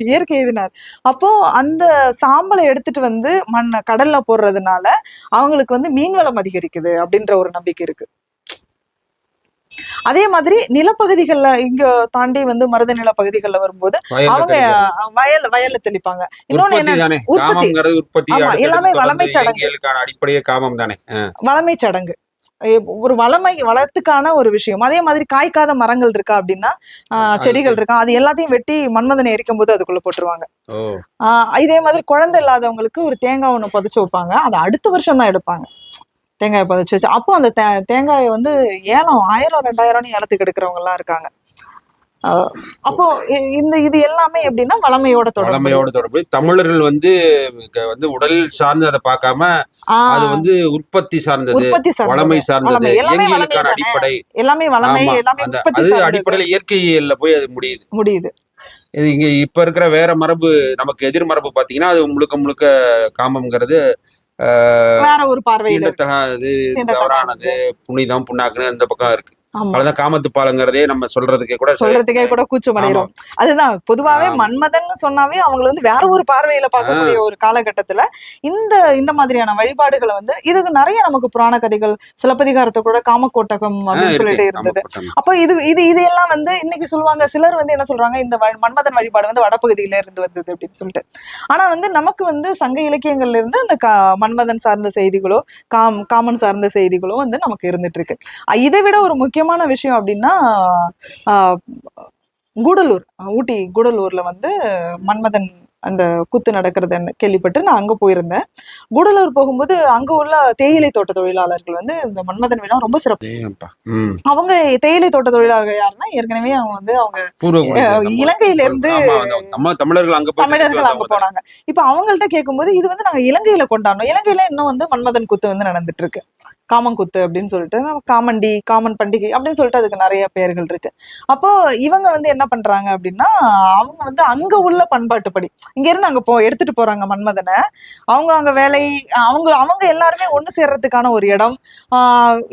இயற்கை எதினார். அப்போ அந்த சாம்பலை எடுத்துட்டு வந்து கடல்ல போடுறதுனால அவங்களுக்கு வந்து மீன்வளம் அதிகரிக்குது அப்படின்ற ஒரு நம்பிக்கை இருக்கு. அதே மாதிரி நிலப்பகுதிகள்ல இங்க தாண்டி வந்து மருத நில பகுதிகள்ல வரும்போது அவங்க வயல்ல தெளிப்பாங்க. இன்னொன்னு என்ன, உற்பத்தி எல்லாமே வளமை சடங்கு, அடிப்படையே காமம் தானே. வளமை சடங்கு ஒரு வளத்துக்கான ஒரு விஷயம். அதே மாதிரி காய்க்காத மரங்கள் இருக்கா அப்படின்னா செடிகள் இருக்கா, அது எல்லாத்தையும் வெட்டி மன்மதனை எரிக்கும் போது அதுக்குள்ள போட்டுருவாங்க. இதே மாதிரி குழந்தை இல்லாதவங்களுக்கு ஒரு தேங்காய் ஒண்ணு புதைச்சு வைப்பாங்க, அதை அடுத்த வருஷம் தான் எடுப்பாங்க. தேங்காயை புதைச்சு வச்சு அப்போ அந்த தேங்காயை வந்து ஏலம் 1000-2000 ஏலத்துக்கு எடுக்கிறவங்க எல்லாம் இருக்காங்க. அப்போ இது எல்லாமே எப்படின்னா வளமையோட தொடர்பு. தமிழர்கள் வந்து உடல் சார்ந்து அதை பார்க்காம அது வந்து உற்பத்தி சார்ந்தது, வளமை சார்ந்தது, அடிப்படை எல்லாமே வளமை, எல்லாமே அடிப்படையில இயற்கையில போய் அது முடியுது. இது இங்க இப்ப இருக்கிற வேற மரபு, நமக்கு எதிர் மரபு பாத்தீங்கன்னா அது முழுக்க முழுக்க காமம்ங்கிறது வேற ஒரு பார்வையில இருக்கு. தீண்டத்தகாதது, தீண்டத்தகாதது. தவறானது, புனிதம் புண்ணாக்குன்னு அந்த பக்கம் இருக்கு. ஆமா. அவ்வளவுதான் காமத்து பாலங்கிறதே நம்ம சொல்றதுக்கே கூட சொல்றதுக்கே கூட கூச்சம் ஆமா. அடைகிறோம். அதுதான் பொதுவாவே ஆமா. மன்மதன்னு சொன்னாவே அவங்கள வந்து வேற ஒரு பார்வையில பார்க்கக்கூடிய ஒரு காலகட்டத்துல இந்த இந்த மாதிரியான வழிபாடுகளை வந்து இதுக்கு நிறைய நமக்கு புராண கதைகள், சிலப்பதிகாரத்தை கூட காமக்கோட்டகம் அப்படின்னு இருக்கு. சொல்லிட்டு இருந்தது. அப்போ இது இது இது எல்லாம் வந்து இன்னைக்கு சொல்லுவாங்க, சிலர் வந்து என்ன சொல்றாங்க, இந்த மன்மதன் வழிபாடு வந்து வடபகுதியில இருந்து வந்தது அப்படின்னு சொல்லிட்டு. ஆனா வந்து நமக்கு வந்து சங்க இலக்கியங்கள்ல இருந்து அந்த மன்மதன் சார்ந்த செய்திகளோ காமன் சார்ந்த செய்திகளோ வந்து நமக்கு இருந்துட்டு இருக்கு. இதை விட ஒரு முக்கியமான விஷயம் அப்படின்னா கூடலூர், ஊட்டி கூடலூர்ல வந்து மன்மதன் அந்த கூத்து நடக்கிறது கேள்விப்பட்டு நான் அங்க போயிருந்தேன். கூடலூர் போகும்போது அங்க உள்ள தேயிலை தோட்ட தொழிலாளர்கள் வந்து இந்த மன்மதன் விழா ரொம்ப சிறப்பு. அவங்க தேயிலை தோட்ட தொழிலாளர்கள் யாருன்னா ஏற்கனவே அவங்க வந்து இலங்கையில இருந்து தமிழர்கள் அங்க போனாங்க. இப்ப அவங்கள்ட்ட கேட்கும்போது இது வந்து நாங்க இலங்கையில கொண்டாடணும், இலங்கையில இன்னும் வந்து மன்மதன் கூத்து வந்து நடந்துட்டு இருக்கு, காமங்குத்து அப்படின்னு சொல்லிட்டு, காமண்டி, காமன் பண்டிகை அப்படின்னு சொல்லிட்டு அதுக்கு நிறைய பெயர்கள் இருக்கு. அப்போ இவங்க வந்து என்ன பண்றாங்க அப்படின்னா, அவங்க வந்து அங்க உள்ள பண்பாட்டுப்படி இங்க இருந்து அங்க எடுத்துட்டு போறாங்க மன்மதனை. அவங்க அங்க வேலை, அவங்க எல்லாருமே ஒண்ணு சேர்றதுக்கான ஒரு இடம்,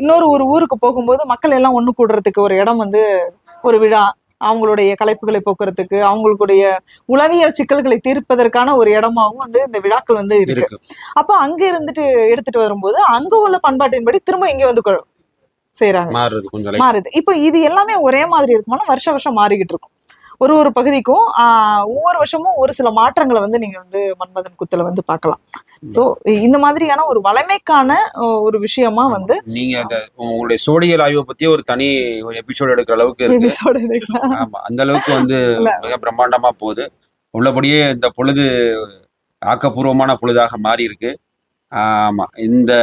இன்னொரு ஒரு ஊருக்கு போகும்போது மக்கள் எல்லாம் ஒண்ணு கூடுறதுக்கு ஒரு இடம் வந்து ஒரு விழா, அவங்களுடைய களைப்புகளை போக்குறதுக்கு, அவங்களுடைய உளவியல் சிக்கல்களை தீர்ப்பதற்கான ஒரு இடமாவும் வந்து இந்த விழாக்கள் வந்து இருக்கு. அப்ப அங்க இருந்துட்டு எடுத்துட்டு வரும்போது அங்க உள்ள பண்பாட்டின்படி திரும்ப இங்க வந்து செய்யறாங்க, மாறுது. இப்ப இது எல்லாமே ஒரே மாதிரி இருக்குமானா வருஷம் மாறிக்கிட்டு இருக்கும். ஒரு பகுதிக்கும் ஒவ்வொரு வருஷமும் ஒரு சில மாற்றங்களை வந்து நீங்க வந்து மன்மதன் குத்துல வந்து பார்க்கலாம். சோ இந்த மாதிரியான ஒரு வளமைக்கான ஒரு விஷயமா வந்து நீங்க உங்களுடைய சோடியல் ஆய்வை பத்தி ஒரு தனி எபிசோடு எடுக்கிற அளவுக்கு இருக்கு. ஆமா, அந்த அளவுக்கு வந்து மிக பிரம்மாண்டமா போகுது. உள்ளபடியே இந்த பொழுது ஆக்கப்பூர்வமான பொழுதாக மாறி இருக்கு. ஆமா, இந்த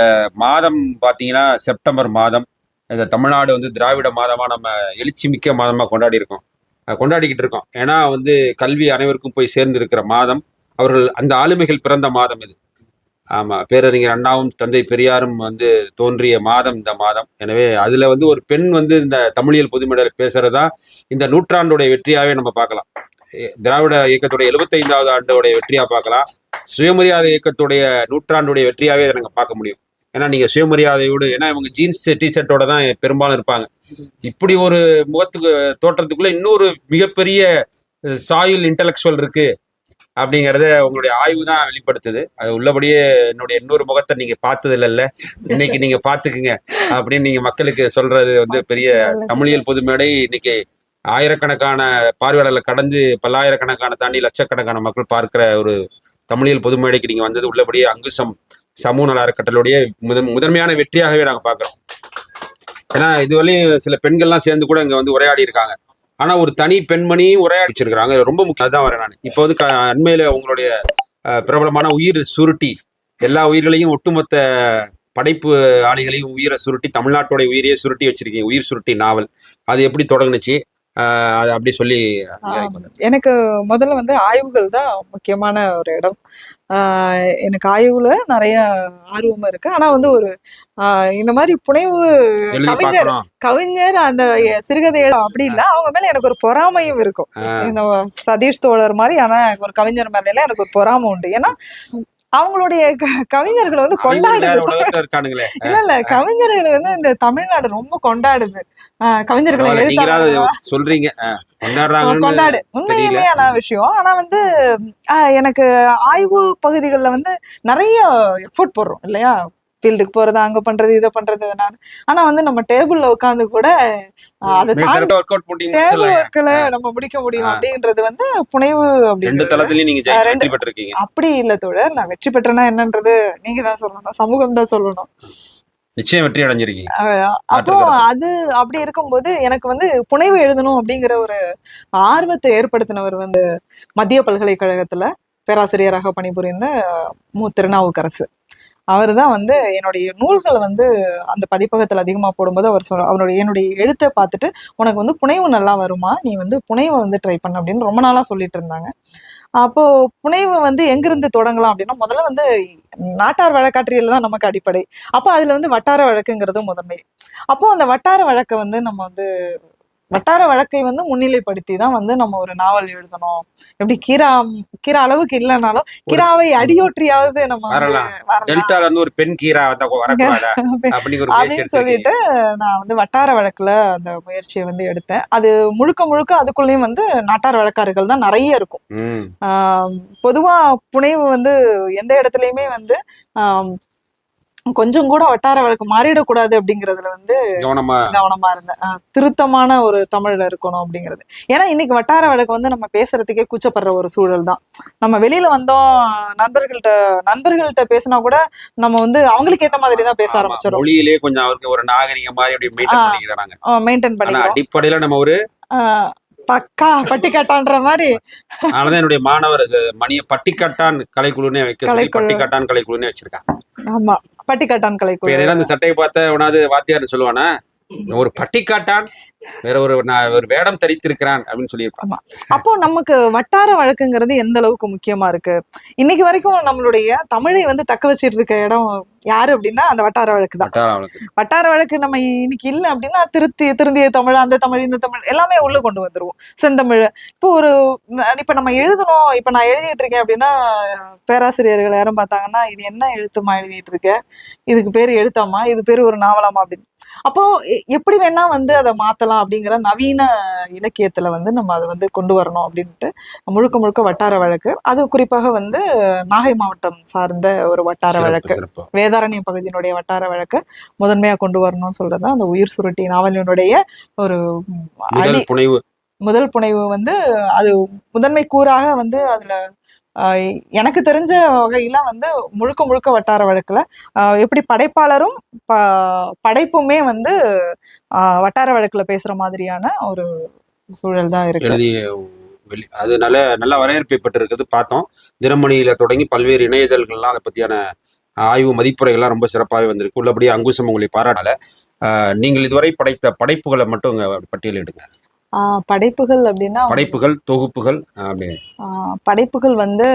மாதம் பாத்தீங்கன்னா செப்டம்பர் மாதம், இந்த தமிழ்நாடு வந்து திராவிட மாதமா நம்ம எழுச்சி மிக்க மாதமா கொண்டாடிக்கிட்டு இருக்கோம். ஏன்னா வந்து கல்வி அனைவருக்கும் போய் சேர்ந்து இருக்கிற மாதம், அவர்கள் அந்த ஆளுமைகள் பிறந்த மாதம் இது. ஆமா, பேரறிஞர் அண்ணாவும் தந்தை பெரியாரும் வந்து தோன்றிய மாதம் இந்த மாதம். எனவே அதுல வந்து ஒரு பெண் வந்து இந்த தமிழியல் பொதுமேடையில் பேசுறதா இந்த நூற்றாண்டுடைய வெற்றியாவே நம்ம பார்க்கலாம். திராவிட இயக்கத்துடைய 75வது ஆண்டோடைய வெற்றியா பார்க்கலாம். சுயமரியாதை இயக்கத்துடைய நூற்றாண்டுடைய வெற்றியாவே அதை நாங்க பார்க்க முடியும். ஏன்னா நீங்க சுயமரியாதையோடு, ஏன்னா இவங்க ஜீன்ஸ் டிஷர்ட்டோட தான் பெரும்பாலும் இருப்பாங்க. இப்படி ஒரு முகத்துக்கு தோற்றத்துக்குள்ள இன்னொரு மிகப்பெரிய சாயில் இன்டலெக்சுவல் இருக்கு அப்படிங்கறத உங்களுடைய ஆய்வு தான் வெளிப்படுத்துது. அது உள்ளபடியே என்னுடைய இன்னொரு முகத்தை நீங்க பார்த்தது இல்லைல்ல, இன்னைக்கு நீங்க பாத்துக்குங்க அப்படின்னு நீங்க மக்களுக்கு சொல்றது வந்து பெரிய தமிழியல் பொது மேடை. இன்னைக்கு ஆயிரக்கணக்கான பார்வையாளர்களை கடந்து பல்லாயிரக்கணக்கான தாண்டி லட்சக்கணக்கான மக்கள் பார்க்கிற ஒரு தமிழியல் பொது மேடைக்கு நீங்க வந்தது உள்ளபடியே அங்குசம் சமூக நல அறக்கட்டளுடைய முதன்மையான வெற்றியாகவே நாங்க பாக்குறோம். ஏன்னா இதுவரையும் சில பெண்கள்லாம் சேர்ந்து கூட இங்க வந்து உரையாடி இருக்காங்க. ஆனா ஒரு தனி பெண்மணியும் உரையாடிச்சிருக்கிறாங்க. ரொம்ப முக்கியம். அதுதான் வரேன் நான். இப்போ வந்து அண்மையில உங்களுடைய பிரபலமான உயிர் சுருட்டி, எல்லா உயிர்களையும் ஒட்டுமொத்த படைப்பு ஆளிகளையும் உயிரை சுருட்டி, தமிழ்நாட்டோட உயிரையே சுருட்டி வச்சிருக்கீங்க. உயிர் சுருட்டி நாவல் அது எப்படி தொடங்குனுச்சு? அது அப்படி சொல்லி எனக்கு முதல்ல வந்து ஆய்வுகள் தான் முக்கியமான ஒரு இடம். எனக்கு ஆய்வுல நிறைய ஆர்வமா இருக்கு. ஆனா வந்து ஒரு இந்த மாதிரி புனைவு கவிஞர் அந்த சிறுகதை அப்படி இல்ல, அவங்க மேல எனக்கு ஒரு பொறாமையும் இருக்கும். இந்த சதீஷ் தோழர் மாதிரி ஆனா ஒரு கவிஞர் மேல எனக்கு ஒரு பொறாமை உண்டு. ஏன்னா அவங்களுடைய கவிஞர்களை வந்து கொண்டாடுது. இல்ல கவிஞர்களை வந்து இந்த தமிழ்நாடு ரொம்ப கொண்டாடுது. கவிஞர்களை சொல்றீங்க கொண்டாடு, உண்மையுமையான விஷயம். ஆனா வந்து எனக்கு ஆய்வு பகுதிகள்ல வந்து நிறைய எஃபோர்ட் போடுறோம் இல்லையா, ஃபீல்டுக்கு போறது, அங்க பண்றது, இதை பண்றது. ஆனா வந்து நம்ம டேபிள்ல உட்காந்து கூட அதை டேபிள் ஒர்க்ல நம்ம முடிக்க முடியும் அப்படின்றது வந்து புனைவு அப்படி இல்ல தோழர். நான் வெற்றி பெற்றேன்னா என்னன்றது நீங்க தான் சொல்லணும், சமூகம் தான் சொல்லணும். நிச்சயம் வெற்றி அடைஞ்சிருக்கீங்க. அப்போ அது அப்படி இருக்கும்போது எனக்கு வந்து புனைவு எழுதணும் அப்படிங்கிற ஒரு ஆர்வத்தை ஏற்படுத்தினவர் வந்து மத்திய பல்கலைக்கழகத்துல பேராசிரியராக பணிபுரிந்த மு. திருநாவுக்கரசு. அவர் தான் வந்து என்னுடைய நூல்களை வந்து அந்த பதிப்பகத்தில் அதிகமாக போடும்போது அவர் என்னுடைய எழுத்தை பார்த்துட்டு உனக்கு வந்து புனைவு நல்லா வருமா, நீ வந்து புனைவை வந்து ட்ரை பண்ண அப்படின்னு ரொம்ப நாளாக சொல்லிட்டு இருந்தாங்க. அப்போ புனைவு வந்து எங்கிருந்து தொடங்கலாம் அப்படின்னா, முதல்ல வந்து நாட்டார் வழக்காற்றியல் தான் நமக்கு அடிப்படை. அப்போ அதுல வந்து வட்டார வழக்குங்கிறது முதன்மை. அப்போ அந்த வட்டார வழக்கை வந்து நம்ம வந்து வட்டார வழக்கை வந்து முன்னிலைப்படுத்தி தான் வந்து நம்ம ஒரு நாவல் எழுதணும். எப்படி கீரா அளவுக்கு இல்லைனாலும் கீராவை அடியொற்றியாவது நம்ம வந்து வரலாம். வரலாம் டெல்டால இருந்து ஒரு பெண் கீரா வந்தா வரக்கூடாதா அப்படிங்கிற ஒரு முயற்சி அப்படின்னு எடுத்திருக்கீங்க. சொல்லிட்டு நான் வந்து வட்டார வழக்குல அந்த முயற்சியை வந்து எடுத்தேன். அது முழுக்க முழுக்க அதுக்குள்ளேயும் வந்து நாட்டார் வழக்காறுகள் தான் நிறைய இருக்கும். ம். பொதுவா புனைவு வந்து எந்த இடத்துலயுமே வந்து கொஞ்சம் கூட வட்டார வழக்கு மாறிடக்கூடாது அப்படிங்கறதுல வந்து கவனமா இருந்தேன். திருத்தமான ஒரு தமிழ்ல இருக்கணும் அப்படிங்கிறது. ஏன்னா இன்னைக்கு வட்டார வழக்கு வந்து நம்ம பேசுறதுக்கே கூச்சப்படுற ஒரு சூழல் தான். நம்ம வெளியில வந்தோம், நண்பர்கள்ட்ட பேசினா கூட நம்ம வந்து அவங்களுக்கு ஏத்த மாதிரி தான் பேச ஆரம்பிச்சிடும். மொழியிலே கொஞ்சம் அவருக்கு ஒரு நாகரிக மாதிரி அப்படி மெயின்டைன் பண்ணிக்கிறாங்க. அடிப்படையில நம்ம ஒரு பக்கா பட்டிக்காட்டான்ற மாதிரி. ஆனதான் என்னுடைய மாணவர் மணிய பட்டிக்காட்டான் கலைக்குழுனே பட்டிக்காட்டான் கலைக்குழுனே வச்சிருக்காங்க. ஆமா, பட்டிக்காட்டான் கலைக்குழு. அந்த சட்டையை பார்த்த உனாது வாத்தியார்னு சொல்லுவானா, ஒரு பட்டிக்காட்டான் வேற ஒரு வேடம் தரித்திருக்கிறான் அப்படின்னு சொல்லியிருப்பாங்க. அப்போ நமக்கு வட்டார வழக்குங்கிறது எந்த அளவுக்கு முக்கியமா இருக்கு? இன்னைக்கு வரைக்கும் நம்மளுடைய தமிழை வந்து தக்க வச்சிட்டு இருக்க இடம் யாரு அப்படின்னா அந்த வட்டார வழக்கு தான். வட்டார வழக்கு நம்ம இன்னைக்கு இல்லை அப்படின்னா திருந்திய தமிழ், அந்த தமிழ், இந்த தமிழ் எல்லாமே உள்ள கொண்டு வந்துருவோம். செந்தமிழ் இப்ப நம்ம எழுதணும், இப்ப நான் எழுதிட்டு இருக்கேன் அப்படின்னா பேராசிரியர்கள் யாரும் பார்த்தாங்கன்னா இது என்ன எழுத்துமா எழுதிட்டு இருக்க, இதுக்கு பேரு எழுத்தாமா, இது பேரு ஒரு நாவலாமா அப்படின்னு. அப்போ எப்படி வேணா வந்து அதை மாத்தலாம் அப்படிங்கிற நவீன இலக்கியத்துல வந்து நம்ம அதை வந்து கொண்டு வரணும் அப்படின்ட்டு முழுக்க முழுக்க வட்டார வழக்கு. அது குறிப்பாக வந்து நாகை மாவட்டம் சார்ந்த ஒரு வட்டார வழக்கு, வேதாரண்யம் பகுதியினுடைய வட்டார வழக்கு முதன்மையா கொண்டு வரணும்னு சொல்றது அந்த உயிர் சுருட்டி நாவலினுடைய ஒரு முதல் புனைவு வந்து அது முதன்மை கூறாக வந்து அதுல எனக்கு தெரிஞ்ச வகையில வந்து முழுக்க முழுக்க வட்டார வழக்குல எப்படி படைப்பாளரும் படைப்புமே வந்து வட்டார வழக்குல பேசுற மாதிரியான ஒரு சூழல் தான் இருக்கு. அது நல்ல வரவேற்பை பெற்றிருக்கிறது பார்த்தோம். தினமணியில தொடங்கி பல்வேறு இணையதழ்கள்லாம் அதை பத்தியான ஆய்வு மதிப்புரைகள்லாம் ரொம்ப சிறப்பாகவே வந்திருக்கு. உள்ளபடியே அங்குசம் உங்களை பாராட்டல. நீங்கள் இதுவரை படைத்த படைப்புகளை மட்டும் பட்டியலிடுங்க. படைப்புகள் அப்படின்னா படைப்புகள் தொகுப்புகள் படைப்புகள் வந்து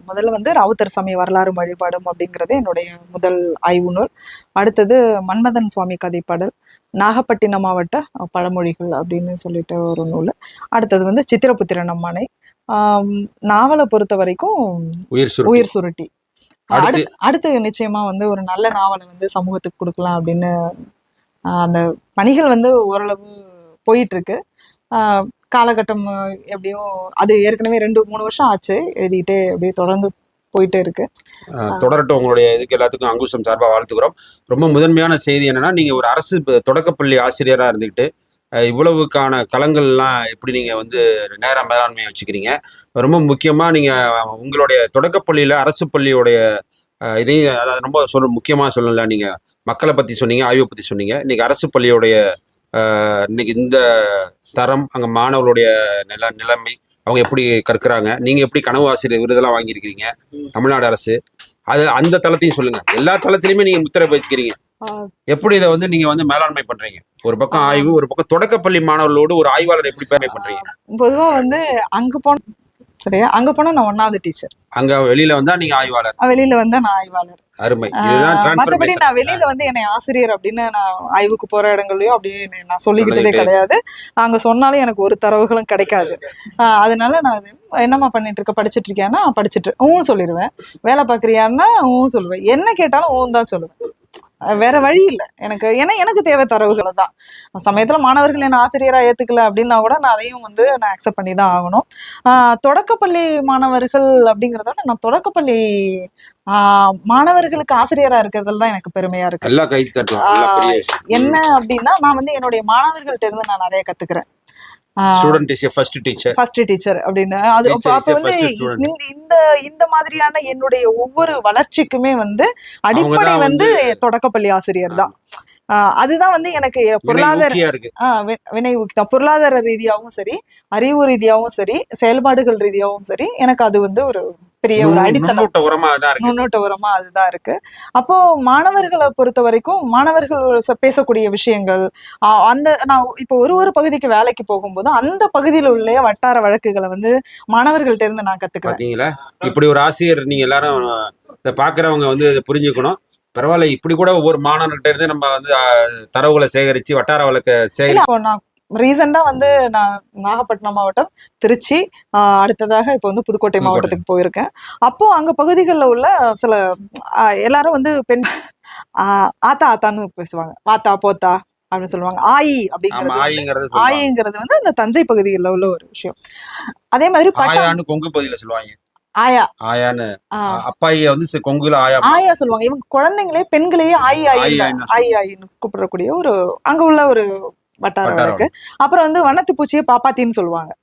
முதல்ல வந்து ராவுத்தர் சாமி வரலாறு வழிபாடும் அப்படிங்கிறது என்னுடைய முதல் ஆய்வு நூல். அடுத்தது மன்மதன் சுவாமி கதைப்பாடல், நாகப்பட்டினம் மாவட்ட பழமொழிகள் அப்படின்னு சொல்லிட்டு ஒரு நூல். அடுத்தது வந்து சித்திரபுத்திரன் அம்மானை. நாவலை பொறுத்த வரைக்கும் உயிர் சுருட்டி. அடுத்து நிச்சயமா வந்து ஒரு நல்ல நாவலை வந்து சமூகத்துக்கு கொடுக்கலாம் அப்படின்னு அந்த பணிகள் வந்து ஓரளவு போயிட்டு இருக்கு. காலகட்டம் எப்படியும் அது ஏற்கனவே 2-3 வருஷம் ஆச்சு எழுதிட்டு அப்படியே தொடர்ந்து போயிட்டே இருக்கு. தொடரட்டும் உங்களுடைய இதுக்கு எல்லாத்துக்கும் அங்குசம் சார்பாக வாழ்த்துக்கிறோம். ரொம்ப முதன்மையான செய்தி என்னன்னா, நீங்க ஒரு அரசு தொடக்கப்பள்ளி ஆசிரியராக இருந்துக்கிட்டு இவ்வளவுக்கான களங்கள்லாம் எப்படி நீங்க வந்து நேர மேலாண்மையை வச்சுக்கிறீங்க. ரொம்ப முக்கியமா நீங்க உங்களுடைய தொடக்கப்பள்ளியில அரசு பள்ளியோடைய இதையும் அதாவது ரொம்ப முக்கியமா சொல்லல, நீங்க மக்களை பத்தி சொன்னீங்க, ஆய்வை பத்தி சொன்னீங்க. இன்னைக்கு அரசு பள்ளியோடைய இன்னைக்கு இந்த தரம், அங்கே மாணவர்களுடைய நிலைமை, அவங்க எப்படி கற்கிறாங்க, நீங்க எப்படி கனவு ஆசிரியர் விருதெல்லாம் வாங்கியிருக்கிறீங்க தமிழ்நாடு அரசு, அது அந்த தளத்தையும் சொல்லுங்க. எல்லா தளத்திலையுமே நீங்க முத்திரை பதிக்கிறீங்க. எப்படி இதை வந்து நீங்க வந்து மேலாண்மை பண்றீங்க? ஒரு பக்கம் ஆய்வு, ஒரு பக்கம் தொடக்கப்பள்ளி மாணவர்களோடு ஒரு ஆய்வாளர் எப்படி பேர்மை பண்றீங்க? பொதுவா வந்து சரியா அங்க போனா நான் 1வது டீச்சர், அங்க வெளியில வந்தா நீங்க ஆய்வாளர், வெளியில வந்தா நான் ஆய்வாளர். அருமை. மற்றபடி நான் வெளியில வந்து என்னை ஆசிரியர் அப்படின்னு நான் ஆய்வுக்கு போற இடங்கள்லயும் அப்படியே நான் சொல்லிக்கிட்டதே கிடையாது. அங்க சொன்னாலும் எனக்கு ஒரு தரவுகளும் கிடைக்காது. அதனால நான் என்னம்மா பண்ணிட்டு இருக்க, படிச்சுட்டு இருக்கியான்னா படிச்சுட்டு சொல்லிடுவேன். வேலை பாக்குறியான்னா சொல்லுவேன். என்ன கேட்டாலும் தான் சொல்லுவேன். வேற வழி இல்லை எனக்கு. ஏன்னா எனக்கு தேவை தரவுகளை தான். சமயத்துல மாணவர்கள் என்ன ஆசிரியரா ஏத்துக்கல அப்படின்னா கூட நான் அதையும் வந்து நான் அக்செப்ட் பண்ணி தான் ஆகணும். தொடக்கப்பள்ளி மாணவர்கள் அப்படிங்கிறத விட நான் தொடக்கப்பள்ளி மாணவர்களுக்கு ஆசிரியரா இருக்கிறதுல தான் எனக்கு பெருமையா இருக்கு. என்ன அப்படின்னா நான் வந்து என்னுடைய மாணவர்கள்ட்ட இருந்து நான் நிறைய கத்துக்கிறேன். ஃபர்ஸ்ட் டீச்சர் அப்படின்னு அது அப்ப வந்து இந்த மாதிரியான என்னுடைய ஒவ்வொரு வளர்ச்சிக்குமே வந்து அடிப்படை வந்து தொடக்கப்பள்ளி ஆசிரியர் தான். அதுதான் வந்து எனக்கு பொருளாதார வினை ஊக்கிதான். பொருளாதார ரீதியாகவும் சரி, அறிவு ரீதியாகவும் சரி, செயல்பாடுகள் ரீதியாகவும் சரி, எனக்கு அது வந்து ஒரு பெரிய ஒரு அடித்தளம், முன்னோட்ட உரமா அதுதான் இருக்கு. அப்போ மாணவர்களை பொறுத்த வரைக்கும் மாணவர்கள் பேசக்கூடிய விஷயங்கள் அந்த நான் இப்போ ஒரு பகுதிக்கு வேலைக்கு போகும்போது அந்த பகுதியில் உள்ள வட்டார வழக்குகளை வந்து மாணவர்கள்ட்ட இருந்து நான் கத்துக்கிறேன். இப்படி ஒரு ஆசிரியர் நீங்க எல்லாரும் பாக்குறவங்க வந்து புரிஞ்சுக்கணும். பரவாயில்ல, இப்படி கூட ஒவ்வொரு மாணவர்கிட்ட இருந்து நம்ம வந்து தரவுகளை சேகரிச்சு வட்டார வழக்க நான் ரீசெண்டா வந்து நான் நாகப்பட்டினம் மாவட்டம், திருச்சி, அடுத்ததாக இப்போ வந்து புதுக்கோட்டை மாவட்டத்துக்கு போயிருக்கேன். அப்போ அங்க பகுதிகளில் உள்ள சில எல்லாரும் வந்து பெண் ஆத்தா ஆத்தான்னு பேசுவாங்க. ஆத்தா போத்தா அப்படின்னு சொல்லுவாங்க. ஆயி ஆயிங்கிறது வந்து அந்த தஞ்சை பகுதிகளில் உள்ள ஒரு விஷயம். அதே மாதிரி கொங்கு பகுதியில சொல்லுவாங்க ஆயா ஆயான்னு. அப்பாயிய வந்து கொங்குல ஆயா சொல்லுவாங்க. இவங்க குழந்தைங்களே பெண்களையே ஆயி ஆயின்னு கூப்பிடக்கூடிய ஒரு அங்க உள்ள ஒரு வட்டாரம் இருக்கு. அப்புறம் வந்து வண்ணத்து பூச்சியை பாப்பாத்தின்னு சொல்லுவாங்க.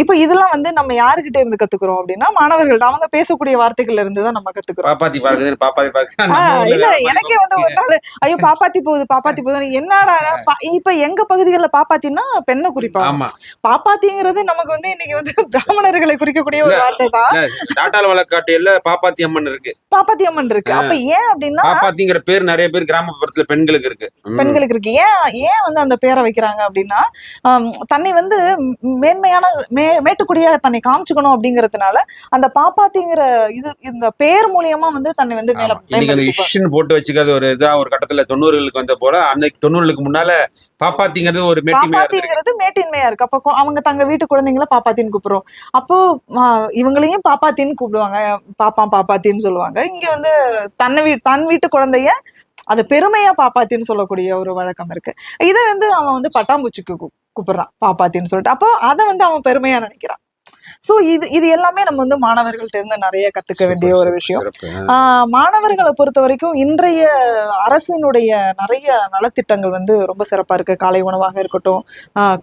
இப்ப இதெல்லாம் வந்து நம்ம யாருகிட்ட இருந்து கத்துக்கிறோம் அப்படின்னா மாணவர்கள் அவங்க பேசக்கூடிய வார்த்தைகள்ல இருந்து தான் நம்ம கத்துக்கிறோம். இல்ல எனக்கே வந்து ஒரு நாள் ஐயோ பாப்பாத்தி போகுது என்னடா இப்ப எங்க பகுதிகளில் பாப்பாத்தின்னா பெண்ணை குறிப்பாங்க. பாப்பாத்திங்கிறது நமக்கு வந்து இன்னைக்கு வந்து பிராமணர்களை குறிக்கக்கூடிய ஒரு வார்த்தை தான். பாப்பாத்தி அம்மன் இருக்கு. அப்ப ஏன் அப்படின்னா பாப்பாத்திங்கிற பேர் நிறைய பேர் கிராமப்புறத்துல பெண்களுக்கு இருக்கு. ஏன் வந்து அந்த பேரை வைக்கிறாங்க அப்படின்னா தன்னை வந்து மேன்மையான மேட்டுக்குடியா தன்னை காமிச்சுக்கணும் அப்படிங்கறதுனால அந்த பாப்பாத்திங்கிற இந்த பேர் மூலியமா வந்து தன்னை வந்து மேல போட்டு வச்சுக்கிறது ஒரு இதா ஒரு கட்டத்துல 90களுக்கு வந்த போல அன்னைக்கு 90களுக்கு முன்னால பாப்பாத்திங்கிறது ஒரு மேட்டின்மையா இருக்கு. அப்ப அவங்க தங்க வீட்டு குழந்தைங்கள பாப்பாத்தின்னு கூப்பிடுறோம். அப்போ இவங்களையும் பாப்பாத்தின்னு கூப்பிடுவாங்க. பாப்பாத்தின்னு சொல்லுவாங்க. இங்க வந்து தன் வீட்டு குழந்தைய அது பெருமையா பாப்பாத்தின்னு சொல்லக்கூடிய ஒரு வழக்கம் இருக்கு. இதை வந்து அவன் வந்து பட்டாம்பூச்சிக்கு கூப்பிடுறான் பாப்பாத்தின்னு சொல்லிட்டு. அப்போ அதை வந்து அவன் பெருமையா நினைக்கிறான். சோ இது எல்லாமே நம்ம வந்து மாணவர்கள்ட்ட இருந்து நிறைய கத்துக்க வேண்டிய ஒரு விஷயம். மாணவர்களை பொறுத்த வரைக்கும் இன்றைய அரசினுடைய நிறைய நலத்திட்டங்கள் வந்து ரொம்ப சிறப்பா இருக்கு. காலை உணவாக இருக்கட்டும்,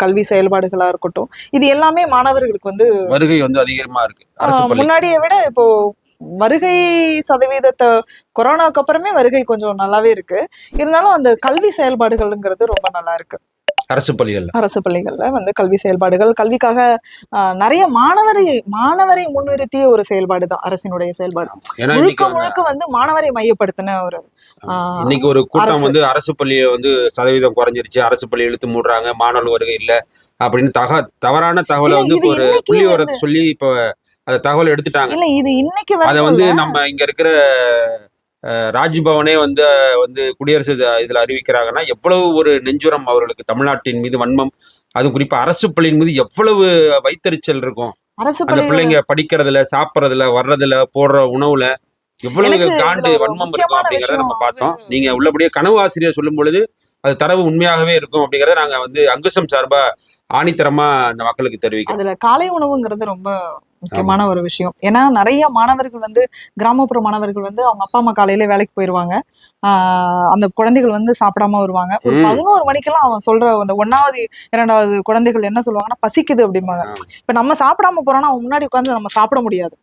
கல்வி செயல்பாடுகளா இருக்கட்டும், இது எல்லாமே மாணவர்களுக்கு வந்து வருகை வந்து அதிகமா இருக்கு. முன்னாடியை விட இப்போ வருகை சதவீதத்தை கொரோனாவுக்கு அப்புறமே வருகை கொஞ்சம் நல்லாவே இருக்கு. இருந்தாலும் அந்த கல்வி செயல்பாடுகள்ங்கிறது ரொம்ப நல்லா இருக்கு. அரசு பள்ளிகள்ல வந்து கல்வி செயல்பாடுகள், கல்விக்காக நிறைய மாணவரை முன்னிறுத்திய ஒரு செயல்பாடு தான் அரசினுடைய செயல்பாடு. முழுக்க வந்து மாணவரை மையப்படுத்தின ஒரு இன்னைக்கு ஒரு கூட்டம் வந்து அரசு பள்ளியை வந்து சதவீதம் குறைஞ்சிருச்சு, அரசு பள்ளி இழுத்து மூடுறாங்க, மாணவர் வருகை இல்லை அப்படின்னு தவறான தகவலை வந்து ஒரு புள்ளி வரத்தை சொல்லி இப்ப அந்த தகவல் எடுத்துட்டாங்க. இல்ல இது இன்னைக்கு அதை வந்து நம்ம இங்க இருக்கிற ராஜ்பவனே வந்து குடியரசு இதுல அறிவிக்கிறாங்கன்னா எவ்வளவு ஒரு நெஞ்சுரம் அவர்களுக்கு தமிழ்நாட்டின் மீது வன்மம், அதுவும் குறிப்பா அரசு பள்ளியின் மீது எவ்வளவு வைத்தறிச்சல் இருக்கும். அந்த பிள்ளைங்க படிக்கிறதுல, சாப்பிட்றதுல, வர்றதுல, போடுற உணவுல எவ்வளவு காண்டு வன்மம் இருக்கும் அப்படிங்கறத நம்ம பார்த்தோம். நீங்க உள்ளபடியே கனவு ஆசிரியர் சொல்லும் பொழுது அது தரவு உண்மையாகவே இருக்கும் அப்படிங்கறத நாங்க வந்து அங்குசம் சார்பா ஆணித்தரமா அந்த மக்களுக்கு தெரிவிக்கிறோம். அதுல காலை உணவுங்கிறது ரொம்ப முக்கியமான ஒரு விஷயம். ஏன்னா நிறைய மாணவர்கள் வந்து கிராமப்புற மாணவர்கள் வந்து அவங்க அப்பா அம்மா காலையில வேலைக்கு போயிருவாங்க. அந்த குழந்தைகள் வந்து சாப்பிடாம வருவாங்க. ஒரு 11 மணிக்கெல்லாம் அவன் சொல்ற அந்த 1வது 2வது குழந்தைகள் என்ன சொல்லுவாங்கன்னா பசிக்குது அப்படிம்பாங்க. இப்ப நம்ம சாப்பிடாம போறோம்னா அவன் முன்னாடி உட்காந்து நம்ம சாப்பிட முடியாது.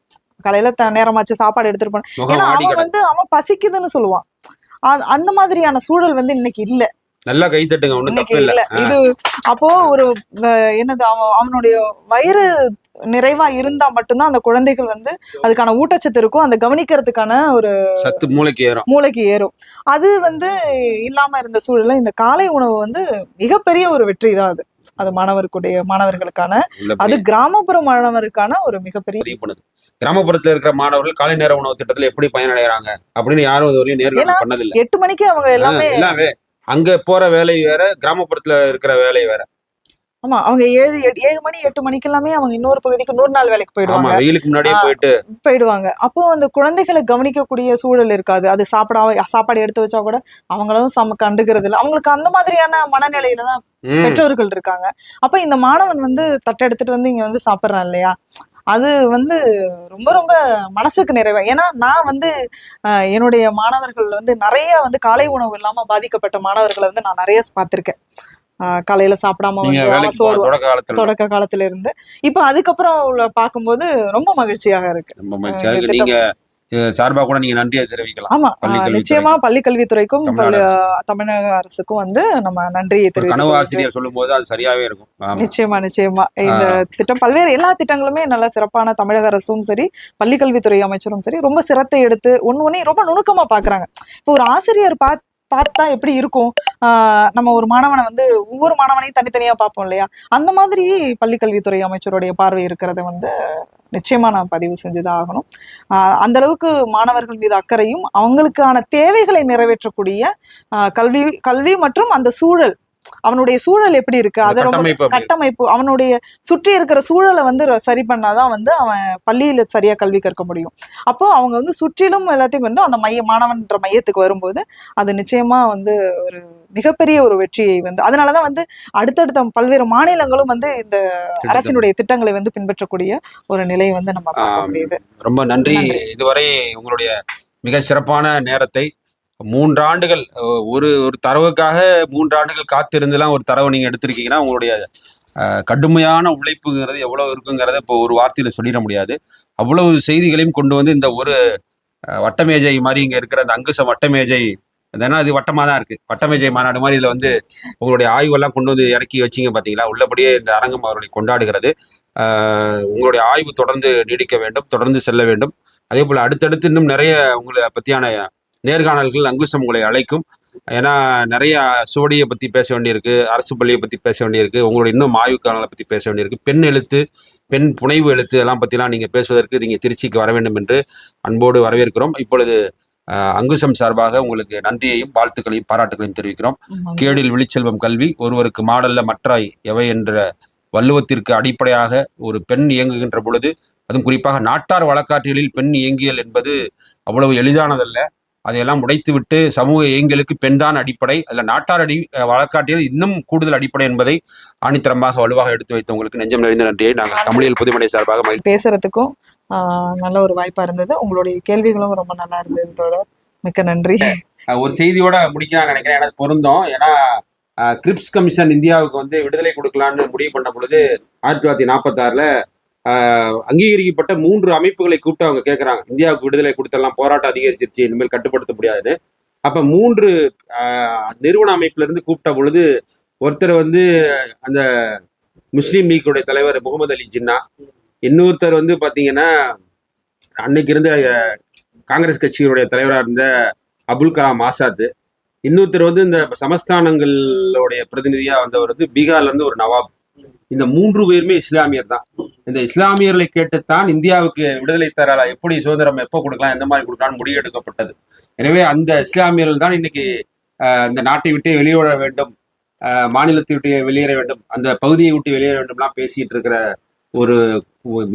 காலையில நேரமாச்சு சாப்பாடு எடுத்துட்டு போன ஏன்னா அவன் வந்து அவன் பசிக்குதுன்னு சொல்லுவான். அந்த மாதிரியான சூழல் வந்து இன்னைக்கு இல்ல. நல்லா கை தட்டுங்க, ஒண்ணும் தப்பு இல்ல. இது அப்போ ஒரு என்னது அவனுடைய வயிறு நிறைவா இருந்தா மட்டும்தான் அந்த குழந்தைகள் வந்து அதுக்கான ஊட்டச்சத்து இருக்கும், அந்த கவனிக்கிறதுக்கான ஒரு சத்து மூளைக்கு ஏறும். அது வந்து இல்லாம இருந்த சூழல்ல இந்த காலை உணவு வந்து மிகப்பெரிய ஒரு வெற்றி தான். அது மாணவர்களுக்கான, அது கிராமப்புற மாணவருக்கான ஒரு மிகப்பெரிய. கிராமப்புறத்துல இருக்கிற மாணவர்கள் காலை நேர உணவு திட்டத்துல எப்படி பயனடைகிறாங்க அப்படின்னு யாரும் இதுவரையும் நேர்காணல் பண்ணதில்லை. 8 மணிக்கு அவங்க எல்லாமே அங்க போற வேலை வேற, கிராமப்புறத்துல இருக்கிற வேலை வேற. ஆமா, அவங்க 7 மணி 8 மணிக்கு எல்லாமே அவங்க இன்னொரு பகுதிக்கு 100 நாள் வேலைக்கு போயிடுவாங்க. வெயிலுக்கு முன்னாடியே போயிடுவாங்க. அப்போ அந்த குழந்தைகளை கவனிக்கக்கூடிய சூழல் இருக்காது. அது சாப்பாடு எடுத்து வச்சா கூட அவங்களும் கண்டுக்கிறது இல்லை. அவங்களுக்கு அந்த மாதிரியான மனநிலையில தான் பெற்றோர்கள் இருக்காங்க. அப்ப இந்த மாணவன் வந்து தட்டை எடுத்துட்டு வந்து இங்க வந்து சாப்பிடுறான் இல்லையா, அது வந்து ரொம்ப ரொம்ப மனசுக்கு நிறைவா. ஏன்னா நான் வந்து என்னுடைய மாணவர்கள் வந்து நிறைய வந்து காலை உணவு இல்லாம பாதிக்கப்பட்ட மாணவர்களை வந்து நான் நிறைய பார்த்திருக்கேன். காலையில சாப்பிடாம வந்து தொடக்க காலத்துல இருந்து இப்ப அதுக்கப்புறம் பார்க்கும்போது ரொம்ப மகிழ்ச்சியாக இருக்கு. நீங்க சார்பா கூட நீங்க நன்றியை தெரிவிக்கலாம். ஆமா, நிச்சயமா பள்ளிக்கல்வித்துறைக்கும் தமிழக அரசுக்கும் வந்து நம்ம நன்றியை தெரிவிக்கலாம். கனவு ஆசிரியர் சொல்லும் போது அது சரியாவே இருக்கும். நிச்சயமா இந்த திட்டம் பல்வேறு எல்லா திட்டங்களுமே நல்ல சிறப்பான தமிழக அரசும் சரி, பள்ளிக்கல்வித்துறை அமைச்சரும் சரி ரொம்ப சிரத்தை எடுத்து ஒன்னொன்னையும் ரொம்ப நுணுக்கமா பாக்குறாங்க. இப்போ ஒரு ஆசிரியர் பார்த்தா எப்படி இருக்கும், நம்ம ஒரு மாணவனை வந்து ஒவ்வொரு மாணவனையும் தனித்தனியா பார்ப்போம் இல்லையா, அந்த மாதிரி பள்ளிக்கல்வித்துறை அமைச்சருடைய பார்வை இருக்கிறத வந்து நிச்சயமா நான் பதிவு செஞ்சுதான் ஆகணும். அந்த அளவுக்கு மாணவர்கள் மீது அக்கறையும் அவங்களுக்கான தேவைகளை நிறைவேற்றக்கூடிய கல்வி மற்றும் அந்த சூழல் அவனுடைய சூழல் எப்படி இருக்கு, அதை ரொம்ப கட்டமைப்பு அப்படி இருக்கு. கட்டமைப்பு, அவனுடைய சுற்றி இருக்கிற சூழலை வந்து சரி பண்ணாதான் வந்து அவன் பள்ளியில சரியா கல்வி கற்க முடியும். அப்போ அவங்க வந்து சுற்றிலும் எல்லாத்தையும் வந்து அந்த மாணவன்ற மையத்துக்கு வரும்போது அது நிச்சயமா வந்து ஒரு மிகப்பெரிய ஒரு வெற்றியை வந்து, அதனாலதான் வந்து அடுத்தடுத்த பல்வேறு மாநிலங்களும் வந்து இந்த அரசினுடைய திட்டங்களை வந்து பின்பற்றக்கூடிய ஒரு நிலையை வந்து நம்ம பார்க்க முடியுது. ரொம்ப நன்றி. நன்றி. இதுவரை உங்களுடைய மிக சிறப்பான நேரத்தை 3 ஆண்டுகள் ஒரு ஒரு தரவுக்காக 3 ஆண்டுகள் காத்திருந்துலாம் ஒரு தரவை நீங்க எடுத்திருக்கீங்கன்னா உங்களுடைய கடுமையான உழைப்புங்கிறது எவ்வளவு இருக்குங்கிறத இப்போ ஒரு வார்த்தையில சொல்லிட முடியாது. அவ்வளவு செய்திகளையும் கொண்டு வந்து இந்த ஒரு வட்டமேஜை மாதிரி இங்க இருக்கிற அந்த அங்குசம் வட்டமேஜை, ஏன்னா இது வட்டமா தான் இருக்கு, வட்டமேஜை மாநாடு மாதிரி இதுல வந்து உங்களுடைய ஆய்வெல்லாம் கொண்டு வந்து இறக்கி வச்சிங்க பாத்தீங்களா. உள்ளபடியே இந்த அரங்கம் அவர்களை கொண்டாடுகிறது. உங்களுடைய ஆய்வு தொடர்ந்து நீடிக்க வேண்டும், தொடர்ந்து செல்ல வேண்டும். அதே போல அடுத்தடுத்து இன்னும் நிறைய உங்களை பத்தியான நேர்காணல்கள் அங்குசம் உங்களை அழைக்கும். ஏன்னா நிறைய சுவடியை பத்தி பேச வேண்டியிருக்கு, அரசு பள்ளியை பத்தி பேச வேண்டியிருக்கு, உங்களுடைய இன்னும் ஆய்வுக்கானங்களை பத்தி பேச வேண்டியிருக்கு, பெண் எழுத்து, பெண் புனைவு எழுத்து எல்லாம் பத்திலாம் நீங்க பேசுவதற்கு நீங்க திருச்சிக்கு வர வேண்டும் என்று அன்போடு வரவேற்கிறோம். இப்பொழுது அங்குசம் சார்பாக உங்களுக்கு நன்றியையும் வாழ்த்துக்களையும் பாராட்டுகளையும் தெரிவிக்கிறோம். கேடில் விழிச்செல்வம் கல்வி ஒருவருக்கு மாடல்ல மற்றாய் எவை என்ற வள்ளுவத்திற்கு அடிப்படையாக ஒரு பெண் இயங்குகின்ற பொழுது, அதுவும் குறிப்பாக நாட்டார் வழக்காற்றியலில் பெண் இயங்கியல் என்பது அவ்வளவு எளிதானதல்ல. அதையெல்லாம் உடைத்துவிட்டு சமூக இயங்கியலுக்கு பெண் தான் அடிப்படை, அதில் நாட்டார் வழக்காட்டியல் இன்னும் கூடுதல் அடிப்படை என்பதை ஆணித்தரமாக வலுவாக எடுத்து வைத்தவங்களுக்கு நெஞ்சம் நிறைந்த நன்றியை நாங்கள் தமிழியல் புதுமடை சார்பாக பேசுறதுக்கும் நல்ல ஒரு வாய்ப்பா இருந்தது. உங்களுடைய கேள்விகளும் ரொம்ப நல்லா இருந்தது தோழர், மிக்க நன்றி. ஒரு செய்தியோட முடிக்கலாம் நினைக்கிறேன், எனக்கு பொருந்தோம். ஏன்னா கிரிப்ஸ் கமிஷன் இந்தியாவுக்கு வந்து விடுதலை கொடுக்கலான்னு முடிவு பண்ண பொழுது 1946 அங்கீகரிக்கப்பட்ட 3 அமைப்புகளை கூப்பிட்டு அவங்க கேட்கறாங்க, இந்தியாவுக்கு விடுதலை கொடுத்தெல்லாம் போராட்டம் அதிகரிச்சிருச்சு, இனிமேல் கட்டுப்படுத்த முடியாதுன்னு. அப்ப 3 நிறுவன அமைப்புல இருந்து கூப்பிட்ட பொழுது ஒருத்தர் வந்து அந்த முஸ்லீம் லீக்குடைய தலைவர் முகமது அலி ஜின்னா, இன்னொருத்தர் வந்து பாத்தீங்கன்னா அன்னைக்கு இருந்த காங்கிரஸ் கட்சியினுடைய தலைவராக இருந்த அபுல் கலாம் ஆசாத், இன்னொருத்தர் வந்து இந்த சமஸ்தானங்களுடைய பிரதிநிதியா வந்தவர் வந்து பீகார்ல இருந்து ஒரு நவாப். இந்த 3 பேருமே இஸ்லாமியர் தான். இந்த இஸ்லாமியர்களை கேட்டுத்தான் இந்தியாவுக்கு விடுதலை தர எப்படி சுதந்திரம் எப்போ கொடுக்கலாம், எந்த மாதிரி கொடுக்கலாம்னு முடிவு எடுக்கப்பட்டது. எனவே அந்த இஸ்லாமியர்கள் தான் இன்னைக்கு இந்த நாட்டை விட்டு வெளியேற வேண்டும், மாநிலத்தை விட்டு வெளியேற வேண்டும், அந்த பகுதியை விட்டு வெளியேற வேண்டும்லாம் பேசிட்டு இருக்கிற ஒரு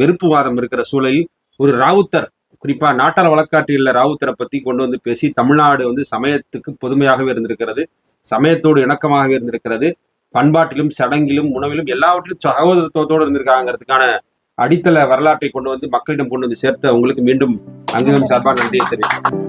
வெறுப்புவாதம் இருக்கிற சூழலில் ஒரு ராவுத்தர், குறிப்பா நாட்டார் வழக்காற்றியல்ல ராவுத்தரை பத்தி கொண்டு வந்து பேசி தமிழ்நாடு வந்து சமயத்துக்கு பொதுமையாகவே இருந்திருக்கிறது, சமயத்தோடு இணக்கமாகவே இருந்திருக்கிறது, பண்பாட்டிலும் சடங்கிலும் உணவிலும் எல்லாவற்றிலும் சகோதரத்துவத்தோடு இருந்திருக்காங்கிறதுக்கான அடித்தள வரலாற்றை கொண்டு வந்து மக்களிடம் கொண்டு வந்து சேர்த்த உங்களுக்கு மீண்டும் அங்குசம் சார்பாக நன்றியை தெரிவிக்கிறேன்.